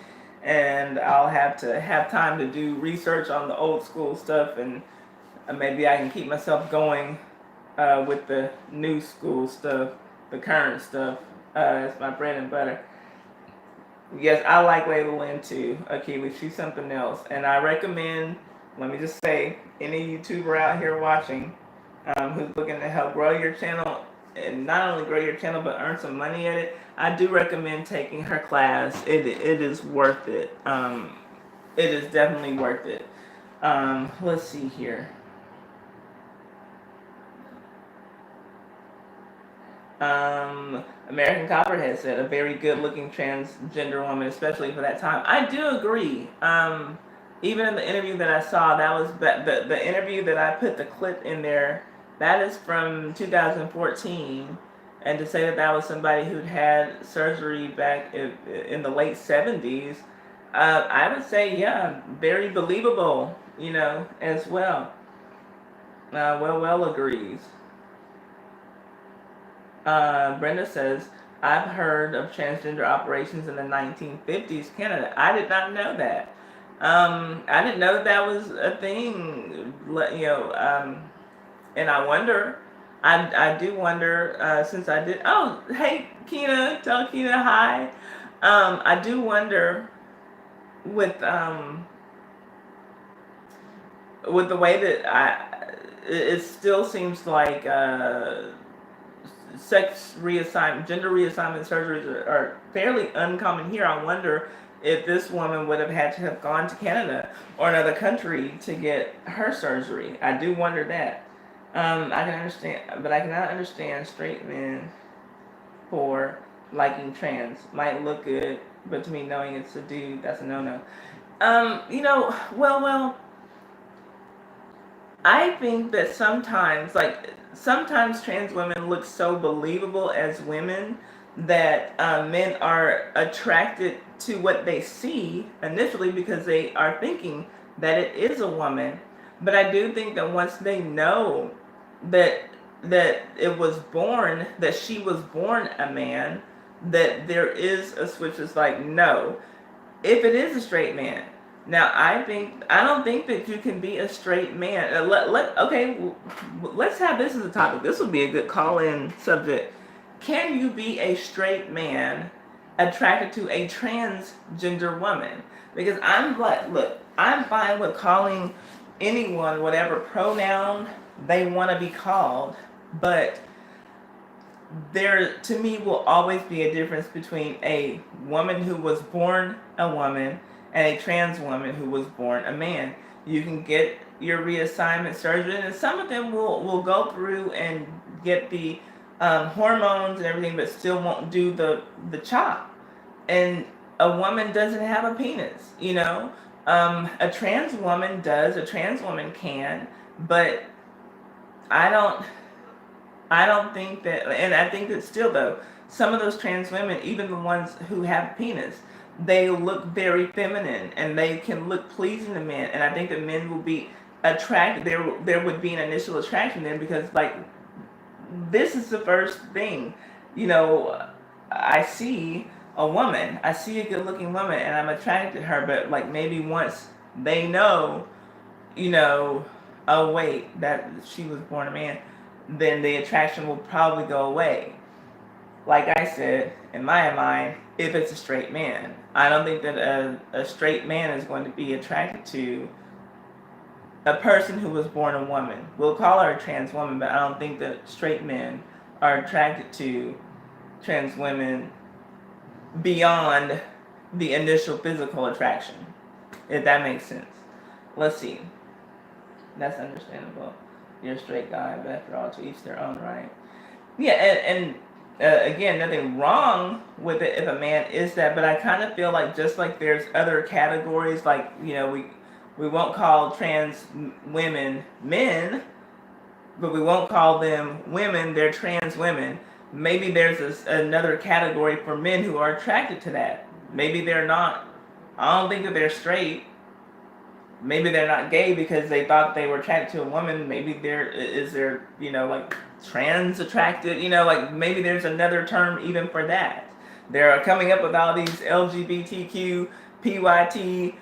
and I'll have to have time to do research on the old school stuff, and maybe I can keep myself going with the new school stuff, the current stuff. It's my bread and butter. Yes, I like Layla Lynn too, Akiva. She's something else. And I recommend, let me just say, any YouTuber out here watching who's looking to help grow your channel, and not only grow your channel, but earn some money at it, I do recommend taking her class. It is worth it. It is definitely worth it. Let's see here. American Copperhead said a very good-looking transgender woman, especially for that time. I do agree. Even in the interview that I saw, that was the interview that I put the clip in there. That is from 2014, and to say that that was somebody who'd had surgery back in the late 70s, I would say, yeah, very believable, as well. Well agrees. Brenda says, I've heard of transgender operations in the 1950s Canada. I did not know that. I didn't know that was a thing, and I wonder, I do wonder, since I did, oh, hey, Keena, tell Keena hi. I do wonder with the way that it still seems like, gender reassignment surgeries are fairly uncommon here. I wonder if this woman would have had to have gone to Canada or another country to get her surgery. I do wonder that. I can understand, but I cannot understand straight men for liking trans. Might look good, but to me, knowing it's a dude, that's a no-no. Well, I think that sometimes trans women look so believable as women that men are attracted to what they see initially because they are thinking that it is a woman. But I do think that once they know that that she was born a man, that there is a switch that's like, no, if it is a straight man. Now, I don't think that you can be a straight man. Let's have this as a topic. This would be a good call-in subject. Can you be a straight man attracted to a transgender woman? Because I'm fine with calling anyone whatever pronoun they want to be called, but there, to me, will always be a difference between a woman who was born a woman and a trans woman who was born a man. You can get your reassignment surgery, and some of them will go through and get the hormones and everything, but still won't do the chop. And a woman doesn't have a penis, you know. A trans woman does. A trans woman can, but I don't. I don't think that, and I think that still though, some of those trans women, even the ones who have penis, they look very feminine and they can look pleasing to men, and I think that men will be attracted. There would be an initial attraction there because like this is the first thing, you know. I see a woman, I see a good-looking woman, and I'm attracted to her. But like maybe once they know, you know, oh wait, that she was born a man, then the attraction will probably go away. Like I said, in my mind, if it's a straight man, I don't think that a straight man is going to be attracted to a person who was born a woman. We'll call her a trans woman, but I don't think that straight men are attracted to trans women beyond the initial physical attraction, if that makes sense. Let's see. That's understandable. You're a straight guy, but after all, to each their own, right? Yeah, and again, nothing wrong with it if a man is that, but I kind of feel like just like there's other categories, like, you know, we won't call trans women men, but we won't call them women, they're trans women. Maybe there's another category for men who are attracted to that. Maybe they're not. I don't think that they're straight. Maybe they're not gay because they thought they were attracted to a woman. Maybe they're you know, like trans attracted, you know, like maybe there's another term even for that. They're coming up with all these LGBTQ, PYT,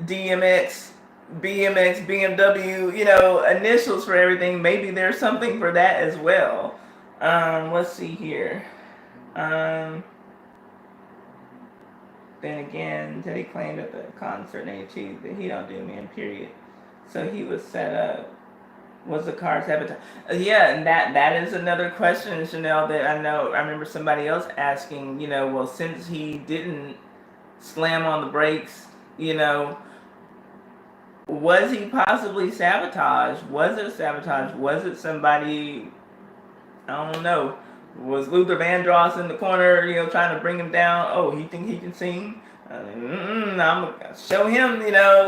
DMX, BMX, BMW, you know, initials for everything. Maybe there's something for that as well. Let's see here. Then again, Teddy claimed at the concert in '82 that he don't do men, period. So he was set up. Was the car sabotage? Yeah, and that is another question, Chanel, that I remember somebody else asking, you know, well, since he didn't slam on the brakes, you know, was he possibly sabotaged? Was it sabotage? Was it somebody, I don't know. Was Luther Vandross in the corner, you know, trying to bring him down? Oh, he think he can sing? I'm gonna show him, you know.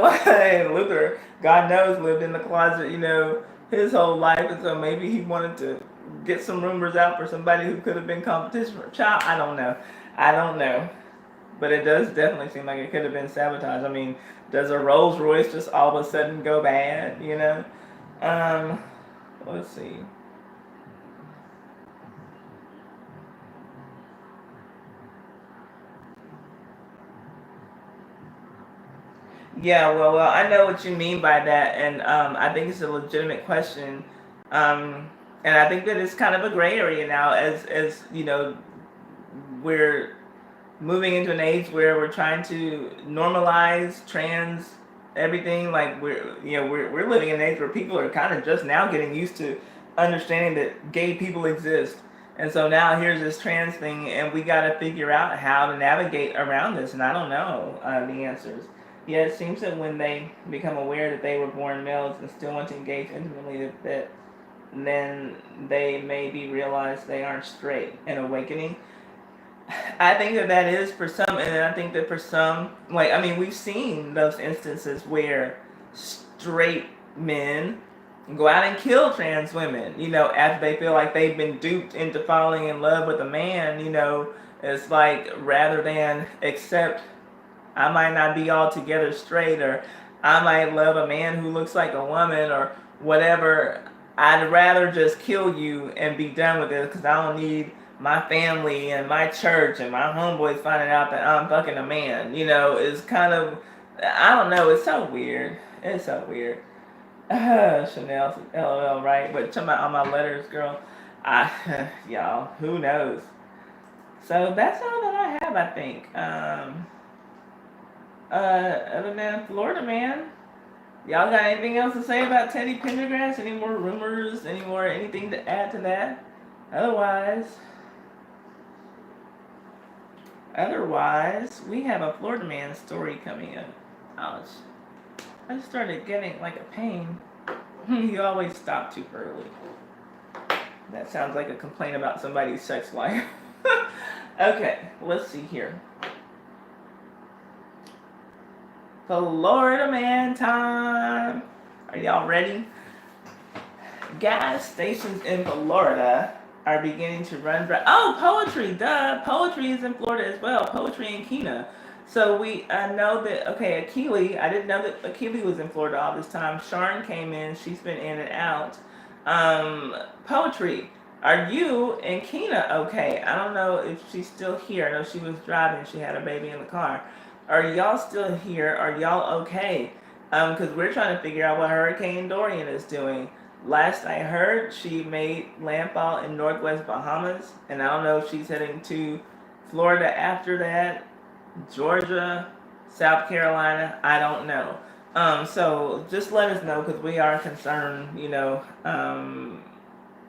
Luther, God knows, lived in the closet, you know, his whole life, and so maybe he wanted to get some rumors out for somebody who could have been competition for a child. I don't know. But it does definitely seem like it could have been sabotage. I mean, does a Rolls Royce just all of a sudden go bad, you know? Let's see. Yeah, well, I know what you mean by that, and I think it's a legitimate question, and I think that it's kind of a gray area now, as you know, we're moving into an age where we're trying to normalize trans everything. Like we're living in an age where people are kind of just now getting used to understanding that gay people exist, and so now here's this trans thing, and we got to figure out how to navigate around this, and I don't know the answers. Yeah, it seems that when they become aware that they were born males and still want to engage intimately, that then they maybe realize they aren't straight. An awakening. I think that is for some, and I think that for some, like, I mean, we've seen those instances where straight men go out and kill trans women, you know, after they feel like they've been duped into falling in love with a man, you know. It's like, rather than accept, I might not be altogether straight, or I might love a man who looks like a woman, or whatever. I'd rather just kill you and be done with it, because I don't need my family and my church and my homeboys finding out that I'm fucking a man. You know, it's kind of, I don't know, it's so weird. It's so weird. Chanel, LOL, right? But talking about all my letters, girl, y'all, who knows? So that's all that I have, I think. Other than Florida man, y'all got anything else to say about Teddy Pendergrass? Any more rumors? Anything to add to that? Otherwise, we have a Florida man story coming up. Ouch. I just started getting like a pain. You always stop too early. That sounds like a complaint about somebody's sex life. Okay, let's see here. Florida man time. Are y'all ready? Gas stations in Florida are beginning to run dry. Oh, poetry, duh. Poetry is in Florida as well. Poetry and Kina. So we know that, okay, Akili, I didn't know that Akili was in Florida all this time. Sharn came in. She's been in and out. Poetry, are you and Kina okay? I don't know if she's still here. I know she was driving. She had a baby in the car. Are y'all still here? Are y'all okay? Because we're trying to figure out what Hurricane Dorian is doing. Last I heard, she made landfall in Northwest Bahamas, and I don't know if she's heading to Florida after that, Georgia, South Carolina. I don't know. So just let us know because we are concerned,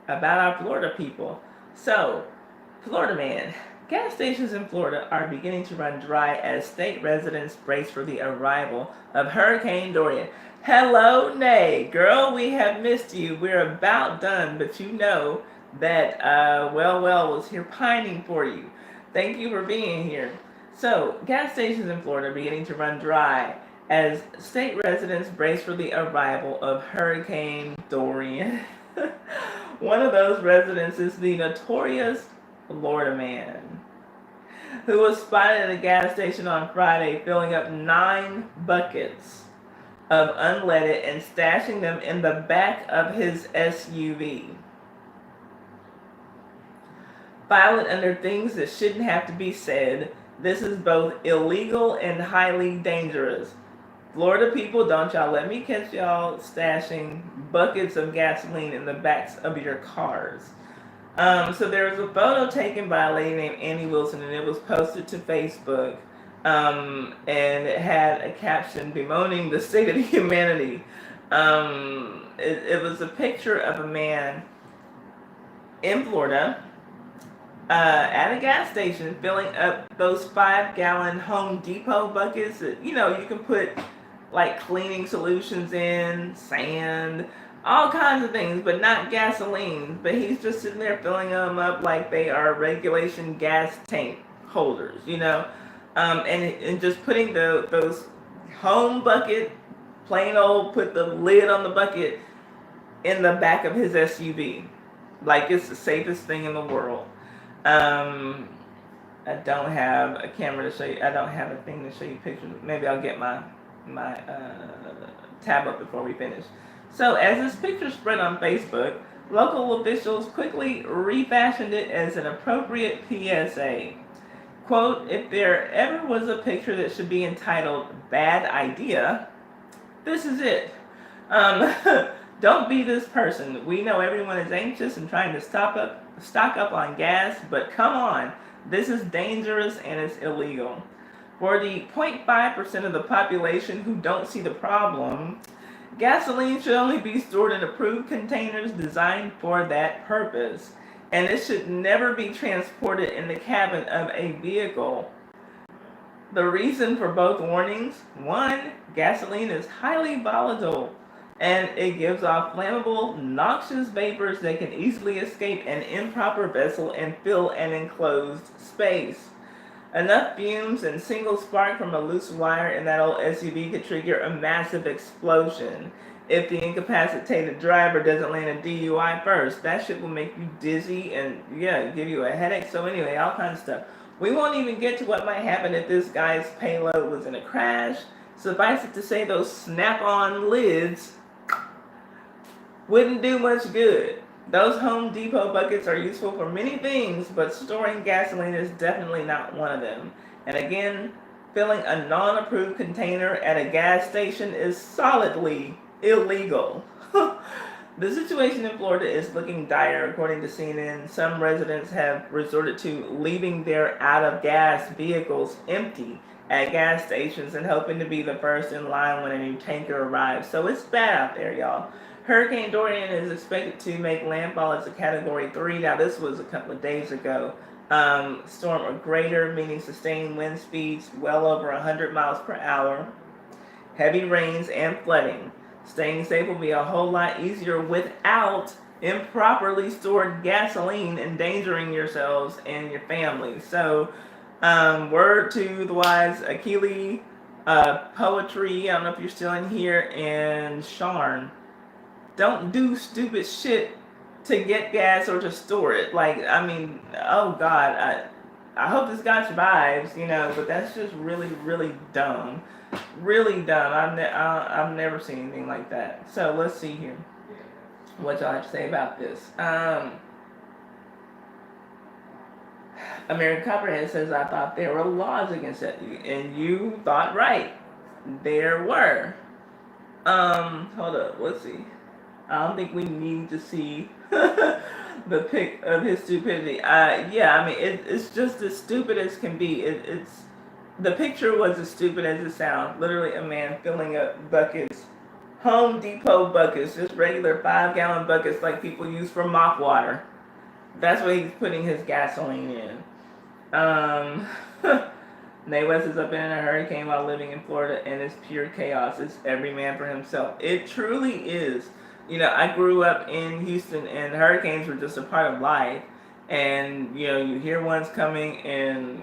about our Florida people. So, Florida man. Gas stations in Florida are beginning to run dry as state residents brace for the arrival of Hurricane Dorian. Hello, Nay. Girl, we have missed you. We're about done, but you know that Well was here pining for you. Thank you for being here. So, gas stations in Florida are beginning to run dry as state residents brace for the arrival of Hurricane Dorian. One of those residents is the notorious Florida man, who was spotted at a gas station on Friday filling up 9 buckets of unleaded and stashing them in the back of his SUV. File it under things that shouldn't have to be said. This is both illegal and highly dangerous. Florida people, don't y'all let me catch y'all stashing buckets of gasoline in the backs of your cars. So there was a photo taken by a lady named Annie Wilson, and it was posted to Facebook, and it had a caption bemoaning the state of humanity. It was a picture of a man in Florida at a gas station filling up those 5-gallon Home Depot buckets that, you can put like cleaning solutions in, sand, all kinds of things, but not gasoline. But he's just sitting there filling them up like they are regulation gas tank holders, and just putting those home bucket, plain old, put the lid on the bucket in the back of his SUV, like it's the safest thing in the world. I don't have a camera to show you. I don't have a thing to show you pictures. Maybe I'll get my tab up before we finish. So as this picture spread on Facebook, local officials quickly refashioned it as an appropriate PSA. Quote, if there ever was a picture that should be entitled "Bad Idea," this is it. Don't be this person. We know everyone is anxious and trying to stock up on gas, but come on, this is dangerous and it's illegal. For the 0.5% of the population who don't see the problem, gasoline should only be stored in approved containers designed for that purpose, and it should never be transported in the cabin of a vehicle. The reason for both warnings: 1, gasoline is highly volatile, and it gives off flammable, noxious vapors that can easily escape an improper vessel and fill an enclosed space. Enough fumes and single spark from a loose wire in that old SUV could trigger a massive explosion if the incapacitated driver doesn't land a DUI first. That shit will make you dizzy and, give you a headache. So anyway, all kinds of stuff. We won't even get to what might happen if this guy's payload was in a crash. Suffice it to say, those snap-on lids wouldn't do much good. Those Home Depot buckets are useful for many things, but storing gasoline is definitely not one of them. And again, filling a non-approved container at a gas station is solidly illegal. The situation in Florida is looking dire, according to CNN. Some residents have resorted to leaving their out-of-gas vehicles empty at gas stations and hoping to be the first in line when a new tanker arrives. So it's bad out there, y'all. Hurricane Dorian is expected to make landfall as a Category 3. Now, this was a couple of days ago. Storm or greater, meaning sustained wind speeds well over 100 miles per hour, heavy rains, and flooding. Staying safe will be a whole lot easier without improperly stored gasoline endangering yourselves and your family. So, word to the wise Akili, Poetry, I don't know if you're still in here, and Sharn. Don't do stupid shit to get gas or to store it. Like, I mean, oh God, I hope this guy survives, but that's just really, really dumb. Really dumb. I've never seen anything like that. So let's see here. What y'all have to say about this? American Copperhead says, I thought there were laws against it. And you thought right. There were. Hold up. Let's see. I don't think we need to see the pic of his stupidity. Yeah, I mean, it's just as stupid as can be. It's the picture was as stupid as it sounds. Literally a man filling up buckets, Home Depot buckets, just regular 5-gallon buckets like people use for mop water. That's what he's putting his gasoline in. Nay West is up in a hurricane while living in Florida, and it's pure chaos. It's every man for himself. It truly is. I grew up in Houston, and hurricanes were just a part of life. And, you hear one's coming, and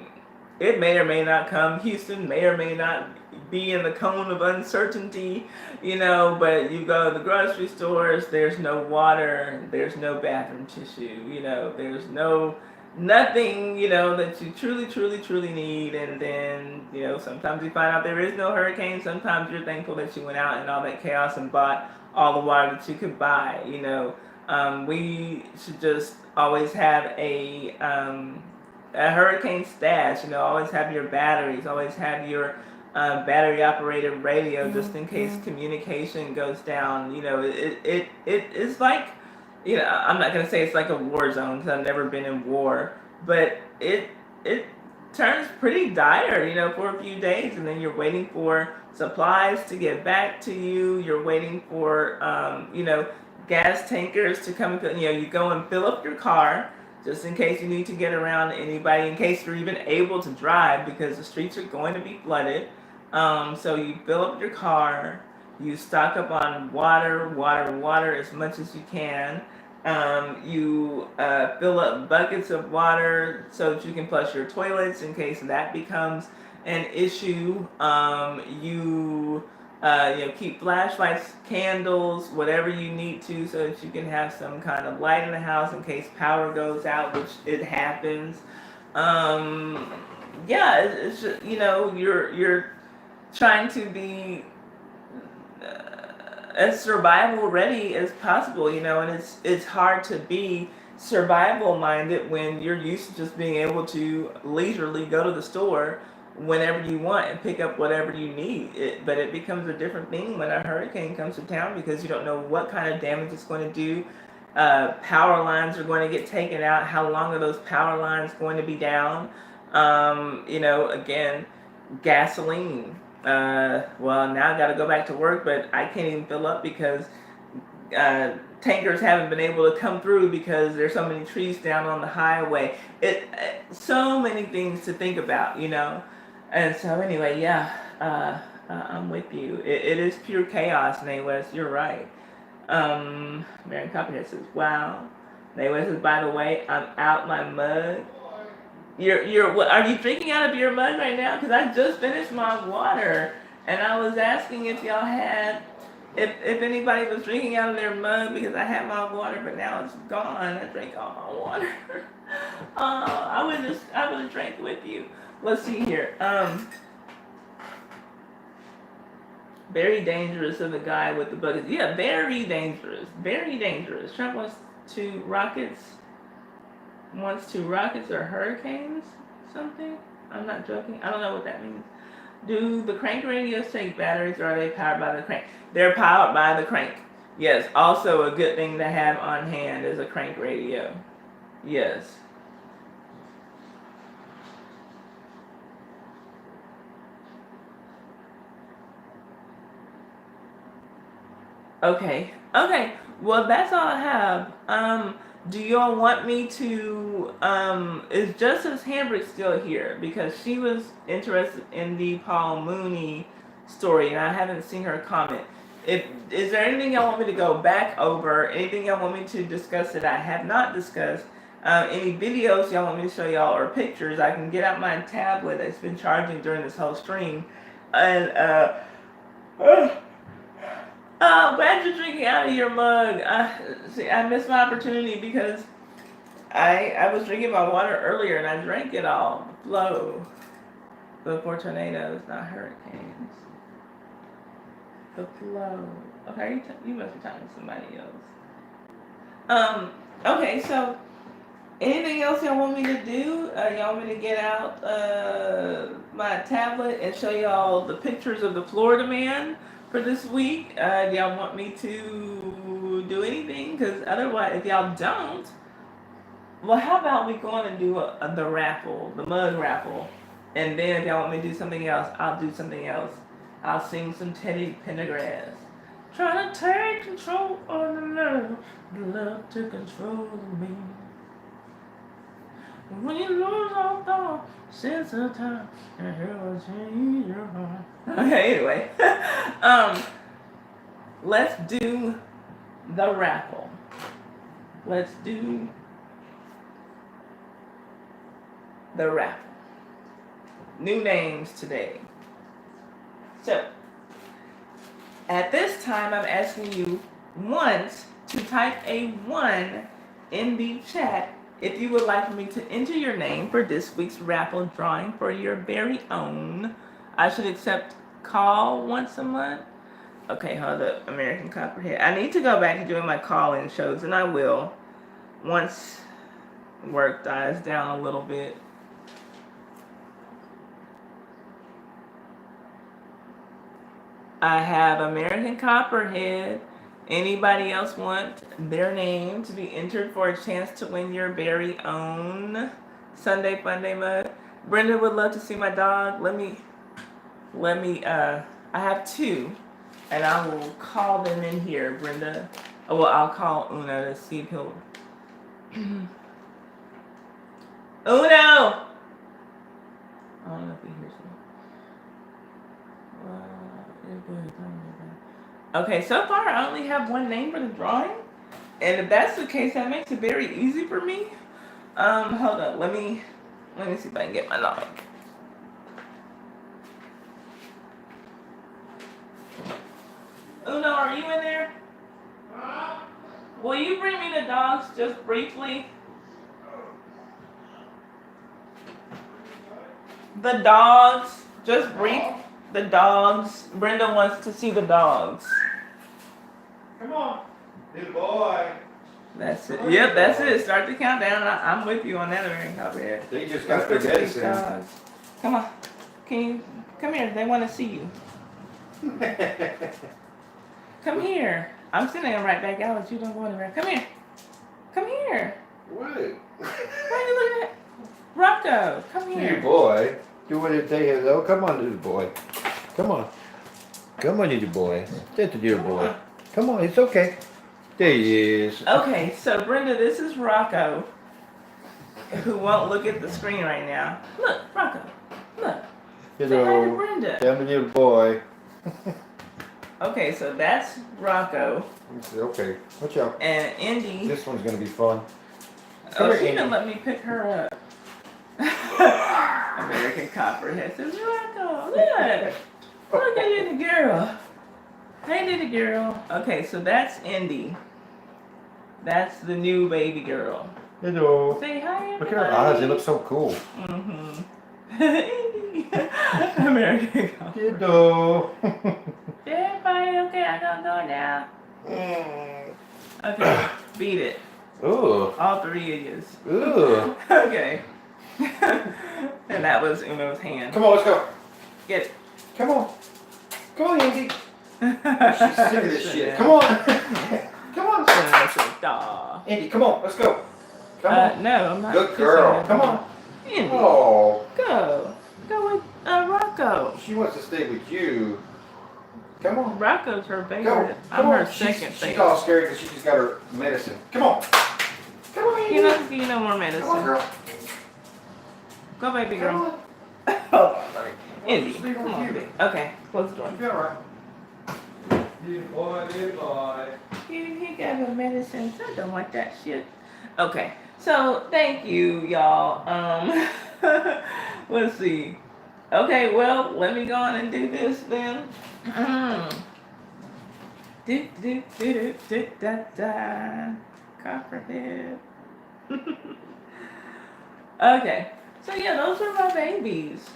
it may or may not come. Houston may or may not be in the cone of uncertainty, but you go to the grocery stores, there's no water, there's no bathroom tissue, there's nothing, that you truly, truly, truly need. And then, sometimes you find out there is no hurricane. Sometimes you're thankful that you went out in all that chaos and bought all the water that you could buy, we should just always have a hurricane stash, always have your batteries, always have your battery operated radio just in case communication goes down. It's like, I'm not going to say it's like a war zone because I've never been in war, but it turns pretty dire, for a few days, and then you're waiting for supplies to get back to you. You're waiting for, gas tankers to come and you go and fill up your car just in case you need to get around anybody, in case you're even able to drive because the streets are going to be flooded. So you fill up your car, you stock up on water as much as you can. You fill up buckets of water so that you can flush your toilets in case that becomes an issue. You keep flashlights, candles, whatever you need to so that you can have some kind of light in the house in case power goes out, which it happens. It's just, you're trying to be as survival ready as possible, and it's hard to be survival minded when you're used to just being able to leisurely go to the store whenever you want and pick up whatever you need. But it becomes a different thing when a hurricane comes to town because you don't know what kind of damage it's going to do. Power lines are going to get taken out. How long are those power lines going to be down? Again, gasoline. Well, now I got to go back to work, but I can't even fill up because tankers haven't been able to come through because there's so many trees down on the highway. So many things to think about, And so anyway, I'm with you. It is pure chaos, Nay West. You're right. Marion Copperhead says, wow. Nay West says, by the way, I'm out my mug. Are you drinking out of your mug right now? Because I just finished my water, and I was asking if y'all had, if anybody was drinking out of their mug because I had my water, but now it's gone. I drank all my water. I would have drank with you. Let's see here. Very dangerous of the guy with the buckets. Yeah, very dangerous. Very dangerous. Trump wants two rockets or hurricanes? Something? I'm not joking. I don't know what that means. Do the crank radios take batteries or are they powered by the crank? They're powered by the crank. Yes, also a good thing to have on hand is a crank radio. Yes. Okay. Well, that's all I have. Do y'all want me to, is Justice Hambrick still here? Because she was interested in the Paul Mooney story, and I haven't seen her comment. Is there anything y'all want me to go back over? Anything y'all want me to discuss that I have not discussed? Any videos y'all want me to show y'all or pictures? I can get out my tablet that's been charging during this whole stream. And glad you're drinking out of your mug. See, I missed my opportunity because I was drinking my water earlier and I drank it all. Flow. Before tornadoes, not hurricanes. The flow. Okay, you must be talking to somebody else. Okay, so anything else y'all want me to do? Y'all want me to get out my tablet and show y'all the pictures of the Florida man for this week? Do y'all want me to do anything? Because otherwise, if y'all don't, well, how about we go on and do the raffle, the mug raffle? And then if y'all want me to do something else, I'll do something else. I'll sing some Teddy Pendergrass. Trying to take control of the love to control me. When you lose all thought, sense of time, and it will change your heart. Okay, anyway. Let's do the raffle. Let's do the raffle. New names today. So, at this time, I'm asking you once to type a 1 in the chat if you would like for me to enter your name for this week's raffle drawing for your very own. I should accept call once a month. Okay, hold up, American Copperhead. I need to go back to doing my call-in shows, and I will once work dies down a little bit. I have American Copperhead. Anybody else want their name to be entered for a chance to win your very own Sunday Funday mug? Brenda would love to see my dog. Let me, I have 2, and I will call them in here, Brenda. Oh, well, I'll call Uno to see if he'll. Uno! I don't know if he hears me. Okay, so far I only have 1 name for the drawing, and if that's the case, that makes it very easy for me. Hold up, let me see if I can get my log. Uno, are you in there? Will you bring me the dogs just briefly? The dogs, just brief. The dogs. Brenda wants to see the dogs. Come on, little boy. That's it. Yep, that's it. Start the countdown. I'm with you on that, American Copperhead. They just got their medicine. Come on. Can you come here? They want to see you. Come here. I'm sending them right back out, but you don't go anywhere. Come here. Come here. What? Why are you looking at Rocco? Come here. Little boy. Do what it say hello. Come on, little boy. Come on. Come on, little boy. That's a little boy. Come on, it's okay. There he is. Okay, so Brenda, this is Rocco, who won't look at the screen right now. Look, Rocco. Look. Hello. Say hi to Brenda. I'm a little boy. Okay, so that's Rocco. Okay, watch out. And Indy. This one's gonna be fun. Oh, she didn't let me pick her up. American Copperhead says, Rocco, look. Look at little girl. Hey, little girl. Okay, so that's Indy. That's the new baby girl. Hello. Say hi, everybody. Look at her eyes, they look so cool. Mm-hmm. Indy. American Copperhead. Hello. Everybody, okay, I gotta go now. Okay, beat it. Ooh. All 3 of yous. Ooh. Okay. And that was Uno's hand. Come on, let's go. Get it. Come on. Come on, Andy. She's sick of this shit. Come on. Come on. Aw. Andy, come on, let's go. Come on. No, I'm not. Good girl. Come on. Andy. Oh. Go. Go with Rocco. She wants to stay with you. Come on. Rocco's her favorite. Go. I'm Come on. her second She's favorite. all scared because she just got her medicine. Come on. Come on, Andy. You know more medicine. Come on, girl. Go, baby Come girl. on. Oh, sorry. Indy. Just leave her Come with on, you. baby. Okay, close the door. You'll be all right. Good boy, good boy. He got the medicine. I don't want that shit. Okay, so thank you, y'all. Let's see. Okay, well, let me go on and do this then. Do do do do do da da. Copperhead. Okay, so yeah, those are my babies.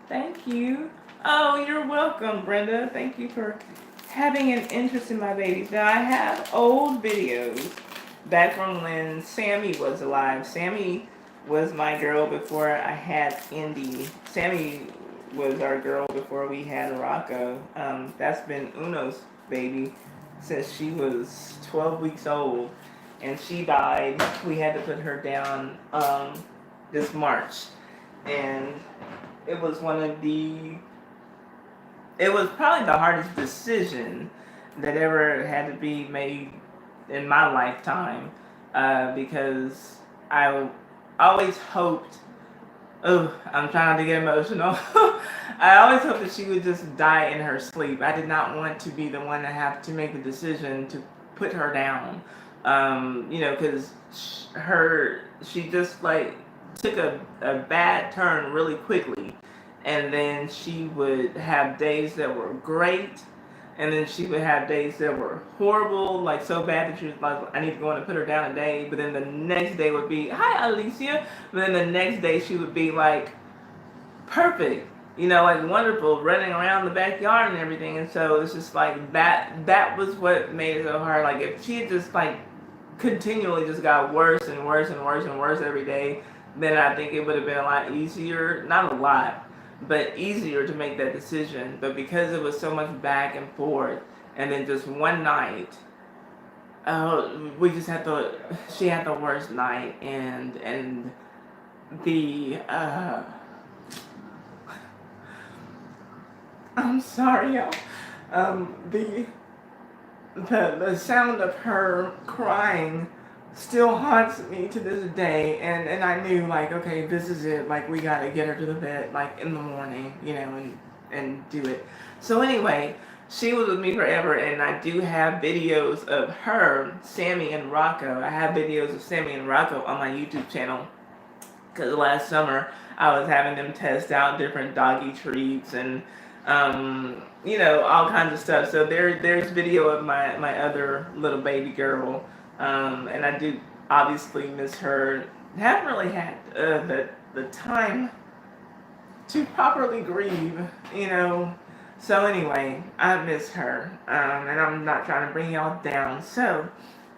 Thank you. Oh, you're welcome, Brenda. Thank you for having an interest in my babies. Now I have old videos back from when Sammy was alive. Sammy was my girl before I had Indy. Sammy was our girl before we had Rocco. That's been Uno's baby since she was 12 weeks old, and she died. We had to put her down this March, and it was it was probably the hardest decision that ever had to be made in my lifetime, because I always hoped. Oh, I'm trying to get emotional. I always hoped that she would just die in her sleep. I did not want to be the one to have to make the decision to put her down. Because she just like took a bad turn really quickly. And then she would have days that were great, and then she would have days that were horrible, like so bad that she was like, I need to go in and put her down a day. But then the next day would be, hi Alicia. But then the next day she would be like perfect, like wonderful, running around the backyard and everything. And so it's just like that was what made it so hard. Like if she had just like continually just got worse and worse and worse and worse every day, then I think it would have been a lot easier. Not a lot, but easier to make that decision. But because it was so much back and forth, and then just one night, she had the worst night, and the, I'm sorry, y'all. The sound of her crying still haunts me to this day, and I knew like, okay, this is it, like we gotta get her to the vet like in the morning, and do it. So anyway, she was with me forever, and I do have videos of her, Sammy and Rocco. I have videos of Sammy and Rocco on my YouTube channel, because last summer I was having them test out different doggy treats and all kinds of stuff. So there's video of my other little baby girl. And I do obviously miss her. Haven't really had the time to properly grieve, So anyway, I miss her, and I'm not trying to bring y'all down. So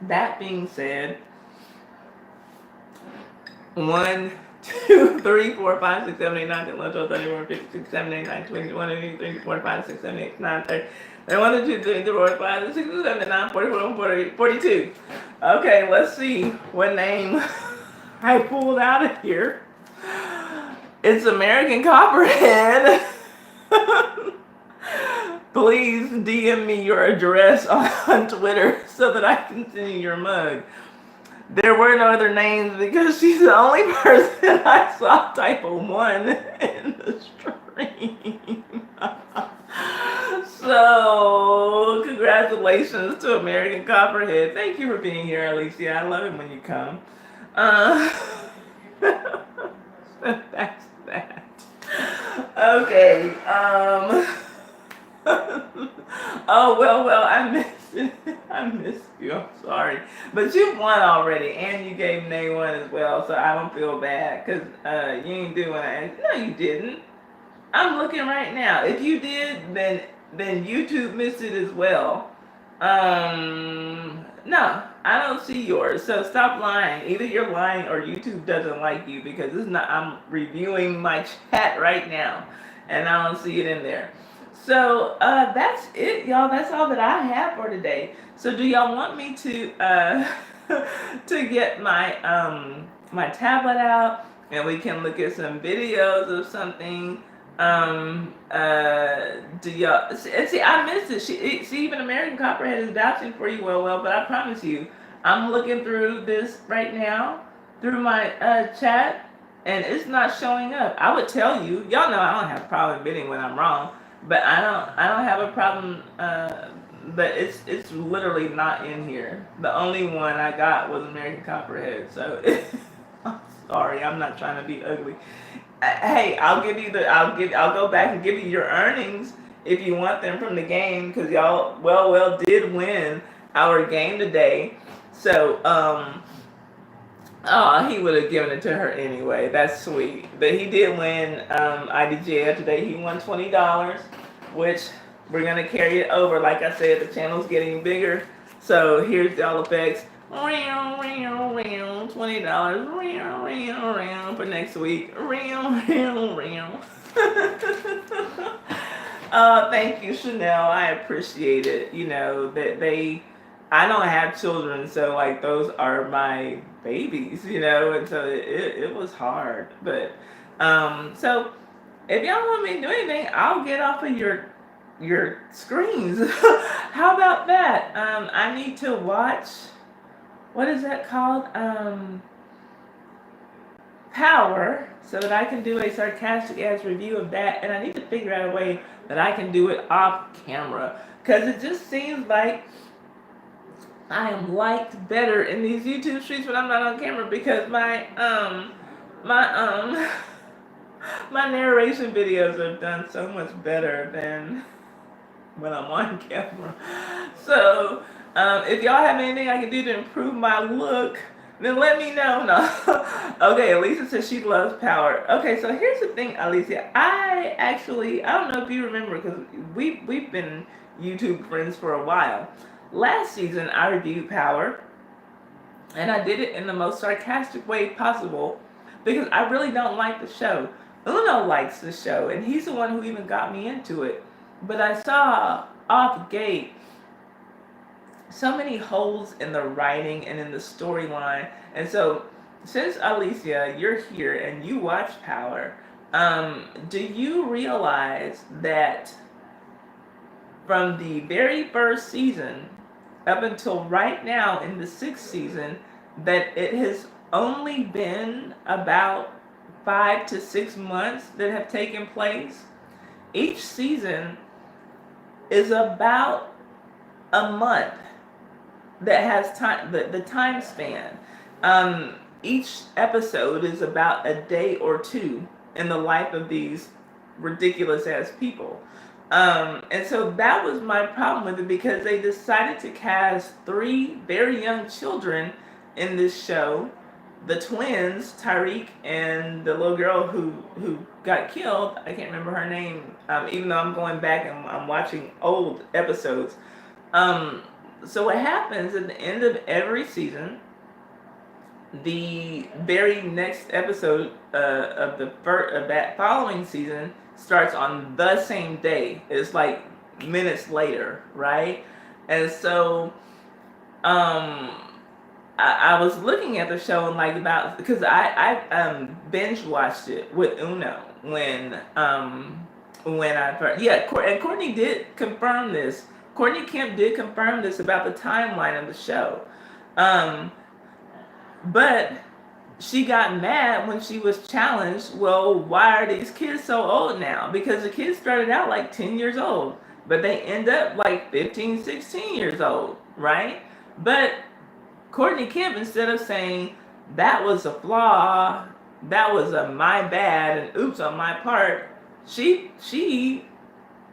that being said, 1, 2, 3, 4, 5, 6, 7, 8, 9, 10, 11, 12, 13, 14, 15, 16, 17, 18, 19, 20, 21, 22, 23, 24, 25, 26, 27, 28, 29, 30. 1, 2, 3, 4, 5, 6, 7, 8, 9, 40, 41, 48, 42. Okay, let's see what name I pulled out of here. It's American Copperhead. Please DM me your address on Twitter so that I can send you your mug. There were no other names because she's the only person I saw type a 1 in the stream. So, congratulations to American Copperhead. Thank you for being here, Alicia. I love it when you come. That's that. Okay. Oh, well, I missed you. I'm sorry. But you won already, and you gave Nay one as well, so I don't feel bad, because you ain't doing it. No, you didn't. I'm looking right now. If you did, then YouTube missed it as well. No, I don't see yours. So stop lying. Either you're lying or YouTube doesn't like you, because it's not. I'm reviewing my chat right now, and I don't see it in there. So that's it, y'all. That's all that I have for today. So do y'all want me to to get my my tablet out and we can look at some videos of something? Do y'all see? I missed it. See, even American Copperhead is vouching for you, well. But I promise you, I'm looking through this right now through my chat, and it's not showing up. I would tell you. Y'all know I don't have a problem admitting when I'm wrong. but I don't have a problem. But it's literally not in here. The only one I got was American Copperhead. So I'm sorry, I'm not trying to be ugly. Hey, I'll go back and give you your earnings if you want them from the game, because y'all well did win our game today. So oh, he would have given it to her anyway. That's sweet. But he did win IDGAF today. He won $20, which we're gonna carry it over. Like I said, the channel's getting bigger. So here's all effects. $20 for next week. Thank you, Chanel. I appreciate it. You know that I don't have children, so like those are my babies. You know, and so it was hard. But so if y'all want me to do anything, I'll get off of your screens. How about that? I need to watch. What is that called? Power, so that I can do a sarcastic ass review of that, and I need to figure out a way that I can do it off camera, because it just seems like I am liked better in these YouTube streets when I'm not on camera, because my my narration videos have done so much better than when I'm on camera. So if y'all have anything I can do to improve my look, then let me know. No. Okay, Alicia says she loves Power. Okay, so here's the thing, Alicia. I don't know if you remember, because we've been YouTube friends for a while. Last season I reviewed Power, and I did it in the most sarcastic way possible, because I really don't like the show. Uno likes the show, and he's the one who even got me into it. But I saw off gate so many holes in the writing and in the storyline. And so, since Alicia, you're here and you watch Power, do you realize that from the very first season up until right now in the 6th season, that it has only been about 5 to 6 months that have taken place? Each season is about a month that has time, the time span. Each episode is about a day or two in the life of these ridiculous ass people. And so that was my problem with it, because they decided to cast 3 very young children in this show. The twins, Tyreek, and the little girl who got killed. I can't remember her name, even though I'm going back and I'm watching old episodes. So what happens at the end of every season, the very next episode of that following season starts on the same day. It's like minutes later, right? And so I was looking at the show and like about, because I binge watched it with Uno when I first, and Courtney did confirm this. Courtney Kemp did confirm this about the timeline of the show. But she got mad when she was challenged. Well, why are these kids so old now? Because the kids started out like 10 years old, but they end up like 15, 16 years old, right? But Courtney Kemp, instead of saying that was a flaw, that was a my bad, and oops on my part, she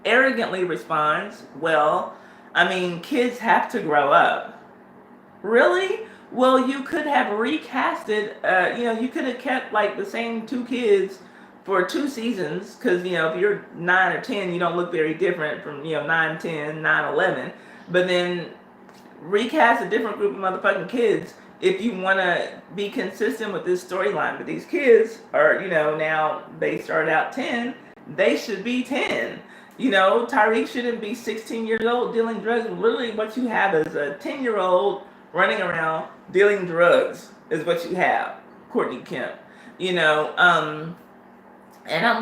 arrogantly responds, well, I mean, kids have to grow up. Really? Well, you could have recasted, you could have kept like the same 2 kids for 2 seasons, because, if you're 9 or 10, you don't look very different from, 9, 10, 9, 11. But then recast a different group of motherfucking kids if you want to be consistent with this storyline. But these kids are, now they start out 10, they should be 10. Tyreek shouldn't be 16 years old dealing drugs. Literally what you have is a 10-year-old running around dealing drugs is what you have, Courtney Kemp. And I'm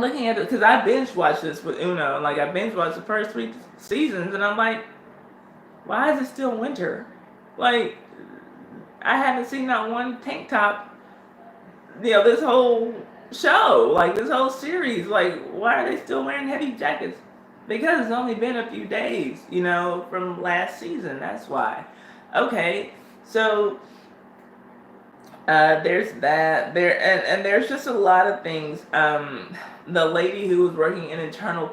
looking at it because I binge watched this with Uno. Like, I binge watched the first 3 seasons, and I'm like, why is it still winter? Like, I haven't seen not one tank top, this whole show, like this whole series. Like, why are they still wearing heavy jackets? Because it's only been a few days, from last season. That's why. Okay, so there's that. And there's just a lot of things. The lady who was working in internal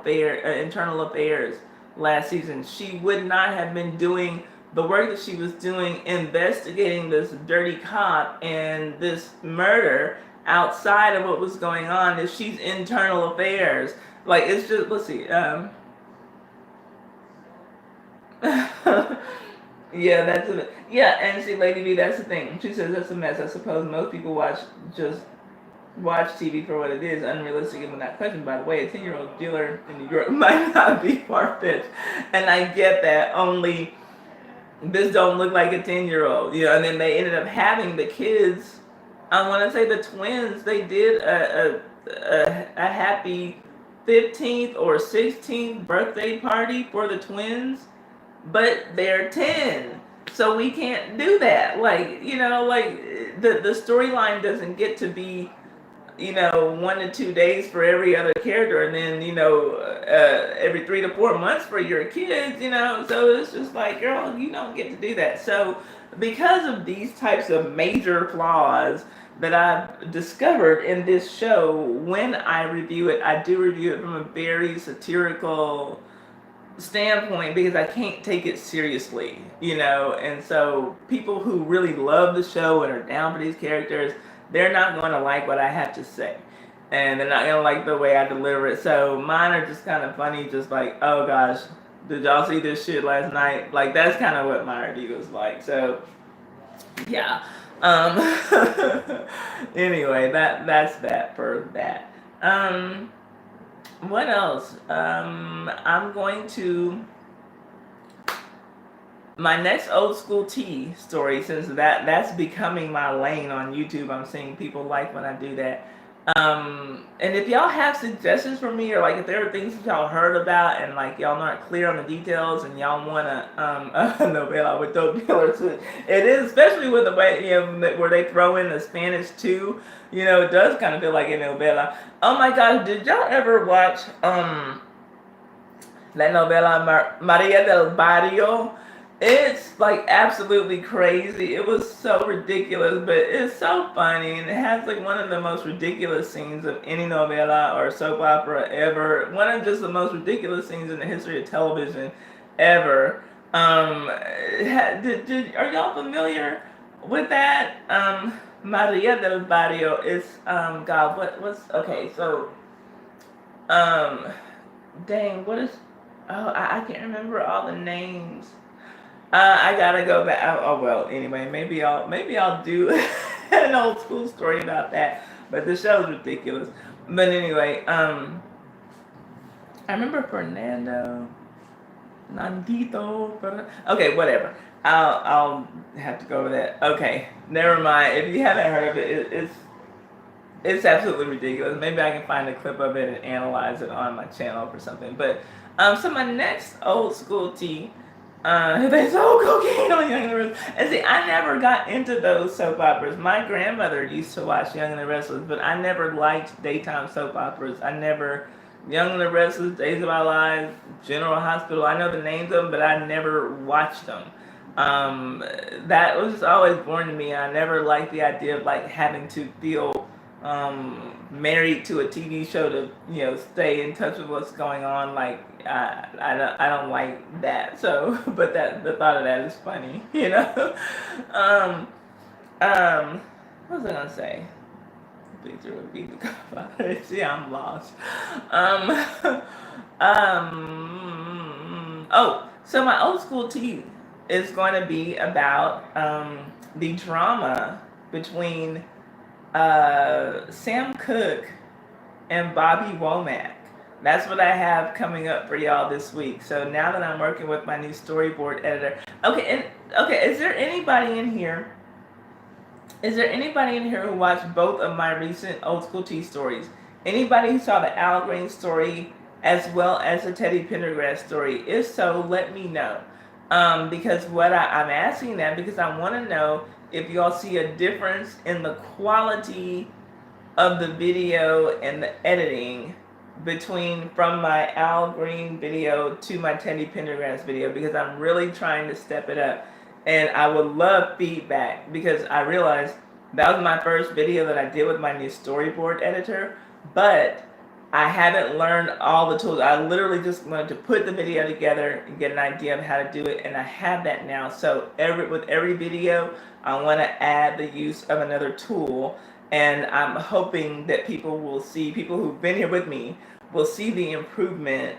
affairs last season, she would not have been doing the work that she was doing investigating this dirty cop and this murder outside of what was going on if she's internal affairs. Like, it's just, let's see. Yeah, that's a yeah, and see, Lady B, that's the thing. She says that's a mess. I suppose most people just watch TV for what it is, unrealistic and without question. By the way, a 10-year-old dealer in New York might not be far-fetched, and I get that. Only this don't look like a 10-year-old, and then they ended up having the kids. I want to say the twins. They did a happy 15th or 16th birthday party for the twins, but they're 10, so we can't do that. Like, like the storyline doesn't get to be 1 to 2 days for every other character, and then every 3 to 4 months for your kids. So it's just like, girl, you don't get to do that. So because of these types of major flaws that I've discovered in this show, when I review it, I do review it from a very satirical standpoint, because I can't take it seriously, and so people who really love the show and are down for these characters, they're not going to like what I have to say, and they're not going to like the way I deliver it. So mine are just kind of funny, just like, oh gosh, did y'all see this shit last night? Like, that's kind of what my review is like. So yeah. Anyway, that's that for that. What else? I'm going to my next old school tea story, since that's becoming my lane on YouTube. I'm seeing people like when I do that. And if y'all have suggestions for me, or like if there are things that y'all heard about and like y'all not clear on the details and y'all want a novela with dope dealers, it is, especially with the way where they throw in the Spanish too. It does kind of feel like a novela. Oh my gosh, did y'all ever watch la novela Maria del Barrio? It's like absolutely crazy. It was so ridiculous, but it's so funny, and it has like one of the most ridiculous scenes of any novela or soap opera ever. One of just the most ridiculous scenes in the history of television ever. Are y'all familiar with that? Maria del Barrio is God. What's okay? So dang, what is? Oh, I can't remember all the names. I gotta go back. Oh well. Anyway, maybe I'll do an old school story about that. But the show's ridiculous. But anyway, I remember Fernando, Nandito. Okay, whatever. I'll have to go over that. Okay, never mind. If you haven't heard of it, it's absolutely ridiculous. Maybe I can find a clip of it and analyze it on my channel or something. But so my next old school tea. They sold cocaine on Young and the Restless. And see, I never got into those soap operas. My grandmother used to watch Young and the Restless, but I never liked daytime soap operas. Young and the Restless, Days of Our Lives, General Hospital, I know the names of them, but I never watched them. That was just always boring to me. I never liked the idea of like having to feel married to a TV show to stay in touch with what's going on. Like I don't like that. So, but the thought of that is funny. What was I gonna say? Victor would be the godfather. See, I'm lost. Oh, so my old school tea is going to be about the drama between Sam Cooke and Bobby Womack. That's what I have coming up for y'all this week. So now that I'm working with my new storyboard editor, is there anybody in here? Who watched both of my recent old school tea stories? Anybody who saw the Al Green story as well as the Teddy Pendergrass story? If so, let me know. Because I'm asking that because I want to know if y'all see a difference in the quality of the video and the editing from my Al Green video to my Teddy Pendergrass video, because I'm really trying to step it up. And I would love feedback, because I realized that was my first video that I did with my new storyboard editor, but I haven't learned all the tools. I literally just wanted to put the video together and get an idea of how to do it, and I have that now. So with every video, I want to add the use of another tool, and I'm hoping that people who've been here with me will see the improvement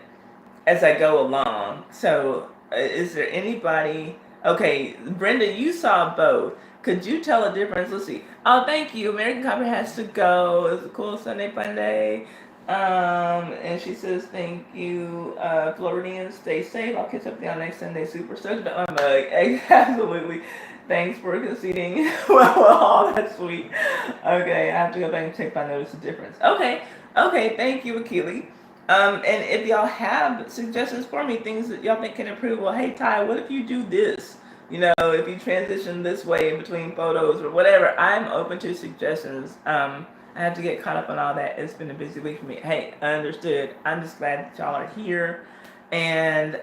as I go along. So, is there anybody? Okay, Brenda, you saw both. Could you tell a difference? Let's see. Oh, thank you. American Copper has to go. It's a cool Sunday Funday. And she says, thank you, Floridians. Stay safe. I'll catch up with y'all next Sunday. Super stoked about my mug. Absolutely. Thanks for conceding. well, that's sweet. Okay, I have to go back and check if I notice a difference. Okay, thank you, Akili. And if y'all have suggestions for me, things that y'all think can improve, well, hey, Ty, what if you do this? You know, if you transition this way in between photos or whatever, I'm open to suggestions. I have to get caught up on all that. It's been a busy week for me. Hey, understood. I'm just glad that y'all are here. And,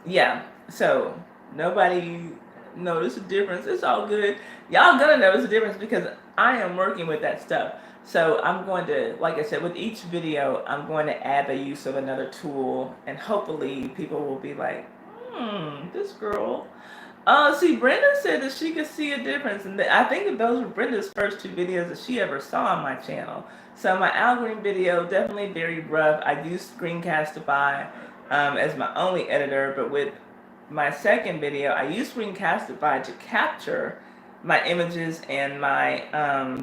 yeah, so nobody noticed a difference. It's all good. Y'all gonna notice a difference because I am working with that stuff. So I'm going to, like I said, with each video, I'm going to add the use of another tool, and hopefully people will be like, this girl. See, Brenda said that she could see a difference, and I think that those were Brenda's first 2 videos that she ever saw on my channel. So my Al Green video, definitely very rough. I used Screencastify as my only editor, but with my second video, I used Screencastify to capture my images and my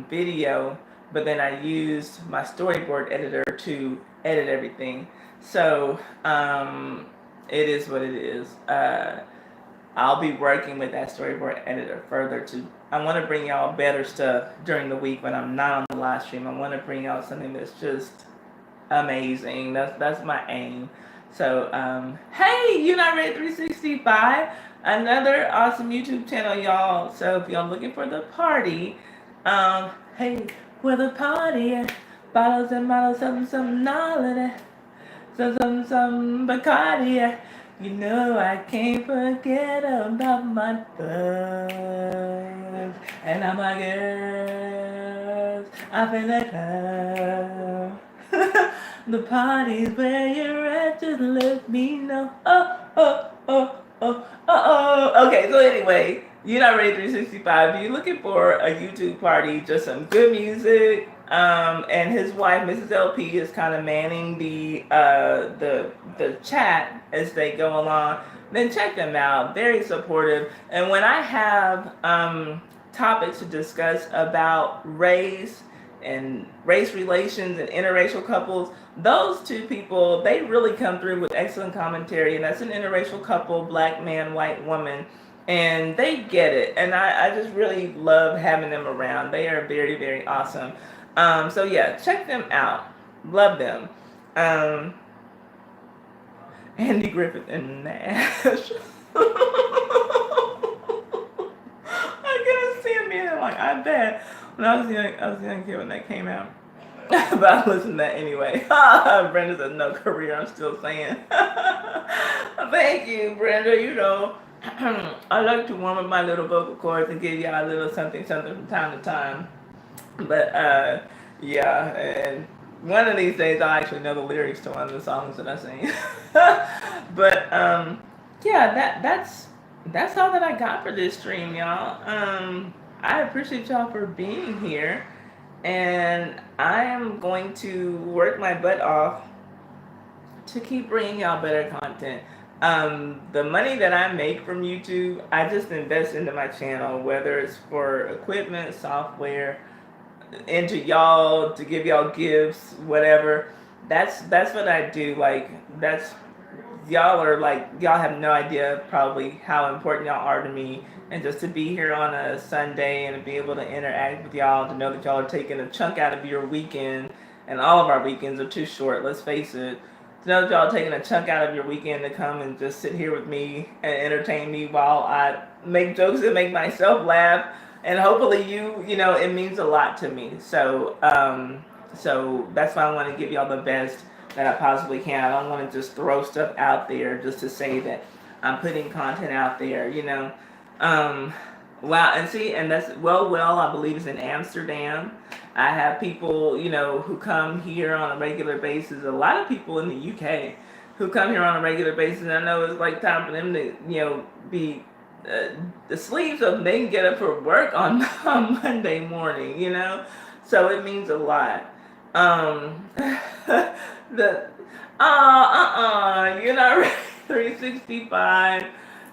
video, but then I used my storyboard editor to edit everything. So it is what it is. I'll be working with that storyboard editor further I want to bring y'all better stuff during the week when I'm not on the live stream. I want to bring y'all something that's just amazing. That's my aim. So, hey, United 365, another awesome YouTube channel, y'all. So if y'all looking for the party, hey, where the party at? Bottles and models, some holiday, some Bacardi at. You know I can't forget about my thugs and all my girls up in the club. The party's where you're at, just let me know. Okay, so anyway, you're not ready 365. If you're looking for a YouTube party, just some good music. And his wife, Mrs. LP, is kind of manning the chat as they go along. Then check them out. Very supportive. And when I have topics to discuss about race and race relations and interracial couples, those 2 people, they really come through with excellent commentary. And that's an interracial couple, black man, white woman. And they get it. And I just really love having them around. They are very, very awesome. So yeah, check them out. Love them. Andy Griffith and Nash. I couldn't see him being like, I bet. When I was a young kid when that came out. But I listened to that anyway. Brenda said, no career, I'm still saying. Thank you, Brenda. You know, I like to warm up my little vocal cords and give y'all a little something from time to time. But yeah, and one of these days I'll actually know the lyrics to one of the songs that I sing. But yeah, that's all that I got for this stream, y'all. I appreciate y'all for being here, and I am going to work my butt off to keep bringing y'all better content. The money that I make from YouTube, I just invest into my channel, whether it's for equipment, software, into y'all, to give y'all gifts, whatever. That's what I do. Like, y'all have no idea probably how important y'all are to me. And just to be here on a Sunday and to be able to interact with y'all, to know that y'all are taking a chunk out of your weekend, and all of our weekends are too short, let's face it. To know that y'all are taking a chunk out of your weekend to come and just sit here with me and entertain me while I make jokes and make myself laugh. And hopefully you know, it means a lot to me. So So that's why I want to give y'all the best that I possibly can. I don't want to just throw stuff out there just to say that I'm putting content out there, you know. Um, wow, and see, and that's I believe it's in Amsterdam. I have people, you know, who come here on a regular basis. A lot of people in the UK who come here on a regular basis. And I know it's like time for them to, you know, be the sleeves of they can get up for work on, on Monday morning, you know. So it means a lot. The you're not ready. 365.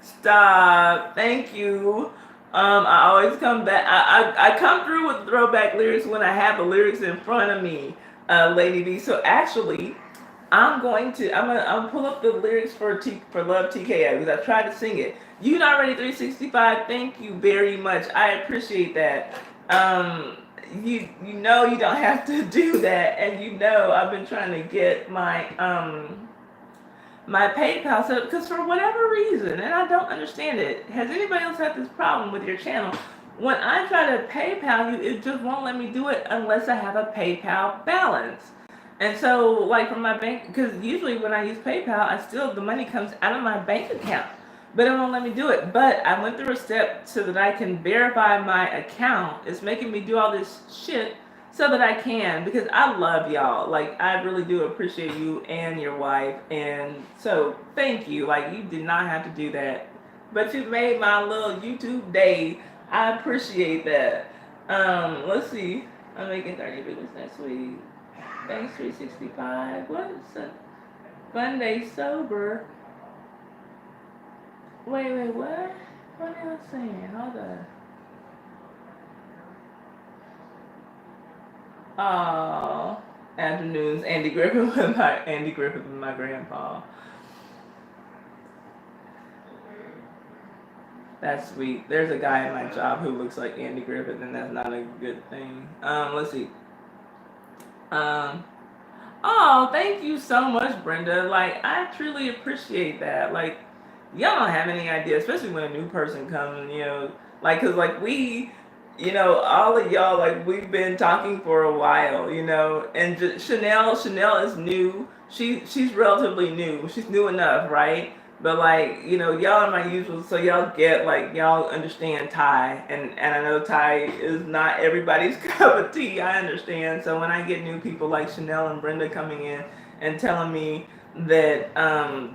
Stop. Thank you. I always come back. I come through with throwback lyrics when I have the lyrics in front of me, Lady B. So actually, I'm gonna pull up the lyrics for Love TKO because I tried to sing it. You not ready 365. Thank you very much. I appreciate that. You know you don't have to do that, and you know I've been trying to get my PayPal set up because for whatever reason, and I don't understand it. Has anybody else had this problem with your channel? When I try to PayPal you, it just won't let me do it unless I have a PayPal balance. And so, like from my bank, because usually when I use PayPal, the money comes out of my bank account, but it won't let me do it. But I went through a step so that I can verify my account. It's making me do all this shit so that I can, because I love y'all. Like, I really do appreciate you and your wife, and so thank you. Like, you did not have to do that, but you made my little YouTube day. I appreciate that. Let's see. I'm making 30 videos next week. Thanks 365. What is it? Funday sober. Wait, what? What am I saying? Hold on. Oh, afternoons. Andy Griffith with my grandpa. That's sweet. There's a guy at my job who looks like Andy Griffith, and that's not a good thing. Let's see. Oh, thank you so much, Brenda. Like, I truly appreciate that. Like, y'all don't have any idea, especially when a new person comes, you know, like, cause like you know, all of y'all, like, we've been talking for a while, you know, and Chanel is new. She's relatively new. She's new enough, right? But like, you know, y'all are my usual, so y'all get like y'all understand Thai, and I know Thai is not everybody's cup of tea. I understand. So when I get new people like Chanel and Brenda coming in and telling me that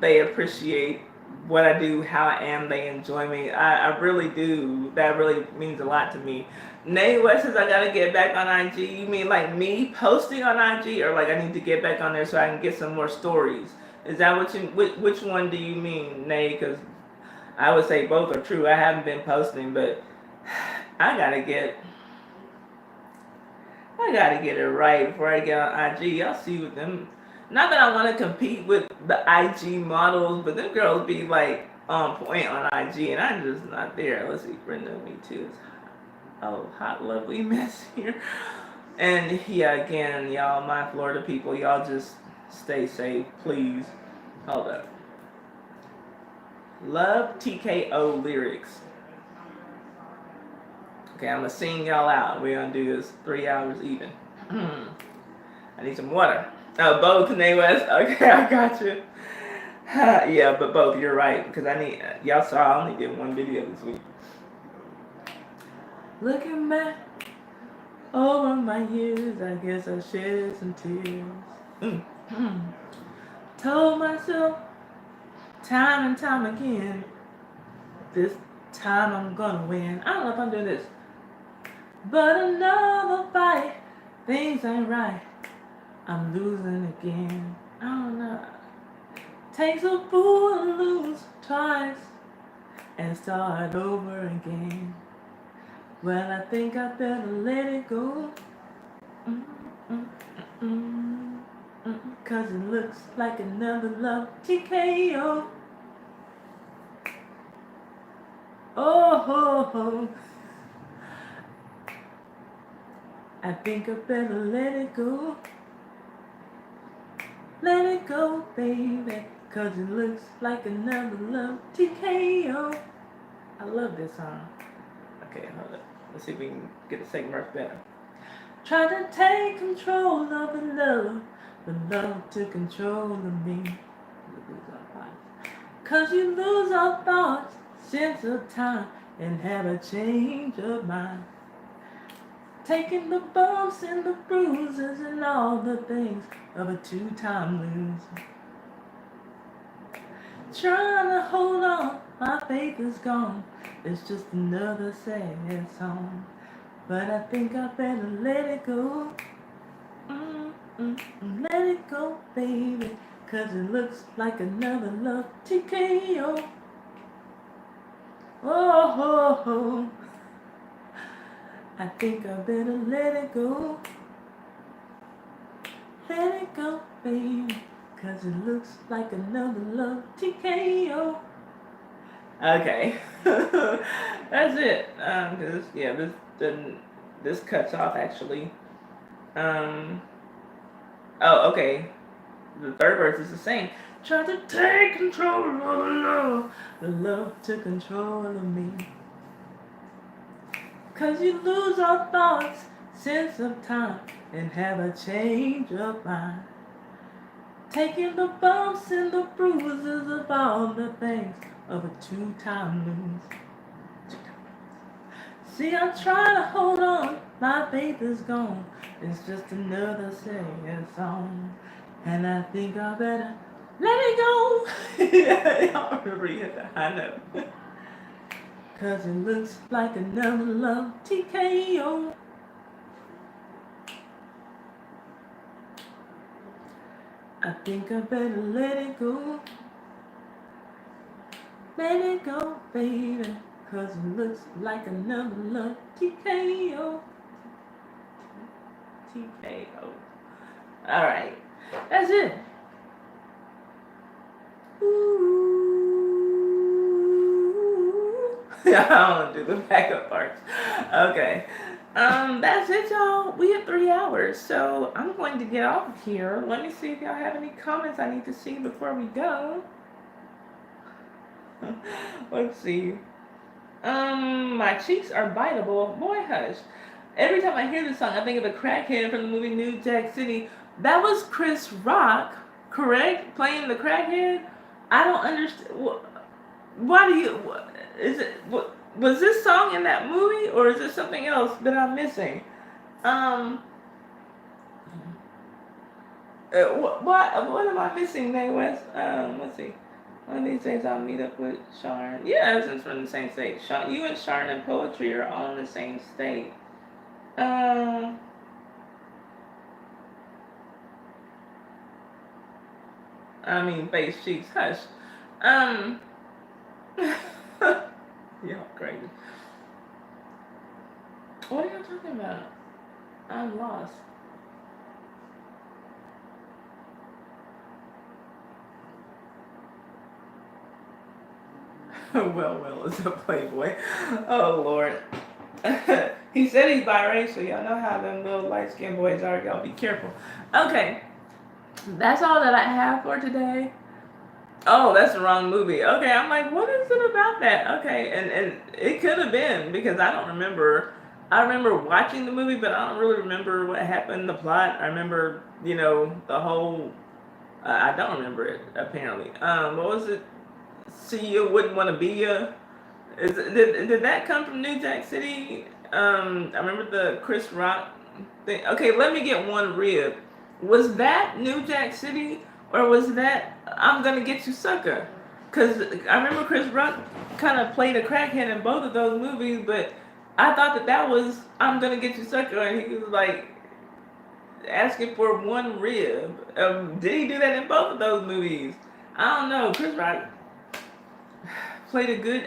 they appreciate what I do, how I am, they enjoy me, I really do. That really means a lot to me. Nay West says I gotta get back on IG. You mean like me posting on IG, or like I need to get back on there so I can get some more stories? Is that what you? Which one do you mean, Nay? Because I would say both are true. I haven't been posting, but I gotta get it right before I get on IG. Y'all see with them. Not that I want to compete with the IG models, but them girls be like on point on IG, and I'm just not there. Let's see, Brenda, me too. Oh, hot, lovely mess here. And yeah, again, y'all, my Florida people, y'all just stay safe, please. Hold up. Love TKO lyrics. Okay, I'm gonna sing y'all out. We're gonna do this 3 hours even. I need some water. Oh, both, Nay West. Okay, I got you. Yeah, but both, you're right. Because y'all saw I only did one video this week. Looking back over my years, I guess I shed some tears. Told myself time and time again, this time I'm gonna win. I don't know if I'm doing this. But another fight, things ain't right. I'm losing again. I don't know. Takes a fool to lose twice and start over again. Well, I think I better let it go. Cause it looks like another love TKO. Oh, ho, ho. I think I better let it go. Let it go, baby. Cause it looks like another love TKO. I love this song. Okay, hold up. Let's see if we can get the second verse better. Try to take control of the love took control of me. 'Cause you lose our thoughts, sense of time, and have a change of mind. Taking the bumps and the bruises and all the things of a two-time loser. Trying to hold on, my faith is gone. It's just another sad song. But I think I better let it go. Let it go, baby. 'Cause it looks like another love TKO. Oh, I think I better let it go. Let it go, baby. 'Cause it looks like another love TKO. Okay. That's it. Cause yeah, this cuts off actually. Oh, okay. The third verse is the same. Try to take control of the love took control of me. 'Cause you lose our thoughts, sense of time, and have a change of mind. Taking the bumps and the bruises of all the things of a two-time lose. See, I'm trying to hold on, my faith is gone. It's just another sad song. And I think I better let it go. Y'all remember you hit the high note. 'Cause it looks like another love TKO. I think I better let it go. Let it go, baby. 'Cause it looks like another love TKO. TKO. Alright. That's it. Ooh. I don't want to do the backup parts. Okay. That's it, y'all. We have 3 hours, so I'm going to get off of here. Let me see if y'all have any comments I need to see before we go. Let's see. My cheeks are biteable. Boy, hush. Every time I hear this song, I think of a crackhead from the movie New Jack City. That was Chris Rock, correct? Playing the crackhead? I don't understand. Why do you... Is it... Was this song in that movie, or is this something else that I'm missing? What am I missing, Nay West? Let's see. One of these days I'll meet up with Sharn. Yeah, since we're in the same state. You and Sharn and Poetry are all in the same state. I mean, face, cheeks, hush. Y'all crazy. What are y'all talking about? I'm lost. Well is a playboy. Oh, Lord. He said he's biracial. Y'all know how them little light-skinned boys are. Y'all be careful. Okay. That's all that I have for today. Oh, that's the wrong movie. Okay, I'm like, what is it about that? Okay, and it could have been because I don't remember. I remember watching the movie, but I don't really remember what happened, the plot. I remember, the whole. I don't remember it apparently. What was it? See you wouldn't want to be you. Did that come from New Jack City? I remember the Chris Rock thing. Okay, let me get one rib. Was that New Jack City? Or was that I'm Gonna Get You Sucker? Because I remember Chris Rock kind of played a crackhead in both of those movies, but I thought that was I'm Gonna Get You Sucker, and he was like asking for one rib. Did he do that in both of those movies? I don't know. Chris Rock played a good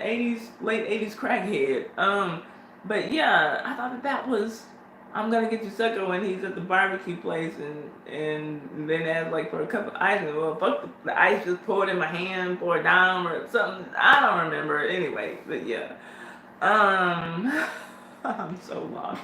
late 80s crackhead. But yeah, I thought that was I'm Gonna Get You Sucker when he's at the barbecue place and then asked like for a cup of ice and well fuck the ice just poured in my hand for a dime or something. I don't remember it anyway, but yeah. I'm so lost.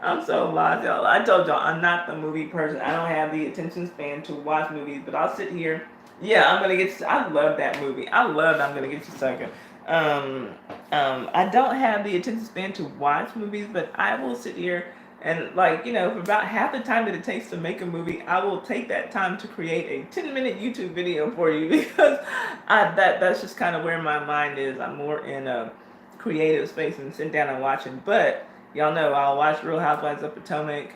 Y'all. I told y'all I'm not the movie person. I don't have the attention span to watch movies, but I'll sit here. Yeah, I love that movie. I loved I'm Gonna Get You Sucker. I don't have the attention span to watch movies, but I will sit here And like, for about half the time that it takes to make a movie, I will take that time to create a 10-minute YouTube video for you because that's just kind of where my mind is. I'm more in a creative space and sit down and watch it. But y'all know I'll watch Real Housewives of Potomac.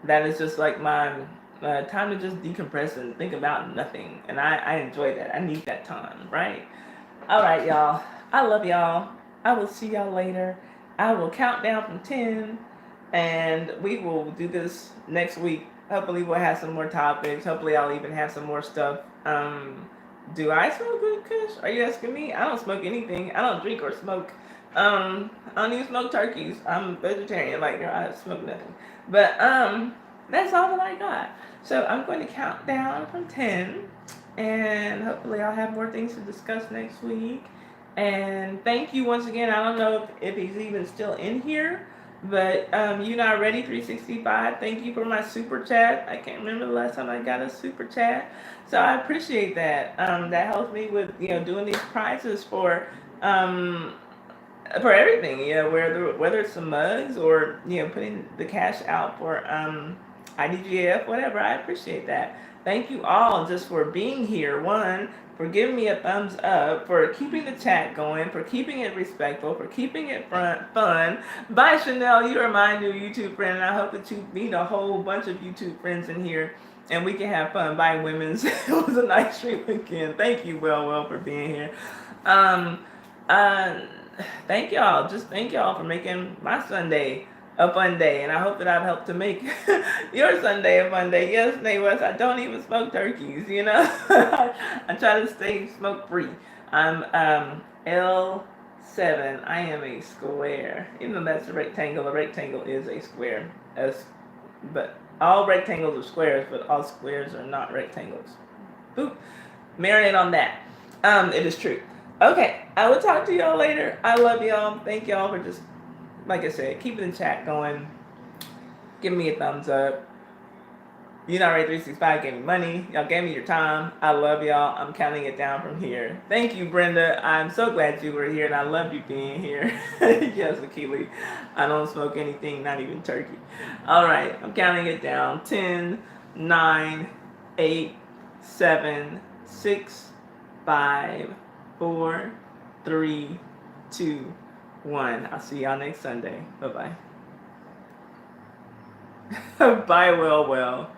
That is just like my time to just decompress and think about nothing. And I enjoy that. I need that time, right? All right, y'all. I love y'all. I will see y'all later. I will count down from 10, and we will do this next week. Hopefully, we'll have some more topics. Hopefully, I'll even have some more stuff. Do I smoke good kush? Are you asking me? I don't smoke anything. I don't drink or smoke. I don't even smoke turkeys. I'm vegetarian. Like, I smoke nothing. But that's all that I got. So I'm going to count down from 10, and hopefully I'll have more things to discuss next week. And thank you once again. I don't know if he's even still in here, but You Not Ready 365. Thank you for my super chat. I can't remember the last time I got a super chat, so I appreciate that. That helps me with doing these prizes for everything. Whether it's some mugs or putting the cash out for IDGAF, whatever. I appreciate that. Thank you all just for being here. One, for giving me a thumbs up, for keeping the chat going, for keeping it respectful, for keeping it fun. Bye, Chanel. You are my new YouTube friend, and I hope that you meet a whole bunch of YouTube friends in here, and we can have fun. Bye, women's. It was a nice stream again. Thank you, well, for being here. Thank y'all. Just thank y'all for making my Sunday a fun day, and I hope that I've helped to make your Sunday a fun day. Yes, Nate West, I don't even smoke turkeys, I try to stay smoke free. I'm L7. I am a square. Even though that's a rectangle is a square. But all rectangles are squares, but all squares are not rectangles. Boop. Marinate on that. It is true. Okay, I will talk to y'all later. I love y'all. Thank y'all for just, like I said, keeping the chat going. Give me a thumbs up. You Not Ready 365 gave me money. Y'all gave me your time. I love y'all. I'm counting it down from here. Thank you, Brenda. I'm so glad you were here, and I love you being here. Yes, Akili. I don't smoke anything, not even turkey. All right, I'm counting it down. 10, 9, 8, 7, 6, 5, 4, 3, 2, 1. I'll see y'all next Sunday. Bye-bye. Bye, well.